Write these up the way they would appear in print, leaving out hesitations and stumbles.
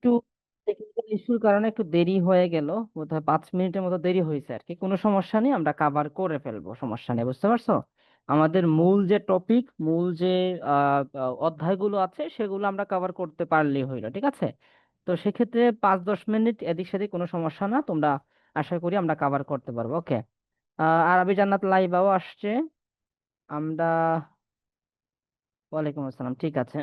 একটু টেকনিক্যাল ইস্যুর কারণে একটু দেরি হয়ে গেল, বোধহয় 5 মিনিটের মতো দেরি হয়েছে আর কি। কোনো সমস্যা নেই, আমরা কাভার করে ফেলবো, সমস্যা নেই, বুঝতে পারছো? আমাদের মূল যে টপিক, মূল যে অধ্যায়গুলো আছে সেগুলো আমরা কভার করতে পারলেই হইলো, ঠিক আছে? তো সেক্ষেত্রে 5-10 মিনিট এদিক সেদিক কোনো সমস্যা না, তোমরা আশা করি আমরা কাভার করতে পারবো, ওকে? আরবি জান্নাত লাইবাও আসছে। আমরা ওয়ালাইকুম আসসালাম, ঠিক আছে।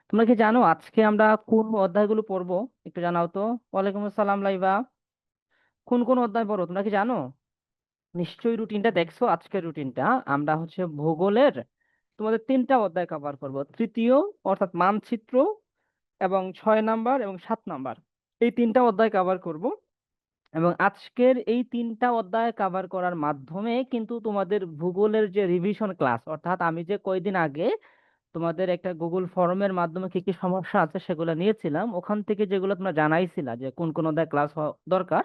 তোমরা কি জানো আজকে আমরা কোন অধ্যায়গুলো পড়বো? একটু জানাও তো। ওয়ালাইকুম আসসালাম লাইবা। কোন কোন অধ্যায় পড়ো তোমরা কি জানো? নিশ্চয়ই রুটিনটা দেখছো, আজকের রুটিনটা আমরা হচ্ছে ভূগোলের তোমাদের 3টা অধ্যায় কভার করব। তৃতীয় অর্থাৎ মানচিত্র, এবং 6 নাম্বার এবং 7 নাম্বার, এই 3টা অধ্যায় কভার করব। এবং আজকের এই 3টা অধ্যায় কভার করার মাধ্যমে কিন্তু তোমাদের ভূগোলের যে রিভিশন ক্লাস, অর্থাৎ আমি যে কয়দিন আগে তোমাদের একটা গুগল ফর্মের মাধ্যমে কি কি সমস্যা আছে সেগুলো নিয়েছিলাম, ওখান থেকে যেগুলো তোমরা জানাইছিলা যে কোন কোন অধ্যায় ক্লাস হওয়া দরকার,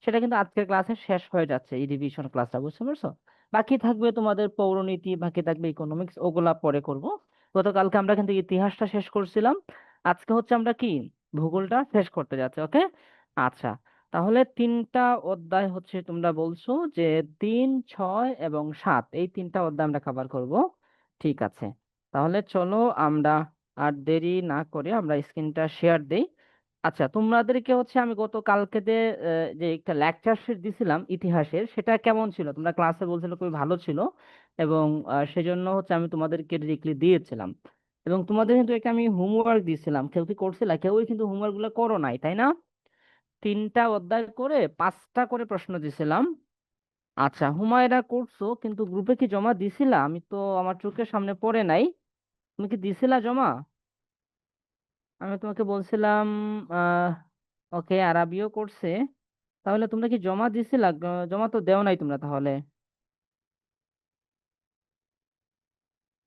সেটা কিন্তু আজকের ক্লাসে শেষ হয়ে যাচ্ছে, এই রিভিশন ক্লাসটা, বুঝতে পারছো? বাকি থাকবে তোমাদের পৌরনীতি, বাকি থাকবে ইকোনমিক্স, ওগুলা পরে করব। গতকালকে আমরা কিন্তু ইতিহাসটা শেষ করছিলাম, আজকে হচ্ছে আমরা কি ভূগোলটা শেষ করতে যাচ্ছি, ওকে? আচ্ছা, তাহলে 3টা অধ্যায় হচ্ছে তোমরা বলছো যে 3, 6 এবং 7, এই 3টা অধ্যায় আমরা কভার করব, ঠিক আছে? তাহলে চলো আমরা আর দেরি না করে আমরা স্ক্রিনটা শেয়ার দেই। আচ্ছা, তোমাদেরকে হচ্ছে আমি গতকালকে যে একটা লেকচার শিট দিছিলাম ইতিহাসের, সেটা কেমন ছিল? তোমরা ক্লাসে বলছিল খুবই ভালো ছিল, এবং সেজন্য হচ্ছে আমি তোমাদেরকে ডিরেক্টলি দিয়েছিলাম। এবং তোমাদের কিন্তু একটা আমি হোমওয়ার্ক দিয়েছিলাম, কেউ কি করছিল? কেউই কিন্তু হোমওয়ার্ক গুলো করো নাই, তাই না? 3টা অধ্যায় করে 5টা করে প্রশ্ন দিছিলাম। আচ্ছা, হুমায়রা করছো, কিন্তু গ্রুপে কি জমা দিছিলা? আমি তো আমার চোখের সামনে পড়ে নাই। তুমি কি দিছিলা জমা? আমি তোমাকে বলছিলাম। আহ ওকে, আরবিও করছে। তাহলে তোমরা কি জমা দিছিলা? জমা তো দেও নাই তোমরা তাহলে।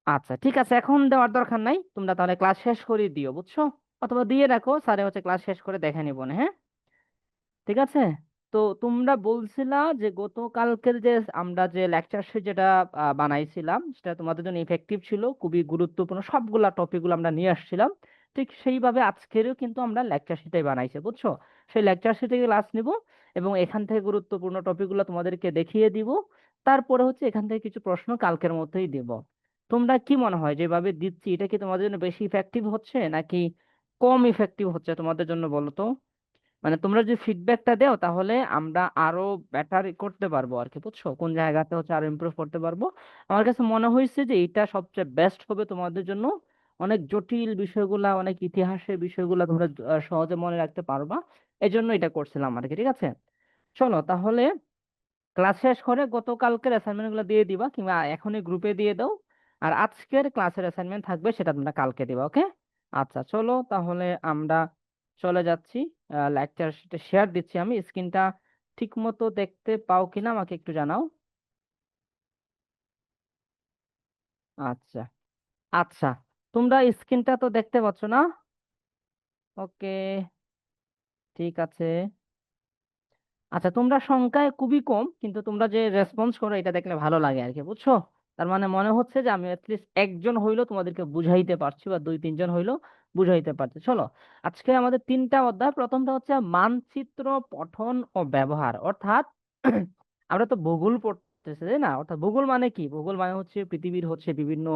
আচ্ছা, ঠিক আছে, এখন দেওয়ার দরকার নাই, তোমরা তাহলে ক্লাস শেষ করে দিও, বুঝছো? অথবা দিয়ে রাখো, স্যারে হচ্ছে ক্লাস শেষ করে দেখে নিবো না, হ্যাঁ? ঠিক আছে। তো তোমরা বলছিলা যে গতকালকের যে আমরা যে লেকচার শিট যেটা বানাইছিলাম, সেটা তোমাদের জন্য ইফেক্টিভ ছিল, খুবই গুরুত্বপূর্ণ সবগুলা টপিকগুলো আমরা নিয়ে আসছিলাম। ঠিক সেইভাবে আজকেরও কিন্তু আমরা লেকচার শিটে বানাইছি, বুঝছো? সেই লেকচার শিটে ক্লাস নিব, এবং এখান থেকে গুরুত্বপূর্ণ টপিকগুলো তোমাদেরকে দেখিয়ে দিব। তারপরে হচ্ছে এখান থেকে কিছু প্রশ্ন কালকের মধ্যেই দিব। তোমরা কি মনে হয় যেভাবে দিচ্ছি এটা কি তোমাদের জন্য বেশি ইফেক্টিভ হচ্ছে নাকি কম ইফেক্টিভ হচ্ছে তোমাদের জন্য, বলো তো? মানে তোমরা যদি ফিডব্যাকটা দাও তাহলে আমরা আরো বেটার করতে পারবো আর কি, বুঝছো? কোন জায়গাতে হচ্ছে আরো ইমপ্রুভ করতে পারবো। আমার কাছে মনে হয়েছে যে এটা সবচেয়ে বেস্ট হবে তোমাদের জন্য। অনেক জটিল বিষয়গুলা, অনেক ইতিহাসের বিষয়গুলা তোমরা সহজে মনে রাখতে পারবা, এই জন্য এটা করছিলাম আর কি, ঠিক আছে? চলো তাহলে ক্লাস শেষ করে গতকালকের অ্যাসাইনমেন্ট গুলো দিয়ে দিবা, কিংবা এখনই গ্রুপে দিয়ে দাও। আর আজকের ক্লাসের অ্যাসাইনমেন্ট থাকবে, সেটা তোমরা কালকে দিবা, ওকে? আচ্ছা, চলো তাহলে আমরা চলে যাচ্ছি। লেকচার শেয়ার দিচ্ছি, আমি স্ক্রিনটা ঠিক মতো দেখতে পাও কিনা আমাকে একটু জানাও। আচ্ছা, আচ্ছা, তোমরা স্ক্রিনটা তো দেখতে পাচ্ছ না? ওকে, ঠিক আছে। আচ্ছা, তোমরা সংখ্যায় খুবই কম, কিন্তু তোমরা যে রেসপন্স করো এটা দেখলে ভালো লাগে আর কি, বুঝছো? তার মানে মনে হচ্ছে যে আমি অ্যাটলিস্ট একজন হইলো তোমাদেরকে বুঝাইতে পারছি, বা 2-3 জন হইলো বুঝাইতে পারছি। চলো, আজকে আমাদের 3টা অধ্যায়। প্রথমটা হচ্ছে মানচিত্র পঠন ও ব্যবহার, অর্থাৎ আমরা তো ভূগোল পড়তেছি, তাই না? অর্থাৎ ভূগোল মানে কি? ভূগোল মানে হচ্ছে পৃথিবীর হচ্ছে বিভিন্ন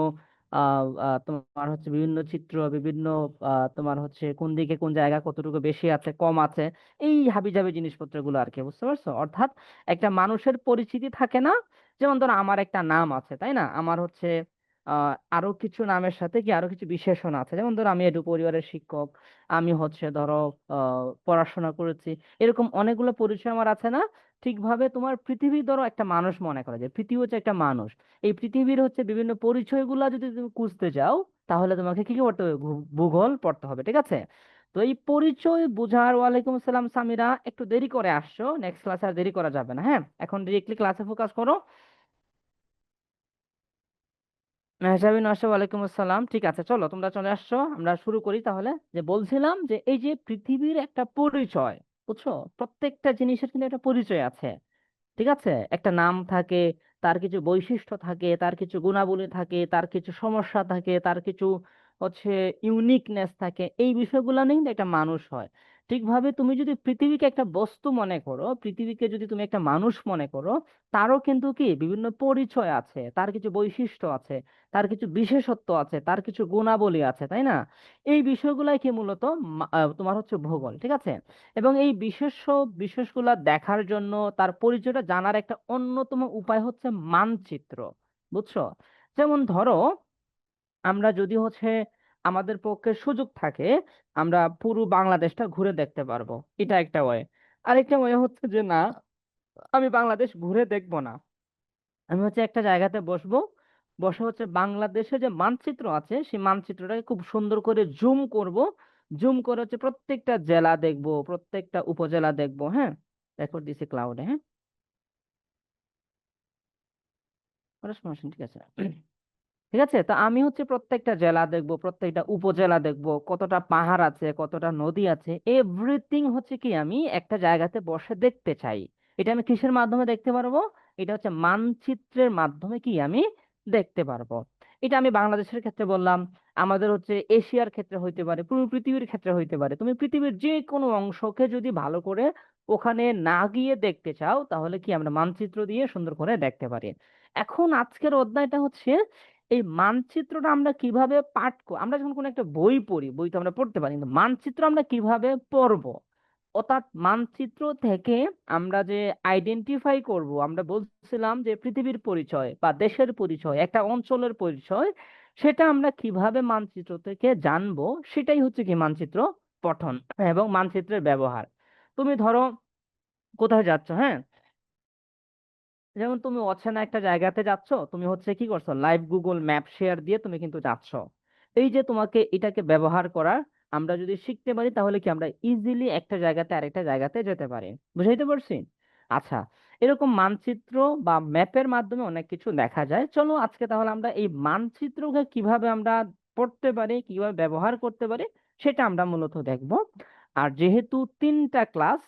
তোমার হচ্ছে বিভিন্ন চিত্র, বিভিন্ন তোমার হচ্ছে কোন দিকে কোন জায়গা কতটুকু বেশি আছে কম আছে, এই হাবিজাবি জিনিসপত্রগুলো আর কি, বুঝতে পারছো? অর্থাৎ একটা মানুষের পরিচিতি থাকে না? যেমন ধরো আমার একটা নাম আছে, তাই না? আমার হচ্ছে আরো কিছু নামের সাথে কি আরো কিছু বিশেষণ আছে, যেমন ধরো আমি একটু পরিবারের শিক্ষক, আমি হচ্ছে ধরো পড়াশোনা করেছি, এরকম অনেকগুলো পরিচয় আমার আছে না? ঠিকভাবে তোমার পৃথিবী ধরো একটা মানুষ, মনে করা যায় পৃথিবী হচ্ছে একটা মানুষ। এই পৃথিবীর হচ্ছে বিভিন্ন পরিচয়গুলো যদি তুমি খুঁজতে যাও, তাহলে তোমাকে কি কি পড়তে হবে? ভূগোল পড়তে হবে, ঠিক আছে? তো এই পরিচয় বুঝার, ওয়ালাইকুম আসসালাম সামিরা, একটু দেরি করে আসছো, নেক্সট ক্লাসে আর দেরি করা যাবে না, হ্যাঁ? এখন ডিরেক্টলি ক্লাসে ফোকাস করো। মেহজাবিন আসো, ওয়ালাইকুম আসসালাম, ঠিক আছে, চলো তোমরা চলে আসছো, আমরা শুরু করি তাহলে। যে বলছিলাম যে এই যে পৃথিবীর একটা পরিচয়, বুঝছো? প্রত্যেকটা জিনিসের কিন্তু একটা পরিচয় আছে, ঠিক আছে? একটা নাম থাকে, তার কিছু বৈশিষ্ট্য থাকে, তার কিছু গুণাবলী থাকে, তার কিছু সমস্যা থাকে, তার কিছু হচ্ছে ইউনিকনেস থাকে, এই বিষয়গুলো নিয়ে কিন্তু একটা মানুষ হয়। ঠিকভাবে তুমি যদি পৃথিবীকে একটা বস্তু মনে করো, পৃথিবীকে যদি তুমি একটা মানুষ মনে করো, তারও কিন্তু কি বিভিন্ন পরিচয় আছে, তার কিছু বৈশিষ্ট্য আছে, তার কিছু বিশেষত্ব আছে, তার কিছু গুণাবলী আছে, তাই না? এই বিষয়গুলাই কি মূলত তোমার হচ্ছে ভূগোল, ঠিক আছে? এবং এই বিশেষগুলা দেখার জন্য তার পরিচয়টা জানার একটা অন্যতম উপায় হচ্ছে মানচিত্র। বুঝছো? যেমন ধরো, আমরা যদি হচ্ছে আমাদের পক্ষে সুযোগ থাকে, আমরা পুরো বাংলাদেশটা ঘুরে দেখতে পারবো, এটা একটা ওয়ে। আরেকটা ওয়ে হচ্ছে যে না, আমি বাংলাদেশ ঘুরে দেখবো না, আমি হচ্ছে একটা জায়গাতে বসবো, বসে হচ্ছে বাংলাদেশে যে মানচিত্র আছে সেই মানচিত্রটাকে খুব সুন্দর করে জুম করব, জুম করে হচ্ছে প্রত্যেকটা জেলা দেখবো, প্রত্যেকটা উপজেলা দেখবো। হ্যাঁ, রেকর্ড দিছি ক্লাউডে। হ্যাঁ, কোনো সমস্যা নেই, ঠিক আছে। ঠিক আছে, তো আমি হচ্ছে প্রত্যেকটা জেলা দেখবো, প্রত্যেকটা উপজেলা দেখবো, কতটা পাহাড় আছে, কতটা নদী আছে, এভরিথিং হচ্ছে কি আমি একটা জায়গাতে বসে দেখতে চাই। এটা আমি কিসের মাধ্যমে দেখতে পারবো? এটা হচ্ছে মানচিত্রের মাধ্যমে কি আমি দেখতে পারবো। এটা আমি বাংলাদেশের ক্ষেত্রে বললাম, আমাদের হচ্ছে এশিয়ার ক্ষেত্রে হইতে পারে, পুরো পৃথিবীর ক্ষেত্রে হইতে পারে। তুমি পৃথিবীর যে কোনো অংশকে যদি ভালো করে ওখানে না গিয়ে দেখতে চাও, তাহলে কি আমরা মানচিত্র দিয়ে সুন্দর করে দেখতে পারি। এখন আজকের অধ্যায়টা হচ্ছে এই মানচিত্রটা আমরা কিভাবে আমরা যখন কোনো একটা বই পড়ি, বই তো আমরা পড়তে পারি, কিন্তু মানচিত্র আমরা কিভাবে পড়বো, অর্থাৎ মানচিত্র থেকে আমরা যে আইডেন্টিফাই করব, আমরা বলছিলাম যে পৃথিবীর পরিচয় বা দেশের পরিচয়, একটা অঞ্চলের পরিচয়, সেটা আমরা কিভাবে মানচিত্র থেকে জানবো, সেটাই হচ্ছে কি মানচিত্র পঠন এবং মানচিত্রের ব্যবহার। তুমি ধরো কোথায় যাচ্ছ, হ্যাঁ, যেমন তুমি অচেনা একটা জায়গাতে যাচ্ছ, তুমি হচ্ছে কি করছো, লাইভ গুগল ম্যাপ শেয়ার দিয়ে তুমি কিন্তু যাচ্ছ। এই যে তোমাকে এটাকে ব্যবহার করার আমরা যদি শিখতে পারি, তাহলে কি আমরা ইজিলি একটা জায়গাতে আরেকটা জায়গাতে যেতে পারি। বুঝাইতে পারছি? আচ্ছা, এরকম মানচিত্র বা ম্যাপের মাধ্যমে অনেক কিছু দেখা যায়। চলো আজকে তাহলে আমরা এই মানচিত্রকে কিভাবে আমরা পড়তে পারি, কিভাবে ব্যবহার করতে পারি, সেটা আমরা মূলত দেখব। আর যেহেতু তিনটা ক্লাস,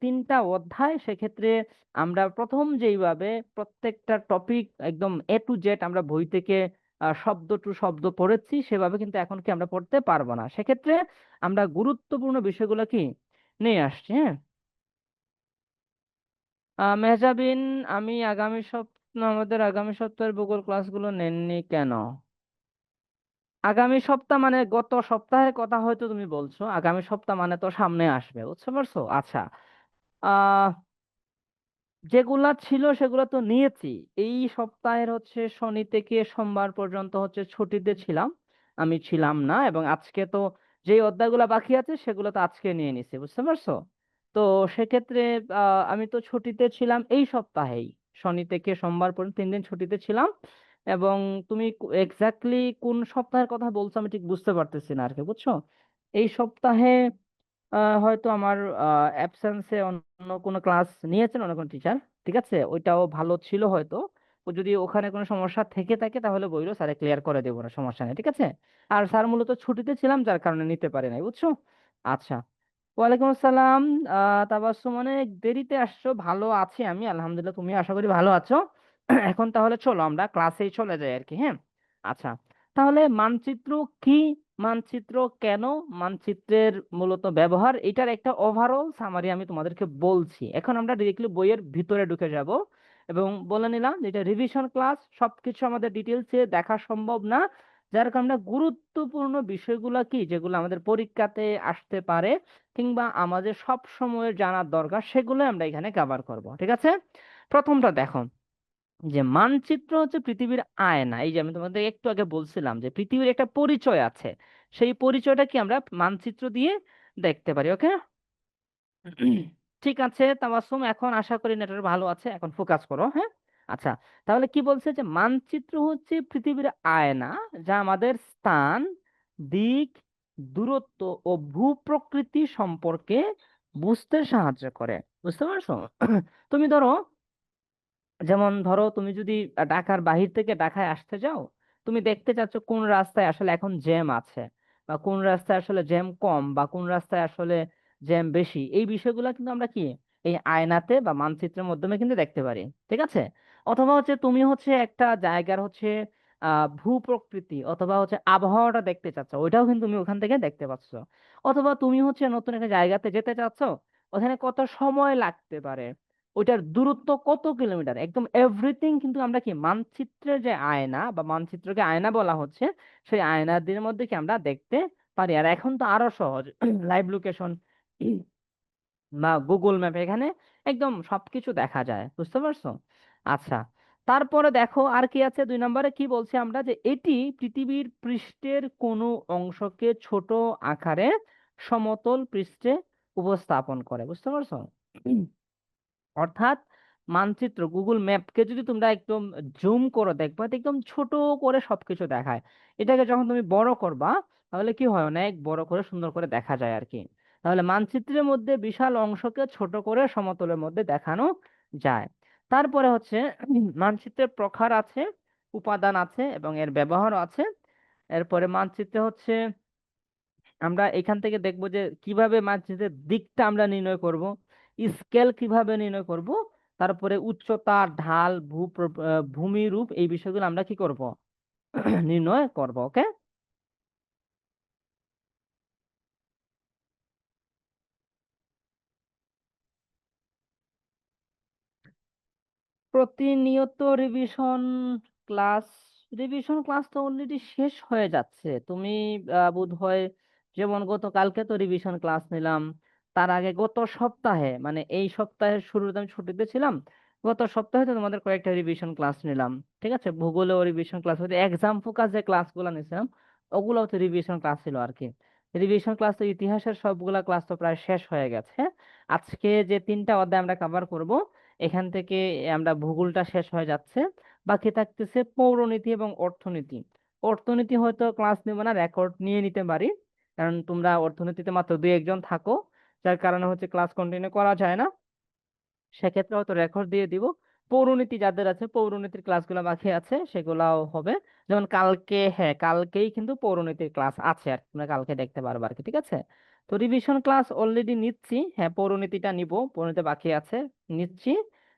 তিনটা অধ্যায়, সেক্ষেত্রে আমরা প্রথম যেইভাবে প্রত্যেকটা টপিক একদম A to Z আমরা বই থেকে শব্দ টু শব্দ পড়েছি, সেভাবে কিন্তু এখন কি আমরা পড়তে পারবো না। সেক্ষেত্রে আমরা গুরুত্বপূর্ণ বিষয়গুলো কি নিয়ে আসছি। হ্যাঁ, মেহজাবিন, আমাদের আগামী সপ্তাহের ভূগোল ক্লাসগুলো নেননি কেন? আগামী সপ্তাহ মানে গত সপ্তাহের কথা হয়তো তুমি বলছো, আগামী সপ্তাহ মানে তো সামনে আসবে, বুঝতে পারছো? আচ্ছা, আহ যেগুলা ছিল সেগুলো তো নিয়েছি। এই সপ্তাহের হচ্ছে শনি থেকে সোমবার পর্যন্ত হচ্ছে ছুটিতে ছিলাম, আমি ছিলাম না। এবং আজকে তো যে অধ্যায়গুলো বাকি আছে সেগুলো তো আজকে নিয়ে নিছি, বুঝতে পারছো? তো সেক্ষেত্রে আমি তো ছুটিতে ছিলাম এই সপ্তাহেই, শনি থেকে সোমবার পর্যন্ত 3 দিন ছুটিতে ছিলাম। এবং তুমি এক্স্যাক্টলি কোন সপ্তাহের কথা বলছো আমি ঠিক বুঝতে পারতেছি না আর কি, বুঝছো? এই সপ্তাহে হয়তো আমার অ্যাবসেন্সে অন্য কোনো ক্লাস নিয়েছেন অন্য কোনো টিচার, ঠিক আছে, ওইটাও ভালো ছিল হয়তো। ও যদি ওখানে কোনো সমস্যা থেকে থাকে তাহলে বইলো, স্যারে ক্লিয়ার করে দেবো, না সমস্যা নেই, ঠিক আছে। আর স্যার মূলত ছুটিতে ছিলাম যার কারণে নিতে পারি নাই, বুঝছো? আচ্ছা, ওয়ালাইকুম আসসালাম। তাবাসসুম, অনেক দেরিতে আসছো। ভালো আছি আমি, আলহামদুলিল্লাহ, তুমি আশা করি ভালো আছো। এখন তাহলে চলো আমরা ক্লাসেই চলে যাই আর কি। হ্যাঁ, আচ্ছা, তাহলে মানচিত্র কি, মানচিত্র কেন, মানচিত্রের মূলত ব্যবহার, এটার একটা ওভারঅল সামারি আমি তোমাদেরকে বলছি। এখন আমরা ডিরেক্টলি বইয়ের ভিতরে ঢুকে যাব এবং বলে নিলাম যে এটা রিভিশন ক্লাস, সবকিছু আমাদের ডিটেলসে দেখা সম্ভব না, যার কারণে গুরুত্বপূর্ণ বিষয়গুলো কি যেগুলো আমাদের পরীক্ষাতে আসতে পারে কিংবা আমাদের সব সময়ের জানার দরকার, সেগুলো আমরা এখানে কভার করব, ঠিক আছে? প্রথমটা দেখো, যে মানচিত্র হচ্ছে পৃথিবীর আয়না। এই যে আমি তোমাদের একটু আগে বলছিলাম যে পৃথিবীর একটা পরিচয় আছে, সেই পরিচয়টা কি আমরা মানচিত্র দিয়ে দেখতে পারি। ওকে, ঠিক আছে তামাসুম, এখন আশা করি নেটওয়ার্ক ভালো আছে, এখন ফোকাস করো। হ্যাঁ, আচ্ছা, তাহলে কি বলছে যে মানচিত্র হচ্ছে পৃথিবীর আয়না, যা আমাদের স্থান, দিক, দূরত্ব ও ভূপ্রকৃতি সম্পর্কে বুঝতে সাহায্য করে। বুঝতে পারছো? তুমি ধরো, যেমন ধরো তুমি যদি ঢাকার বাহির থেকে ঢাকায় আসতে যাও, তুমি দেখতে চাচ্ছ কোন রাস্তায় আসলে এখন জ্যাম আছে, বা কোন রাস্তায় আসলে জ্যাম কম, বা কোন রাস্তায় আসলে জ্যাম বেশি, এই বিষয়গুলো কিন্তু আমরা কি এই আয়নাতে বা মানচিত্রের মাধ্যমে কিন্তু দেখতে পারি, ঠিক আছে? অথবা হচ্ছে তুমি হচ্ছে একটা জায়গার হচ্ছে ভূপ্রকৃতি অথবা হচ্ছে আবহাওয়াটা দেখতে চাচ্ছ, ওইটাও কিন্তু তুমি ওখান থেকে দেখতে পাচ্ছ। অথবা তুমি হচ্ছে নতুন একটা জায়গাতে যেতে চাচ্ছ, ওখানে কত সময় লাগতে পারে, ওইটার দূরত্ব কত কিলোমিটার, একদম এভরিথিং কিন্তু আমরা কি মানচিত্রের যে আয়না বা মানচিত্রকে আয়না বলা হচ্ছে, সেই আয়নাদের মধ্যে কি আমরা দেখতে পারি। আর এখন তো আরো সহজ, লাইভ লোকেশন বা গুগল ম্যাপ, এখানে একদম সবকিছু দেখা যায়, বুঝতে পারছো? আচ্ছা, তারপরে দেখো আর কি আছে, 2 নম্বরে কি বলছি আমরা, যে এটি পৃথিবীর পৃষ্ঠের কোনো অংশকে ছোট আকারে সমতল পৃষ্ঠে উপস্থাপন করে, বুঝতে পারছো? অর্থাৎ মানচিত্র গুগল ম্যাপকে যদি তোমরা একদম জুম করে দেখবা, তো একদম ছোট করে সবকিছু দেখায়। এটাকে যখন তুমি বড় করবা, তাহলে কি হয়, অনেক বড় করে সুন্দর করে দেখা যায় আর কি। তাহলে মানচিত্রের মধ্যে বিশাল অংশকে ছোট করে সমতলের মধ্যে দেখানো যায়। তারপরে হচ্ছে মানচিত্রের প্রকার আছে, উপাদান আছে এবং এর ব্যবহার আছে। এরপরে মানচিত্রে হচ্ছে আমরা এখান থেকে দেখবো যে কিভাবে মানচিত্রের দিকটা আমরা নির্ণয় করব, স্কেল কিভাবে নির্ণয় করব, তারপরে উচ্চতা, ঢাল, ভূমিরূপ, এই বিষয়গুলো আমরা কি করব, নির্ণয় করব। ওকে। প্রতিনিয়ত রিভিশন ক্লাস, রিভিশন ক্লাস তো অলরেডি শেষ হয়ে যাচ্ছে। তুমি বোধহয়, যেমন গতকালকে তো রিভিশন ক্লাস নিলাম, তার আগে গত সপ্তাহে, মানে এই সপ্তাহের শুরুতে আমি ছুটিতে ছিলাম, গত সপ্তাহে তো তোমাদের কয়েকটা রিভিশন ক্লাস নিলাম। ঠিক আছে, ভূগোলেও রিভিশন ক্লাস হচ্ছে, এক্সাম ফোকাস যে ক্লাসগুলো নিছিলাম ওগুলোও তো রিভিশন ক্লাস ছিল আর কি। রিভিশন ক্লাস তো ইতিহাসের সবগুলা ক্লাস তো প্রায় শেষ হয়ে গেছে। আজকে যে 3টা অধ্যায় আমরা কভার করব, এখান থেকে আমরা ভূগোলটা শেষ হয়ে যাচ্ছে। বাকি থাকতেছে পৌরনীতি এবং অর্থনীতি। অর্থনীতি হয়তো ক্লাস নেব না, রেকর্ড নিয়ে নিতে পারি, কারণ তোমরা অর্থনীতিতে মাত্র 2-1 জন থাকো, যার কারণে হচ্ছে ক্লাস কন্টিনিউ করা যায় না। সেক্ষেত্রে হয়তো রেকর্ড দিয়ে দিব। পৌরনীতি যাদের আছে, পৌরনীতির ক্লাসগুলো বাকি আছে, সেগুলাও হবে। যেমন কালকে, হ্যাঁ কালকেই কিন্তু পৌরনীতির ক্লাস আছে আর কি, তোমরা কালকে দেখতে পারবে আর কি। ঠিক আছে, তো রিভিশন ক্লাস অলরেডি নিচ্ছি, হ্যাঁ পৌরনীতিটা নিব, পৌরনীতি বাকি আছে, নিচ্ছি।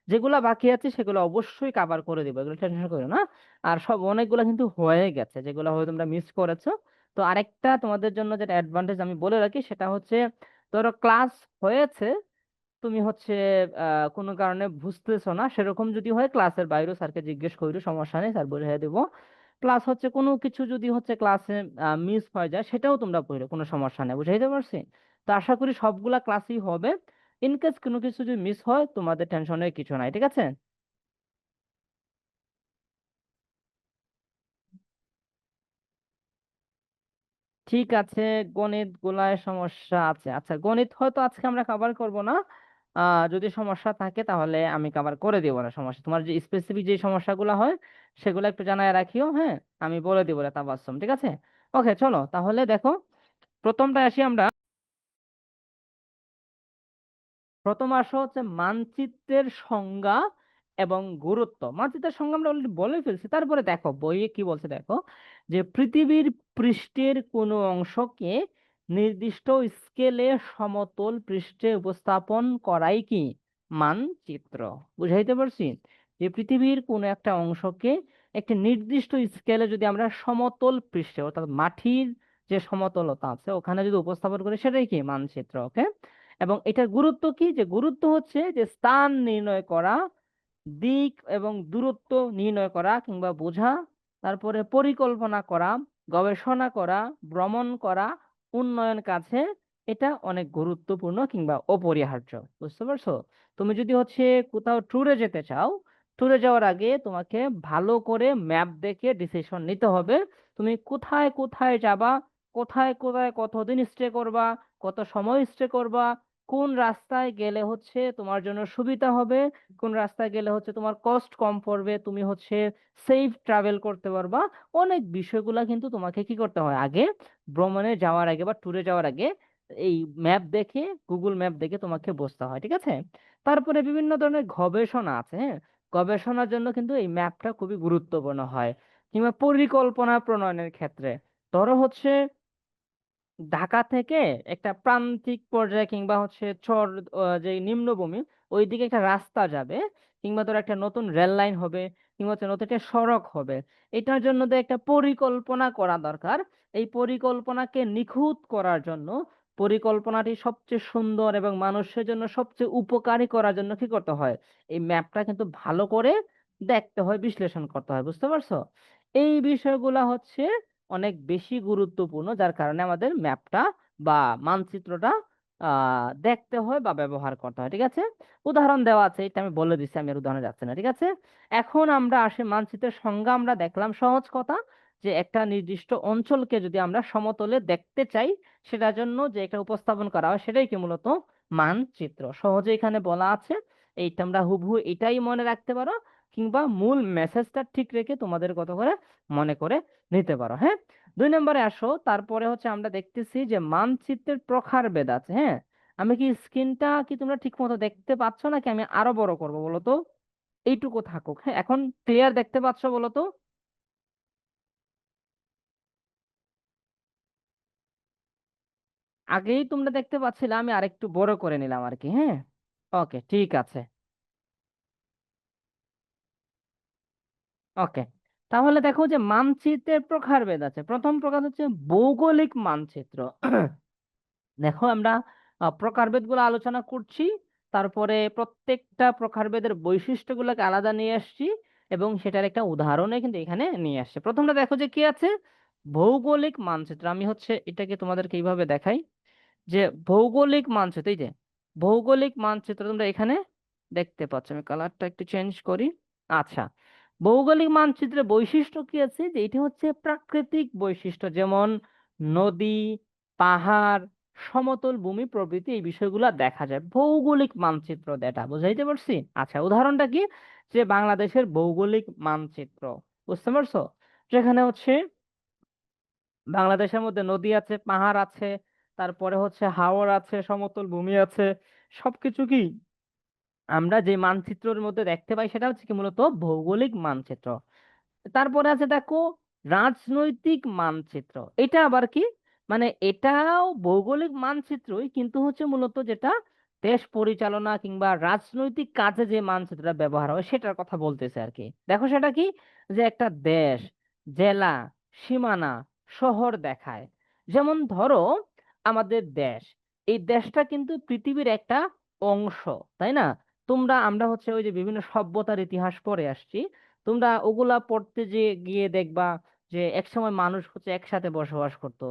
যেগুলা বাকি আছে সেগুলো অবশ্যই কভার করে দিব, এগুলো টেনশন করো না। আর সব অনেকগুলো কিন্তু হয়ে গেছে, যেগুলো হয়তো তোমরা মিস করেছো। তো আরেকটা তোমাদের জন্য যেটা অ্যাডভান্টেজ আমি বলে রাখি, সেটা হচ্ছে ধরো ক্লাস হয়েছে, তুমি হচ্ছে কোনো কারণে বুঝতেছো না, সেরকম যদি হয় ক্লাসের বাইরে স্যারকে জিজ্ঞেস করো, সমস্যা নেই, স্যার বুঝিয়ে দেবো। প্লাস হচ্ছে কোনো কিছু যদি হচ্ছে ক্লাসে মিস হয়ে যায়, সেটাও তোমরা পড়ো, কোনো সমস্যা নেই, বুঝাইতে পারছি? তো আশা করি সবগুলা ক্লাসই হবে। ইন কেস কোনো কিছু যদি মিস হয়, তোমাদের টেনশনের কিছু নাই, ঠিক আছে? ঠিক আছে, গণিত গুলায় সমস্যা আছে, আচ্ছা গণিত হয়তো আজকে আমরা কভার করব না। যদি সমস্যা থাকে তাহলে আমি কভার করে দিব না, সমস্যা, তোমার যে স্পেসিফিক যে সমস্যাগুলো হয় সেগুলো একটু জানায় রাখিও, হ্যাঁ আমি বলে দিব রে তাবাসসুম, ঠিক আছে? ওকে, চলো তাহলে দেখো, প্রথমটা আসি আমরা। প্রথম আসো হচ্ছে মানচিত্রের সংজ্ঞা এবং গুরুত্ব। মানচিত্রের সংজ্ঞা আমরা অলরেডি বলে ফেলছি, তারপরে দেখো বইয়ে কি বলছে, দেখো যে পৃথিবীর পৃষ্ঠের কোনো অংশকে নির্দিষ্ট স্কেলে সমতল পৃষ্ঠে উপস্থাপন করাই কি মানচিত্র। বুঝাইতে পারছি? যে পৃথিবীর কোনো একটা অংশকে একটি নির্দিষ্ট স্কেলে যদি আমরা সমতল পৃষ্ঠে, অর্থাৎ মাটির যে সমতলতা আছে ওখানে যদি উপস্থাপন করি, সেটাই কি মানচিত্র। ওকে। এবং এটার গুরুত্ব কি, যে গুরুত্ব হচ্ছে যে স্থান নির্ণয় করা, দিক এবং দূরত্ব নির্ণয় করা কিংবা বোঝা, তারপরে পরিকল্পনা করা, গবেষণা করা, ভ্রমণ করা, উন্নয়ন কাছে, এটা অনেক গুরুত্বপূর্ণ কিংবা অপরিহার্য, বুঝতে পারছো? তুমি যদি হচ্ছে কোথাও ট্যুরে যেতে চাও, ট্যুরে যাওয়ার আগে তোমাকে ভালো করে ম্যাপ দেখে ডিসিশন নিতে হবে, তুমি কোথায় কোথায় যাবা, কোথায় কোথায় কতদিন স্টে করবা, কত সময় স্টে করবা, কোন রাস্তায় গেলে হচ্ছে তোমার জন্য সুবিধা হবে, কোন রাস্তায় গেলে হচ্ছে তোমার কস্ট কম পড়বে, তুমি হচ্ছে সেফ ট্রাভেল করতে পারবা। অনেক বিষয়গুলা কিন্তু তোমাকে কি করতে হয় আগে, ভ্রমণে যাওয়ার আগে বা ট্যুরে যাওয়ার আগে এই ম্যাপ দেখে, গুগল ম্যাপ দেখে তোমাকে বুঝতে হয়, ঠিক আছে? তারপরে বিভিন্ন ধরনের গবেষণা আছে, হ্যাঁ গবেষণার জন্য কিন্তু এই ম্যাপটা খুবই গুরুত্বপূর্ণ হয়, কিংবা পরিকল্পনা প্রণয়নের ক্ষেত্রে। ধরো হচ্ছে ঢাকা থেকে একটা প্রান্তিক পর্যায়ে কিংবা হচ্ছে চর, যে নিম্নভূমি, ওইদিকে একটা রাস্তা যাবে, কিংবা ধর একটা নতুন রেল লাইন হবে, কিংবা হচ্ছে নতুন একটা সড়ক হবে। এটার জন্য তো একটা পরিকল্পনা করা দরকার। এই পরিকল্পনাকে নিখুঁত করার জন্য, পরিকল্পনাটি সবচেয়ে সুন্দর এবং মানুষের জন্য সবচেয়ে উপকারী করার জন্য কি করতে হয়, এই ম্যাপটা কিন্তু ভালো করে দেখতে হয়, বিশ্লেষণ করতে হয়। বুঝতে পারছো? এই বিষয়গুলা হচ্ছে অনেক বেশি গুরুত্বপূর্ণ, যার কারণে আমাদের ম্যাপটা বা মানচিত্রটা দেখতে হয় বা ব্যবহার করতে হয়। ঠিক আছে, উদাহরণ দেওয়া আছে, এটা আমি বলে দিচ্ছি, আমি আর উদাহরণে যাচ্ছি না। ঠিক আছে, এখন আমরা আসি মানচিত্রের সংজ্ঞা। আমরা দেখলাম সহজ কথা, যে একটা নির্দিষ্ট অঞ্চলকে যদি আমরা সমতলে দেখতে চাই, সেটার জন্য যে একটা উপস্থাপন করা হয় সেটাই কি মূলত মানচিত্র। সহজে এখানে বলা আছে, এইটা আমরা হুবহু এটাই মনে রাখতে পারো, কিংবা মূল মেসেজটা ঠিক রেখে তোমাদের কত করে মনে করে নিতে পারো। হ্যাঁ, 2 নম্বরে আসো। তারপরে হচ্ছে আমরা দেখতেছি যে মানচিত্রের প্রকারভেদ আছে। হ্যাঁ, আমি কি স্ক্রিনটা কি তোমরা ঠিক মতো দেখতে পাচ্ছ, নাকি আমি আরো বড় করবো বলো তো? এইটুকু থাকুক। হ্যাঁ, এখন ক্লিয়ার দেখতে পাচ্ছ বলো তো? আগেই তোমরা দেখতে পাচ্ছিলে, আমি আরেকটু বড় করে নিলাম আর কি। হ্যাঁ, ওকে, ঠিক আছে। ওকে, তাহলে দেখো যে মানচিত্রের প্রকারভেদ আছে। প্রথম প্রকার হচ্ছে ভৌগোলিক মানচিত্র। দেখো আমরা প্রকারভেদ গুলো আলোচনা করছি, তারপরে প্রত্যেকটা প্রকারভেদের বৈশিষ্ট্যগুলোকে আলাদা নিয়ে আসছি, এবং সেটার একটা উদাহরণে কিন্তু এখানে নিয়ে আসছে। প্রথমটা দেখো যে কি আছে, ভৌগোলিক মানচিত্র। আমি হচ্ছে এটাকে তোমাদেরকে এইভাবে দেখাই, যে ভৌগোলিক মানচিত্র, এই যে ভৌগোলিক মানচিত্র তোমরা এখানে দেখতে পাচ্ছ। আমি কালারটা একটু চেঞ্জ করি। আচ্ছা, ভৌগোলিক মানচিত্রের বৈশিষ্ট্য কি আছে, যে এটি হচ্ছে প্রাকৃতিক বৈশিষ্ট্য, যেমন নদী, পাহাড়, সমতল ভূমি প্রভৃতি, এই বিষয়গুলো দেখা যায় ভৌগোলিক মানচিত্র দ্বারা। বুঝাইতে পারছি? আচ্ছা, উদাহরণটা কি, যে বাংলাদেশের ভৌগোলিক মানচিত্র, বুঝতে পারছো? যেখানে হচ্ছে বাংলাদেশের মধ্যে নদী আছে, পাহাড় আছে, তারপরে হচ্ছে হাওর আছে, সমতল ভূমি আছে, সবকিছু কি আমরা যে মানচিত্রের মধ্যে দেখতে পাই, সেটা হচ্ছে কি মূলত ভৌগোলিক মানচিত্র। তারপরে আছে দেখো রাজনৈতিক মানচিত্র। এটা আবার কি, মানে এটাও ভৌগোলিক মানচিত্রই, কিন্তু হচ্ছে মূলত যেটা দেশ পরিচালনা কিংবা রাজনৈতিক কাজে যে মানচিত্রটা ব্যবহার হয় সেটার কথা বলতেছে আর কি। দেখো সেটা কি, যে একটা দেশ, জেলা, সীমানা, শহর দেখায়। যেমন ধরো আমাদের দেশ, এই দেশটা কিন্তু পৃথিবীর একটা অংশ, তাই না? আমরা হচ্ছে ওই যে বিভিন্ন সভ্যতার ইতিহাস পড়ে আসছি, তোমরা ওগুলা পড়তে যে গিয়ে দেখবা যে একসময় মানুষ হচ্ছে একসাথে বসবাস করত,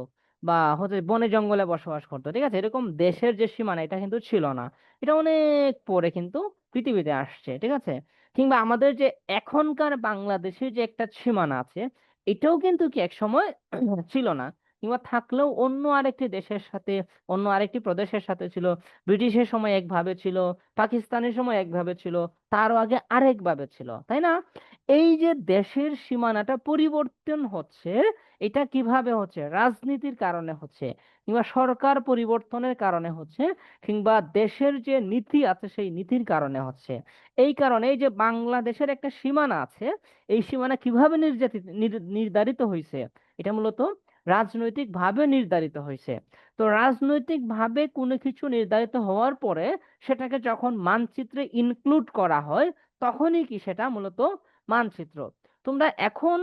বা হচ্ছে বনে জঙ্গলে বসবাস করতো। ঠিক আছে, এরকম দেশের যে সীমানা এটা কিন্তু ছিল না, এটা অনেক পরে কিন্তু পৃথিবীতে আসছে। ঠিক আছে, কিংবা আমাদের যে এখনকার বাংলাদেশের যে একটা সীমানা আছে, এটাও কিন্তু কি এক সময় ছিল না, কিংবা থাকলেও অন্য আরেকটি দেশের সাথে, অন্য আরেকটি প্রদেশের সাথে ছিল। ব্রিটিশের সময় একভাবে ছিল, পাকিস্তানের সময় একভাবে ছিল, তারও আগে আরেকভাবে ছিল, তাই না? এই যে দেশের সীমানাটা পরিবর্তন হচ্ছে, এটা কিভাবে হচ্ছে, রাজনীতির কারণে হচ্ছে, কিংবা সরকার পরিবর্তনের কারণে হচ্ছে, কিংবা দেশের যে নীতি আছে সেই নীতির কারণে হচ্ছে। এই কারণে এই যে বাংলাদেশের একটা সীমানা আছে, এই সীমানা কিভাবে নির্ধারিত হয়েছে, এটা মূলত রাজনৈতিক ভাবে নির্ধারিত হয়েছে। তো রাজনৈতিক ভাবে কোনো কিছু নির্ধারিত হওয়ার পরে সেটাকে যখন মানচিত্রে ইনক্লুড করা হয়, তখনই কি সেটা মূলত মানচিত্র। তোমরা এখন,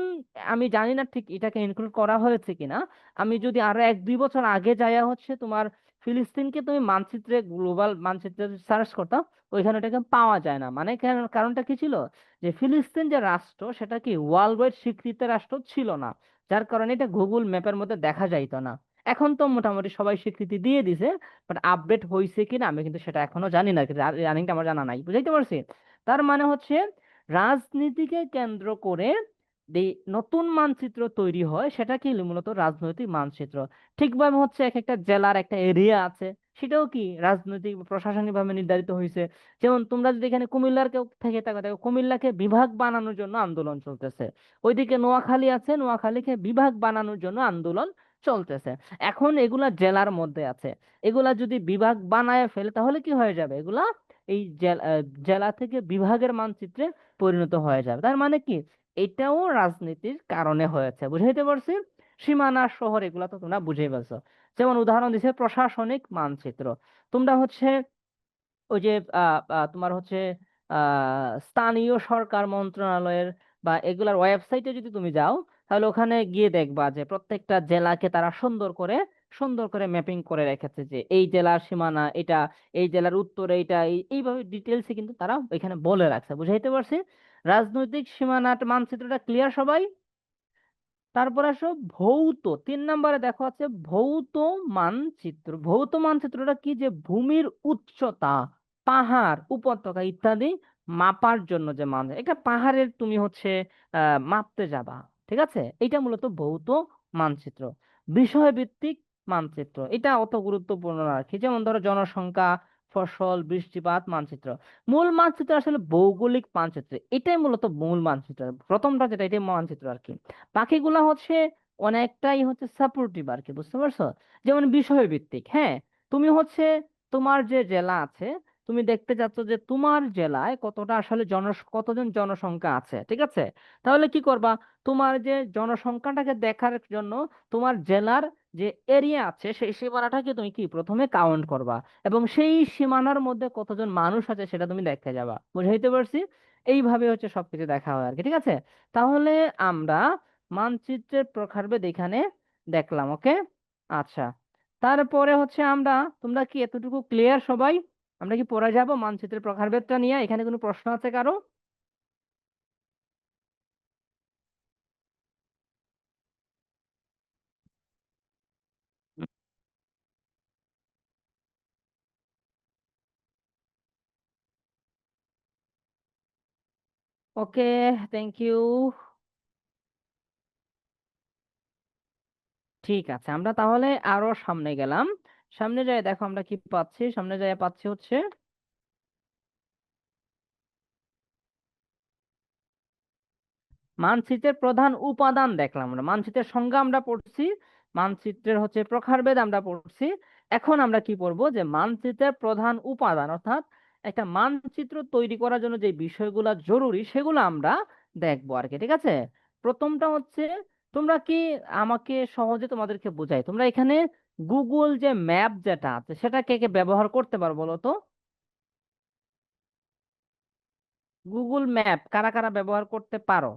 আমি জানি না ঠিক এটাকে ইনক্লুড করা হয়েছে কিনা, আমি যদি আরো 1-2 বছর আগে যাইয়া হচ্ছে তোমার ফিলিস্তিনকে তুমি মানচিত্রে, গ্লোবাল মানচিত্রে সার্চ করতাম, ওইখানে ওটাকে পাওয়া যায় না। মানে কারণটা কি ছিল, যে ফিলিস্তিন যে রাষ্ট্র সেটা কি ওয়ার্ল্ড ওয়াইড স্বীকৃত রাষ্ট্র ছিল না, যার কারণে এটা গুগল ম্যাপের মধ্যে দেখা যাইতো না। এখন তো মোটামুটি সবাই স্বীকৃতি দিয়ে দিছে, বাট আপডেট হয়েছে কিনা আমি কিন্তু সেটা এখনো জানি না, রানিংটা আমার জানা নাই। বুঝাইতে পারছি? তার মানে হচ্ছে রাজনীতিকে কেন্দ্র করে এই নতুন মানচিত্র তৈরি হয়, সেটা কি মূলত রাজনৈতিক মানচিত্র। ঠিকভাবে হচ্ছে এক একটা জেলার একটা এরিয়া আছে, সেটাও কি রাজনৈতিক প্রশাসনিক ভাবে নির্ধারিত হয়েছে। যেমন তোমরা যদি এখানে কুমিল্লার কেউ থেকে থাকো, দেখো কুমিল্লাকে বিভাগ বানানোর জন্য আন্দোলন চলতেছে। ওইদিকে নোয়াখালী আছে, নোয়াখালীকে বিভাগ বানানোর জন্য আন্দোলন চলতেছে। এখন এগুলা জেলার মধ্যে আছে, এগুলা যদি বিভাগ বানায় ফেলে তাহলে কি হয়ে যাবে, এগুলা এই জেলা থেকে বিভাগের মানচিত্রে পরিণত হয়ে যাবে। তার মানে কি, এটাও রাজনীতির কারণে হয়েছে। বুঝাইতে পারছি? সীমানা, শহর, এগুলা তো তোমরা বুঝেই পারছো। যেমন উদাহরণ দিছে প্রশাসনিক মানচিত্র। তোমরা হচ্ছে ওই যে তোমার হচ্ছে স্থানীয় সরকার মন্ত্রণালয়ের বা এগুলার ওয়েবসাইটে যদি তুমি যাও, তাহলে ওখানে গিয়ে দেখবা যে প্রত্যেকটা জেলাকে তারা সুন্দর করে ম্যাপিং করে রেখেছে, যে এই জেলার সীমানা এটা, এই জেলার উত্তরে এটা, এইভাবে ডিটেলসে কিন্তু তারা এখানে বলে রাখছে। বুঝাইতে পারছি? রাজনৈতিক সীমানার মানচিত্রটা ক্লিয়ার সবাই? তারপর আসো ভৌত, 3 নম্বরে দেখো আছে ভৌত মানচিত্র। ভৌত মানচিত্রটা কি? যে ভূমির উচ্চতা, পাহাড়, উপত্যকা ইত্যাদি মাপার জন্য যে মান, একটা পাহাড়ের তুমি হচ্ছে মাপতে যাবা, ঠিক আছে? এটা মূলত ভৌত মানচিত্র। বিষয়ভিত্তিক মানচিত্র এটা অত গুরুত্বপূর্ণ না আর কি, যেমন ধরো জনসংখ্যা, ফসল, বৃষ্টিপাত মানচিত্র। মূল মানচিত্র আসলে ভৌগোলিক মানচিত্র, এটাই মূলত মূল মানচিত্র, প্রথমটা যেটা এটাই মানচিত্র আর কি। বাকিগুলা হচ্ছে অনেকটাই হচ্ছে সাপোর্টিভ আর কি, বুঝতে পারছো? যেমন বিষয় ভিত্তিক, হ্যাঁ, তুমি হচ্ছে তোমার যে জেলা আছে, তুমি দেখতে চাচ্ছ যে তোমার জেলায় কতটা আসলে কতজন জনসংখ্যা আছে, ঠিক আছে? তাহলে কি করবা? তোমার যে জনসংখ্যাটাকে দেখার জন্য তোমার জেলার যে এরিয়া আছে সেই সীমানাটাকে তুমি কি প্রথমে কাউন্ট করবা, এবং সেই সীমানার মধ্যে কতজন মানুষ আছে সেটা তুমি দেখতে যাবা। বুঝাইতে পারছি? এইভাবে হচ্ছে সবকিছু দেখা হয় আর কি, ঠিক আছে? তাহলে আমরা মানচিত্রের প্রকারভেদ এখানে দেখলাম, ওকে? আচ্ছা, তারপরে হচ্ছে আমরা, তোমরা কি এতটুকু ক্লিয়ার সবাই? আমরা কি পড়ে যাব মানচিত্রের প্রকারভেদটা নিয়ে? এখানে কোনো প্রশ্ন আছে কারো? ওকে, থ্যাংক ইউ। ঠিক আছে, আমরা তাহলে আরো সামনে গেলাম। সামনে যাই, দেখো আমরা কি পাচ্ছি। সামনে যাই পাচ্ছি হচ্ছে মানচিত্রের প্রধান উপাদান দেখলাম, আমরা মানচিত্রের সংজ্ঞা আমরা পড়ছি, মানচিত্রের হচ্ছে প্রকারভেদ আমরা পড়ছি। এখন আমরা কি পড়বো? যে মানচিত্রের প্রধান উপাদান, অর্থাৎ একটা মানচিত্র তৈরি করার জন্য যে বিষয়গুলো জরুরি সেগুলো আমরা দেখবো আর কি, ঠিক আছে? প্রথমটা হচ্ছে, তোমরা কি, আমাকে সহজে তোমাদেরকে বোঝাই, তোমরা এখানে গুগল যে ম্যাপ যেটা আছে সেটা কে কে ব্যবহার করতে পারো বলো তো? গুগল ম্যাপ কারা কারা ব্যবহার করতে পারো?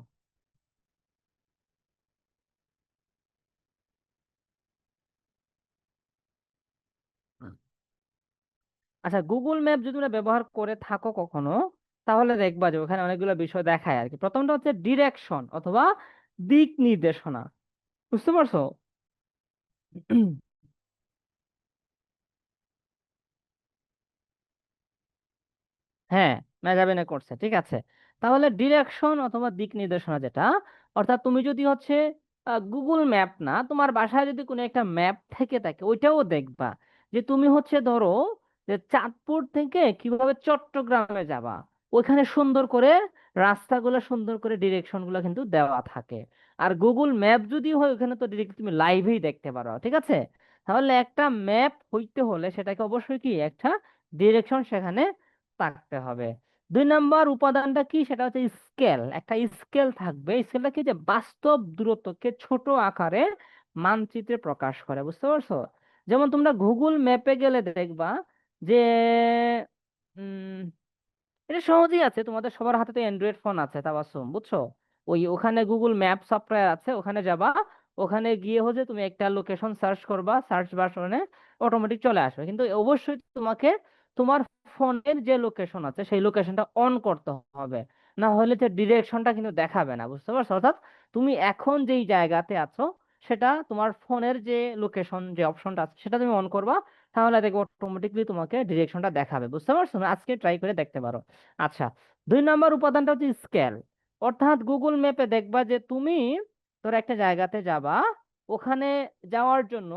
আচ্ছা, গুগল ম্যাপ যদি তোমরা ব্যবহার করে থাকো কখনো, তাহলে দেখবা যে ওখানে অনেকগুলো বিষয় দেখায় আর কি। প্রথমটা হচ্ছে ডিরেকশন অথবা দিক নির্দেশনা, বুঝতে পারছো? হ্যাঁ, মেগাবেনে করছে, ঠিক আছে। তাহলে ডিরেকশন অথবা দিক নির্দেশনা যেটা, অর্থাৎ তুমি যদি হচ্ছে গুগল ম্যাপ না, তোমার বাসায় যদি কোনো একটা ম্যাপ থেকে থাকে ওইটাও দেখবা, যে তুমি হচ্ছে ধরো যে চাঁদপুর থেকে কিভাবে চট্টগ্রামে যাবা, ওইখানে সুন্দর করে রাস্তাগুলো, সুন্দর করে ডিরেকশন গুলো কিন্তু দেওয়া থাকে। আর গুগল ম্যাপ যদি হয় ওখানে তো ডিরেক্ট তুমি লাইভেই দেখতে পারো, ঠিক আছে? তাহলে একটা ম্যাপ হইতে হলে সেটাকে অবশ্যই কি একটা ডিরেকশন সেখানে থাকতে হবে। 2 নম্বর উপাদানটা কি? সেটা হচ্ছে স্কেল। একটা স্কেল থাকবে, স্কেলটা কি? যে বাস্তব দূরত্বকে ছোট আকারে মানচিত্রে প্রকাশ করে, বুঝতে পারছো? যেমন তোমরা গুগল ম্যাপে গেলে দেখবা যে উম এটা সহজেই আছে, তোমাদের সবার হাতে তো অ্যান্ড্রয়েড ফোন আছে তাবাসসুম, বুঝছো? ওই ওখানে গুগল ম্যাপ সফটওয়্যার আছে, ওখানে যাবা, ওখানে গিয়ে হচ্ছে তুমি একটা লোকেশন সার্চ করবা, সার্চ বাটনে অটোমেটিক চলে আসবে। কিন্তু অবশ্যই তোমাকে তোমার ফোনের যে লোকেশন আছে সেই লোকেশনটা অন করতে হবে, না হলে যে ডিরেকশনটা কিন্তু দেখাবে না, বুঝতে পারছো? অর্থাৎ তুমি এখন যেই জায়গাতে আছো সেটা তোমার ফোনের যে লোকেশন যে অপশনটা আছে সেটা তুমি অন করবা, তাহলে দেখো অটোমেটিকলি তোমাকে ডিরেকশনটা দেখাবে, বুঝতে পারছো? না, আজকে ট্রাই করে দেখতে পারো। আচ্ছা, 2 নম্বর উপাদানটা হচ্ছে স্কেল। অর্থাৎ গুগল ম্যাপে দেখবা যে তুমি ধর একটা জায়গাতে যাবা, ওখানে যাওয়ার জন্য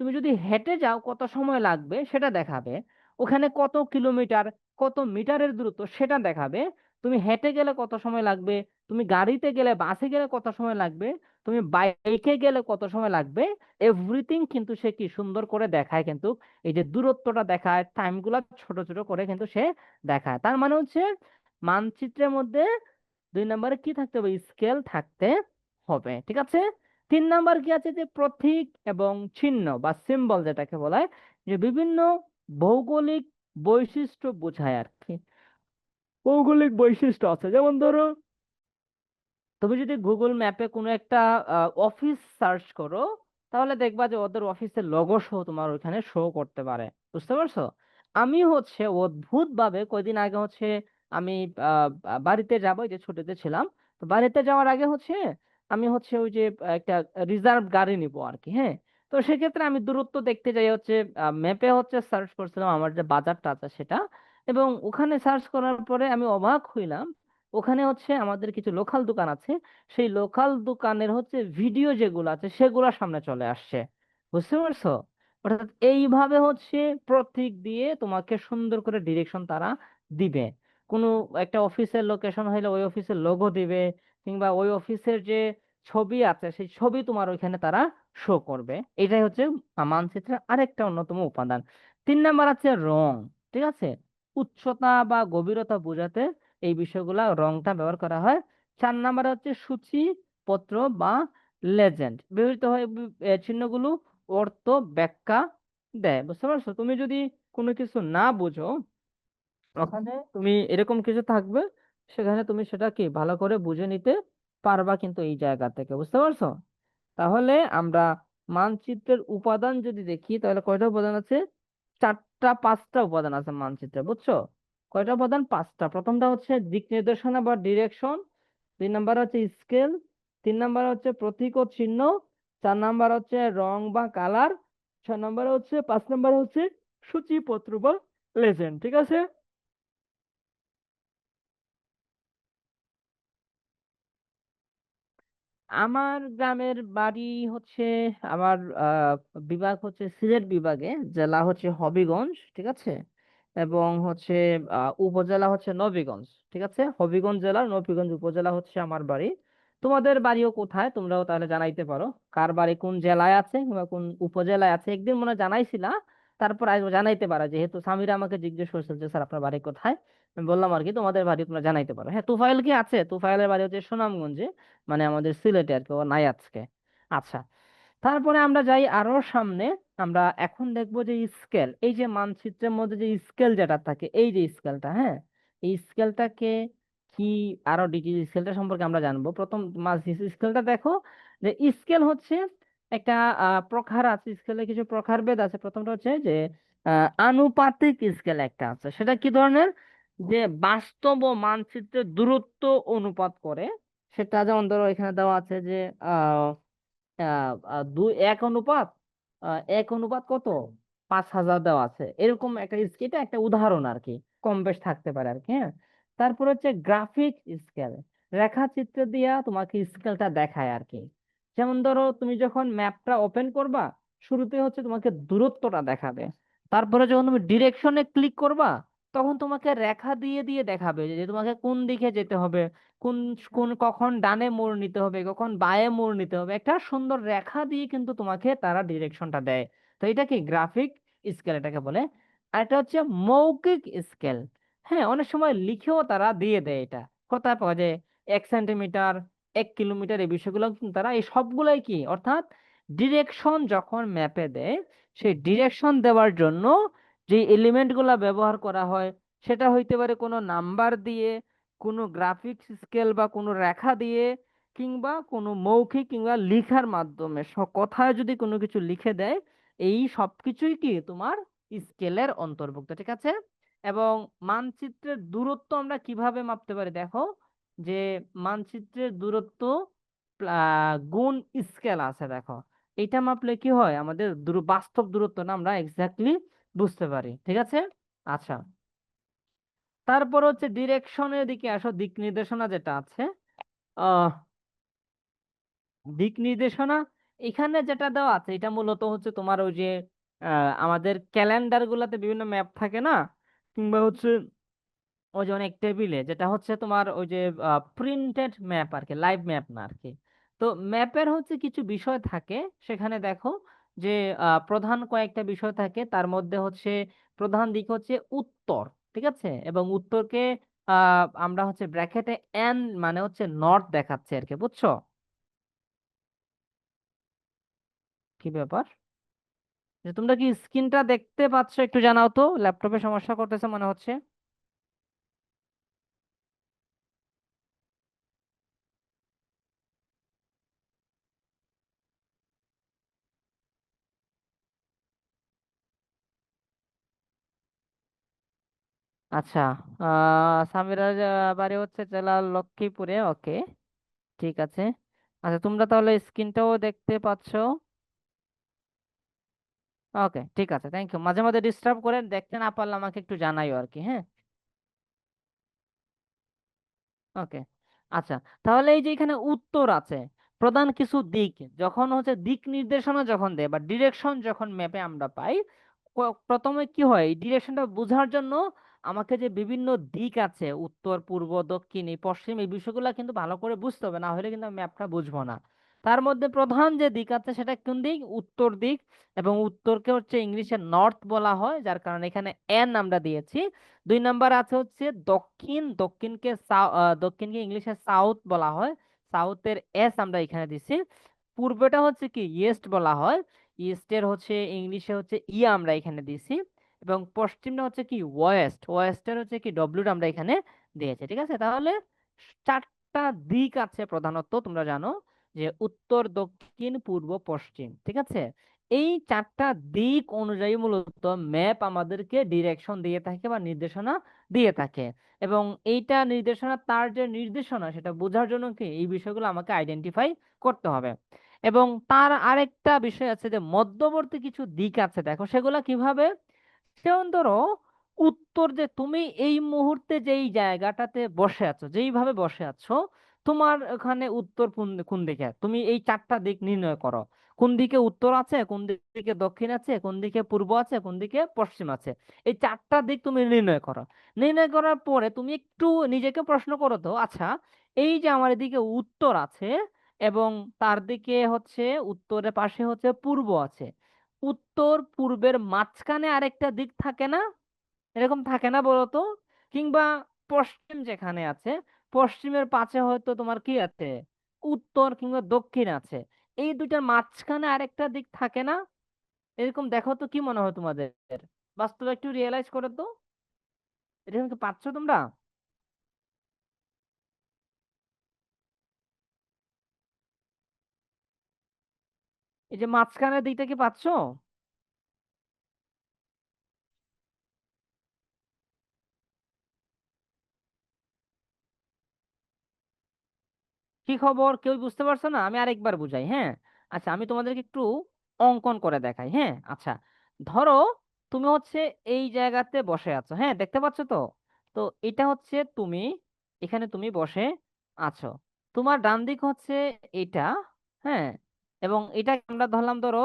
তুমি যদি হেঁটে যাও কত সময় লাগবে সেটা দেখাবে, ওখানে কত কিলোমিটার, কত মিটারের দূরত্ব সেটা দেখাবে, তুমি হেঁটে গেলে কত সময় লাগবে, তুমি গাড়িতে গেলে, বাসে গেলে কত সময় লাগবে, তুমি বাইকে গেলে কত সময় লাগবে, এভরিথিং কিন্তু সে কি সুন্দর করে দেখায় কিন্তু। এই যে দূরত্বটা দেখায়, টাইমগুলো ছোট ছোট করে কিন্তু সে দেখায়। তার মানে হচ্ছে মানচিত্রের মধ্যে 2 নম্বরে কি থাকতে হবে? স্কেল থাকতে হবে, ঠিক আছে? 3 নাম্বার কি আছে, যে প্রতীক এবং চিহ্ন বা সিম্বল যেটাকে বলা হয়, যে বিভিন্ন ভৌগোলিক বৈশিষ্ট্য বোঝায় আর কি। ভৌগোলিক বৈশিষ্ট্য আছে, যেমন ধরো তুমি যদি গুগল ম্যাপে কোনো একটা অফিস সার্চ করো, তাহলে দেখবা যে ওদের অফিসের লোগো সহ তোমার ওইখানে শো করতে পারে। বুঝতে পারছো? আমি হচ্ছে অদ্ভুত ভাবে কয়দিন আগে হচ্ছে আমি বাড়িতে যাবো, এই যে ছুটিতে ছিলাম, তো বাড়িতে যাওয়ার আগে হচ্ছে আমি হচ্ছে ওই যে একটা রিজার্ভ গাড়ি নিব আর কি, হ্যাঁ। তো সেক্ষেত্রে আমি দূরত্ব দেখতে যাই হচ্ছে ম্যাপে হচ্ছে সার্চ করছিলাম আমার যে বাজারটা আছে সেটা, এবং ওখানে সার্চ করার পরে আমি অবাক হইলাম, ওখানে হচ্ছে আমাদের কিছু লোকাল দোকান আছে, সেই লোকাল দোকানের হচ্ছে ভিডিও যেগুলো আছে সেগুলো সামনে চলে আসছে। বুঝতে পারছো? অর্থাৎ এইভাবে হচ্ছে প্রতীক দিয়ে তোমাকে সুন্দর করে ডিরেকশন তারা দিবে। কোনো একটা অফিসের লোকেশন হইলে ওই অফিসের লোগো দিবে, কিংবা ওই অফিসের যে ছবি আছে সেই ছবি তোমার ওইখানে তারা শো করবে। এটাই হচ্ছে মানচিত্রের আরেকটা অন্যতম উপাদান। 3 নাম্বার আছে রং। ঠিক আছে? উচ্চতা বা গভীরতা বোঝাতে এই বিষয়গুলা রংটা ব্যবহার করা হয়। 4 নাম্বার হচ্ছে সূচিপত্র বা লেজেন্ড ব্যবহৃত হয়, চিহ্নগুলো অর্থ ব্যাখ্যা দেয়। বুঝতে পারছো? তুমি যদি কোনো কিছু না বুঝো, ওখানে তুমি এরকম কিছু থাকবে, সেখানে তুমি সেটা কি ভালো করে বুঝে নিতে পারবা কিন্তু এই জায়গা থেকে। বুঝতে পারছো? তাহলে আমরা মানচিত্রের উপাদান যদি দেখি, তাহলে কয়টা উপাদান আছে? 4টা 5টা উপাদান আছে মানচিত্রে। বুঝছো? কয়টা উপাদান? 5টা। প্রথমটা হচ্ছে দিক নির্দেশনা বা ডিরেকশন। 2 নাম্বার হচ্ছে স্কেল। 3 নাম্বার হচ্ছে প্রতীক ও চিহ্ন। 4 নাম্বার হচ্ছে রং বা কালার। 6 নাম্বার হচ্ছে 5 নাম্বার হচ্ছে সূচিপত্র বা লেজেন্ড। ঠিক আছে? আমার গ্রামের বাড়ি হচ্ছে, আমার বিভাগ হচ্ছে সিলেট বিভাগে, জেলা হচ্ছে হবিগঞ্জ। ঠিক আছে? এবং হচ্ছে উপজেলা হচ্ছে নবীগঞ্জ। ঠিক আছে? হবিগঞ্জ জেলা, নবীগঞ্জ উপজেলা হচ্ছে আমার বাড়ি। তোমাদের বাড়িও কোথায় তোমরাও তাহলে জানাইতে পারো, কার বাড়ি কোন জেলায় আছে কিংবা কোন উপজেলায় আছে। একদিন মনে হয় জানাইছিলা, তারপর আজ জানাইতে পারো, যেহেতু সামিরা আমাকে জিজ্ঞেস করছিল যে স্যার আপনার বাড়ি কোথায়, আমি বললাম আর কি তোমাদের বাড়ি তোমরা জানাইতে পারো। হ্যাঁ, তুফাইল কি আছে? তুফাইলের বাড়ি হচ্ছে সুনামগঞ্জে, মানে আমাদের সিলেটে আর কি, ও নাই আজকে। আচ্ছা, তারপরে আমরা যাই আরো সামনে। আমরা এখন দেখবো যে স্কেল, এই যে মানচিত্রের মধ্যে যে স্কেল যেটা থাকে, এই যে স্কেলটা, হ্যাঁ, এই স্কেলটাকে কি, আরো ডিটেইল স্কেলটা সম্পর্কে আমরা জানবো। প্রথম স্কেলটা দেখো, যে স্কেল হচ্ছে একটা প্রকার আছে, স্কেলের কিছু প্রকারভেদ আছে। প্রথমটা হচ্ছে যে আনুপাতিক স্কেল একটা আছে। সেটা কি ধরনের? যে বাস্তব ও মানচিত্রের দূরত্ব অনুপাত করে। সেটা যেমন ধরো এখানে দেওয়া আছে যে আহ দুই, 1 অনুপাত কত, 5,000 দেওয়া আছে, এরকম একটা এটা একটা উদাহরণ আর কি, কম বেশ থাকতে পারে আর কি, হ্যাঁ। তারপর হচ্ছে গ্রাফিক স্কেল, রেখাচিত্র দিয়া তোমাকে স্কেলটা দেখায় আর কি। যেমন ধরো তুমি যখন ম্যাপটা ওপেন করবা, শুরুতে হচ্ছে তোমাকে দূরত্বটা দেখাবে, তারপরে যখন তুমি ডিরেকশনে ক্লিক করবা, তখন তোমাকে রেখা দিয়ে দিয়ে দেখাবে যে তোমাকে কোন দিকে যেতে হবে, কোন কোন কখন ডানে মোড় নিতে হবে, কখন বাঁয়ে মোড় নিতে হবে, একটা সুন্দর রেখা দিয়ে কিন্তু তোমাকে তারা ডিরেকশনটা দেয়। তো এটা কি গ্রাফিক স্কেল এটাকে বলে। আর এটা হচ্ছে মৌখিক স্কেল। হ্যাঁ, অনেক সময় লিখেও তারা দিয়ে দেয় এটা, কোথায় পাওয়া যায়, 1 সেন্টিমিটার, 1 কিলোমিটার, এই বিষয়গুলো কিন্তু তারা এই সবগুলাই কি, অর্থাৎ ডিরেকশন যখন ম্যাপে দেয়, সেই ডিরেকশন দেওয়ার জন্য যে এলিমেন্ট গুলা ব্যবহার করা হয়, সেটা হইতে পারে কোনো নাম্বার দিয়ে, কোনো গ্রাফিক্স স্কেল বা কোনো রেখা দিয়ে, কিংবা কোনো মৌখিক কিংবা লিখার মাধ্যমে, কথায় যদি কোনো কিছু লিখে দেয়, এই সবকিছুই কি তোমার স্কেলের অন্তর্ভুক্ত। ঠিক আছে? এবং মানচিত্রের দূরত্ব আমরা কিভাবে মাপতে পারি দেখো, যে মানচিত্রের দূরত্ব গুণ স্কেল আছে দেখো। এটা মাপলে কি হয়, আমাদের বাস্তব দূরত্বটা আমরা এক্স্যাক্টলি বুঝতে পারি। ঠিক আছে? আচ্ছা, তারপর হচ্ছে ডিরেকশনের দিকে আসো, দিক নির্দেশনা যেটা আছে। আহ দিক নির্দেশনা এখানে যেটা দেওয়া আছে, এটা মূলত হচ্ছে তোমার ওই যে আমাদের ক্যালেন্ডার গুলাতে বিভিন্ন ম্যাপ থাকে না, কিংবা হচ্ছে ওই যে অনেক টেবিলে, যেটা হচ্ছে তোমার ওই যে প্রিন্টেড ম্যাপ আর কি, লাইভ ম্যাপ না আর কি। তো ম্যাপের হচ্ছে কিছু বিষয় থাকে সেখানে দেখো, যে প্রধান কয়েকটা বিষয় থাকে, তার মধ্যে হচ্ছে প্রধান দিক হচ্ছে উত্তর। ঠিক আছে? এবং উত্তরকে আমরা হচ্ছে ব্র্যাকেটে এন, মানে হচ্ছে নর্থ দেখাচ্ছে আর কি। বুঝছো? কি ব্যাপার? যে তোমরা কি স্ক্রিনটা দেখতে পাচ্ছ একটু জানাও তো, ল্যাপটপে সমস্যা করতেছে মনে হচ্ছে। আচ্ছা, সামিরার বাড়ি হচ্ছে জেলার লক্ষ্মীপুরে, ওকে, ঠিক আছে। আচ্ছা, তোমরা তাহলে স্ক্রিনটাও দেখতে পাচ্ছ? ওকে, ঠিক আছে, থ্যাংক ইউ। মাঝে মাঝে ডিস্টার্ব করে, দেখতে না পারলে আমাকে একটু জানাইও আর কি, হ্যাঁ। ওকে, আচ্ছা, তাহলে এই যে এখানে উত্তর আছে, প্রধান কিছু দিক, যখন হচ্ছে দিক নির্দেশনা যখন দেয় বা ডিরেকশন যখন ম্যাপে আমরা পাই, প্রথমে কি হয়, এই ডিরেকশনটা বোঝার জন্য আমাকে যে বিভিন্ন দিক আছে, উত্তর, পূর্ব, দক্ষিণ, এই পশ্চিম, এই বিষয়গুলো কিন্তু ভালো করে বুঝতে হবে, না হলে কিন্তু ম্যাপটা বুঝবো না। তার মধ্যে প্রধান যে দিক আছে সেটা কোন দিক? উত্তর দিক। এবং উত্তরকে হচ্ছে ইংলিশে নর্থ বলা হয়, যার কারণে এখানে এন আমরা দিয়েছি। 2 নাম্বার আছে হচ্ছে দক্ষিণ, দক্ষিণকে ইংলিশে সাউথ বলা হয়, সাউথের এস আমরা এখানে দিছি। পূর্বটা হচ্ছে কি ইস্ট বলা হয়, ইস্টের হচ্ছে ইংলিশে হচ্ছে আমরা এখানে দিছি। এবং পশ্চিমটা হচ্ছে কি ওয়েস্ট, ওয়েস্টের হচ্ছে কি ডব্লিউটা আমরা এখানে দিয়েছি, ঠিক আছে। তাহলে 4টা দিক আছে প্রধানত, তোমরা জানো যে উত্তর, দক্ষিণ, পূর্ব, পশ্চিম, ঠিক আছে। এই 4টা দিক অনুযায়ী মূলত ম্যাপ আমাদেরকে ডিরেকশন দিয়ে থাকে বা নির্দেশনা দিয়ে থাকে। এবং এইটা নির্দেশনা, তার যে নির্দেশনা সেটা বোঝার জন্য কি এই বিষয়গুলো আমাকে আইডেন্টিফাই করতে হবে। এবং তার আরেকটা বিষয় আছে যে মধ্যবর্তী কিছু দিক আছে, দেখো সেগুলা কিভাবে। যেমন ধরো, উত্তর, যে তুমি এই মুহূর্তে যেই জায়গাটাতে বসে আছো, যেইভাবে বসে আছো, তোমার ওখানে উত্তর কোন কোন দিকে, তুমি এই 4টা দিক নির্ণয় করো। কোন দিকে উত্তর আছে, কোন দিকে দক্ষিণ আছে, কোন দিকে পূর্ব আছে, কোন দিকে পশ্চিম আছে। এই 4টা দিক তুমি নির্ণয় করো। নির্ণয় করার পরে তুমি একটু নিজেকে প্রশ্ন করো তো, আচ্ছা, এই যে আমার এদিকে উত্তর আছে এবং তার দিকে হচ্ছে উত্তরের পাশে হচ্ছে পূর্ব আছে, উত্তর পূর্বের মাঝখানে আরেকটা দিক থাকে না? এরকম থাকে না বলো তো? কিংবা পশ্চিম যেখানে আছে, পশ্চিমের পাশে হয়তো তোমার কি আছে, উত্তর কিংবা দক্ষিণ আছে, এই দুইটার মাঝখানে আরেকটা দিক থাকে না? এরকম দেখো তো, কি মনে হয় তোমাদের? বাস্তবে একটু রিয়েলাইজ করো তো, এরকম কি পাচ্ছ তোমরা? এই যে মাঝখানের দিকটা কি পাচ্ছ? কি খবর, কেউ বুঝতে পারছো না? আমি আরেকবার বুঝাই, হ্যাঁ। আচ্ছা, আমি তোমাদেরকে একটু অঙ্কন করে দেখাই, হ্যাঁ। আচ্ছা, ধরো তুমি হচ্ছে এই জায়গাতে বসে আছো, হ্যাঁ, দেখতে পাচ্ছ তো? তো এটা হচ্ছে তুমি, এখানে তুমি বসে আছো। তোমার ডান দিক হচ্ছে এটা, হ্যাঁ। এবং এটা আমরা ধরলাম, ধরো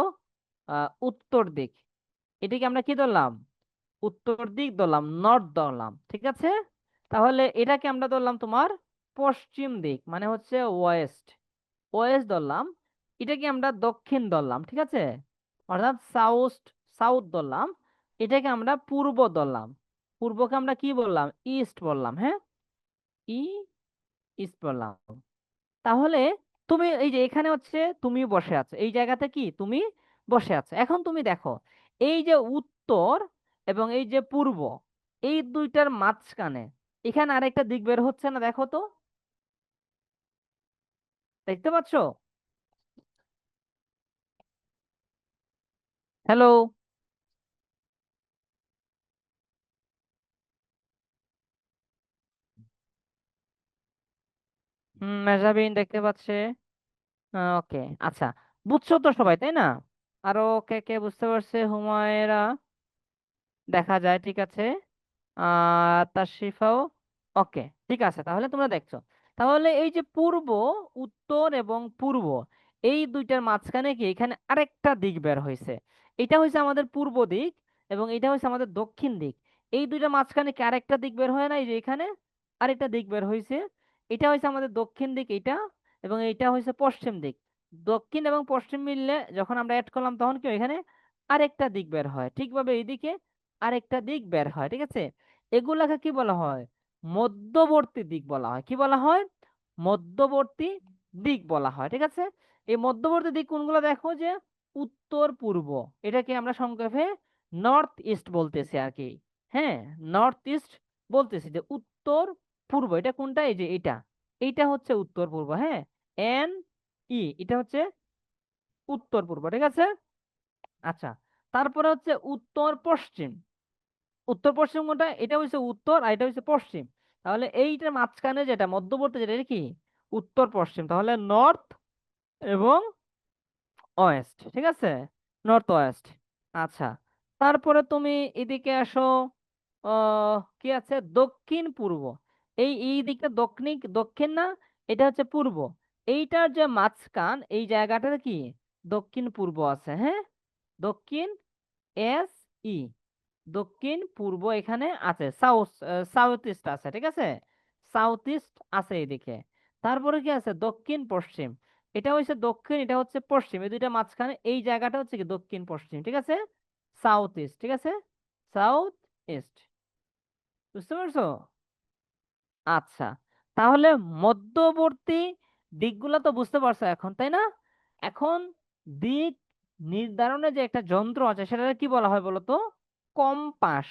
উত্তর দিক। এটাকে আমরা কি ধরলাম? উত্তর দিক ধরলাম, নর্থ ধরলাম, ঠিক আছে। তাহলে এটাকে আমরা ধরলাম তোমার পশ্চিম দিক, মানে হচ্ছে ওয়েস্ট, ওয়েস্ট ধরলাম। এটাকে আমরা দক্ষিণ ধরলাম, ঠিক আছে, অর্থাৎ সাউথ, সাউথ ধরলাম। এটাকে আমরা পূর্ব ধরলাম, পূর্বকে আমরা কি বললাম? ইস্ট বললাম, হ্যাঁ, ই ইস্ট বললাম। তাহলে তুমি এই যে এখানে হচ্ছে তুমি বসে আছো, এই জায়গাতে কি তুমি বসে আছো। এখন তুমি দেখো, এই যে উত্তর এবং এই যে পূর্ব, এই দুইটার মাঝখানে এখানে আরেকটা দিক বের হচ্ছে না, দেখো তো, দেখতে পাচ্ছো? হ্যালো? মেজাবিন দেখতে পাচ্ছে। ওকে, আচ্ছা, বুঝছো তো সবাই, তাই না? আরো কে কে বুঝতে পারছে? হুমায়রা দেখা যায়, ঠিক আছে। তাশরিফাও, ওকে, ঠিক আছে। তাহলে তোমরা দেখছো, তাহলে এই যে পূর্ব, উত্তর এবং পূর্ব, এই দুইটার মাঝখানে কি এখানে আরেকটা দিক বের হয়েছে। এটা হয়েছে আমাদের পূর্ব দিক এবং এটা হয়েছে আমাদের দক্ষিণ দিক। এই দুইটার মাঝখানে কি আরেকটা দিক বের হয় না? এই যে এখানে আরেকটা দিক বের হয়েছে। এটা হয়েছে আমাদের দক্ষিণ দিক, এটা, এবং এইটা হয়েছে পশ্চিম দিক। দক্ষিণ এবং পশ্চিম মিললে যখন আমরা অ্যাড করলাম তখন কি এখানে আরেকটা দিক বের হয়, ঠিকভাবে এইদিকে আরেকটা দিক বের হয়, ঠিক আছে। এগুলাকে কি বলা হয়? মধ্যবর্তী দিক বলা হয়। কি বলা হয়? মধ্যবর্তী দিক বলা হয়, ঠিক আছে। এই মধ্যবর্তী দিক কোনগুলো দেখো, যে উত্তর পূর্ব, এটাকে আমরা সংক্ষেপে নর্থ ইস্ট বলতেছি আর কি। হ্যাঁ, নর্থ ইস্ট বলতেছি, যে উত্তর পূর্ব এটা কোনটা, এই যে এটা, এইটা হচ্ছে উত্তর পূর্ব। হ্যাঁ, এন এটা হচ্ছে উত্তর পূর্ব, ঠিক আছে। আচ্ছা, তারপরে হচ্ছে উত্তর পশ্চিম। উত্তর পশ্চিম কোনটা, এটা হচ্ছে উত্তর আর এটা হচ্ছে পশ্চিম। তাহলে এইটার মাঝখানে যেটা মধ্যবর্তী যেটা, এটা কি উত্তর পশ্চিম, তাহলে নর্থ এবং ওয়েস্ট, ঠিক আছে, নর্থ ওয়েস্ট। আচ্ছা, তারপরে তুমি এদিকে আসো, কি আছে, দক্ষিণ পূর্ব। এই দিকটা দক্ষিণ, দক্ষিণ না, এটা হচ্ছে পূর্ব। এইটার যে মাঝখান এই জায়গাটার কি দক্ষিণ পূর্ব আছে। হ্যাঁ, দক্ষিণ এস ই, দক্ষিণ পূর্ব এখানে আছে, সাউথ ইস্ট আছে, ঠিক আছে, সাউথ ইস্ট আছে এদিকে। তারপরে কি আছে, দক্ষিণ পশ্চিম। এটা হচ্ছে দক্ষিণ, এটা হচ্ছে পশ্চিম, এই দুইটা মাঝখানে এই জায়গাটা হচ্ছে কি দক্ষিণ পশ্চিম, ঠিক আছে, সাউথ ইস্ট, ঠিক আছে, সাউথ ইস্ট। বুঝতে পারছো? আচ্ছা, তাহলে মধ্যবর্তী দিকগুলো তো বুঝতে পারছো এখন, তাই না? এখন দিক নির্ধারণে যে একটা যন্ত্র আছে সেটা কি বলা হয় বলো তো? কম্পাস।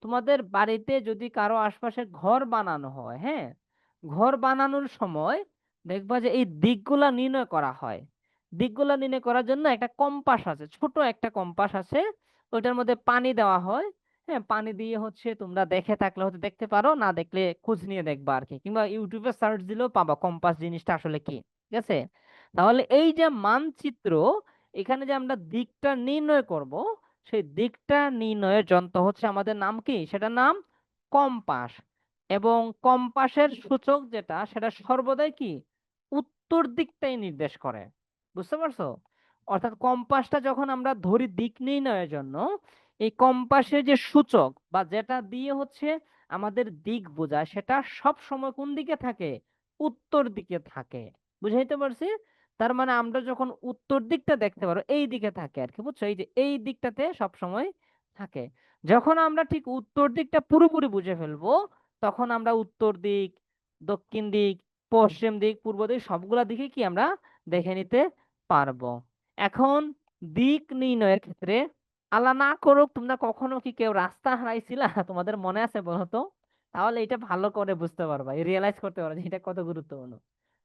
তোমাদের বাড়িতে যদি কারো আশপাশে ঘর বানানো হয়, হ্যাঁ, ঘর বানানোর সময় দেখবা যে এই দিকগুলা নির্ণয় করা হয়। দিকগুলা নির্ণয় করার জন্য একটা কম্পাস আছে, ছোট একটা কম্পাস আছে, ওইটার মধ্যে পানি দেওয়া হয়। হ্যাঁ, পানি দিয়ে হচ্ছে তোমরা দেখে থাকলে হয়তো দেখতে পারো, না দেখলে খোঁজ নিয়ে দেখবা আর কি, কিংবা ইউটিউবে সার্চ দিলেও পাবা কম্পাস জিনিসটা আসলে কি, ঠিক আছে। তাহলে এই যে মানচিত্র, এখানে যে আমরা দিকটা নির্ণয় করব, সেই দিকটা নির্ণয়ের যন্ত্র হচ্ছে আমাদের নাম কি, সেটার নাম কম্পাস। এবং কম্পাসের সূচক যেটা, সেটা সর্বদাই কি উত্তর দিকটাই নির্দেশ করে। বুঝতে পারছো? অর্থাৎ কম্পাসটা যখন আমরা ধরি দিক নির্ণয়ের জন্য, এই কম্পাসের যে সূচক বা যেটা দিয়ে হচ্ছে আমাদের দিক বোঝায়, সেটা সব সময় কোন দিকে থাকে, উত্তর দিকে থাকে। বুঝাইতে পারছি? তার মানে আমরা যখন উত্তর দিকটা দেখতে পারো, এই দিকে থাকে আর কি, বুঝছো, এই যে এই দিকটাতে সব সময় থাকে। যখন আমরা ঠিক উত্তর দিকটা পুরোপুরি বুঝে ফেলবো, তখন আমরা উত্তর দিক, দক্ষিণ দিক, পশ্চিম দিক, পূর্ব দিক সবগুলা দিকে কি আমরা দেখে নিতে পারবো। এখন দিক নির্ণয়ের ক্ষেত্রে আল্লাহ না করুক তোমরা কখনো কি কেউ রাস্তা হারাইছিলা? তোমাদের মনে আছে বলো তো? তাহলে এটা ভালো করে বুঝতে পারবা, রিয়েলাইজ করতে পারবা যে এটা কত গুরুত্বপূর্ণ।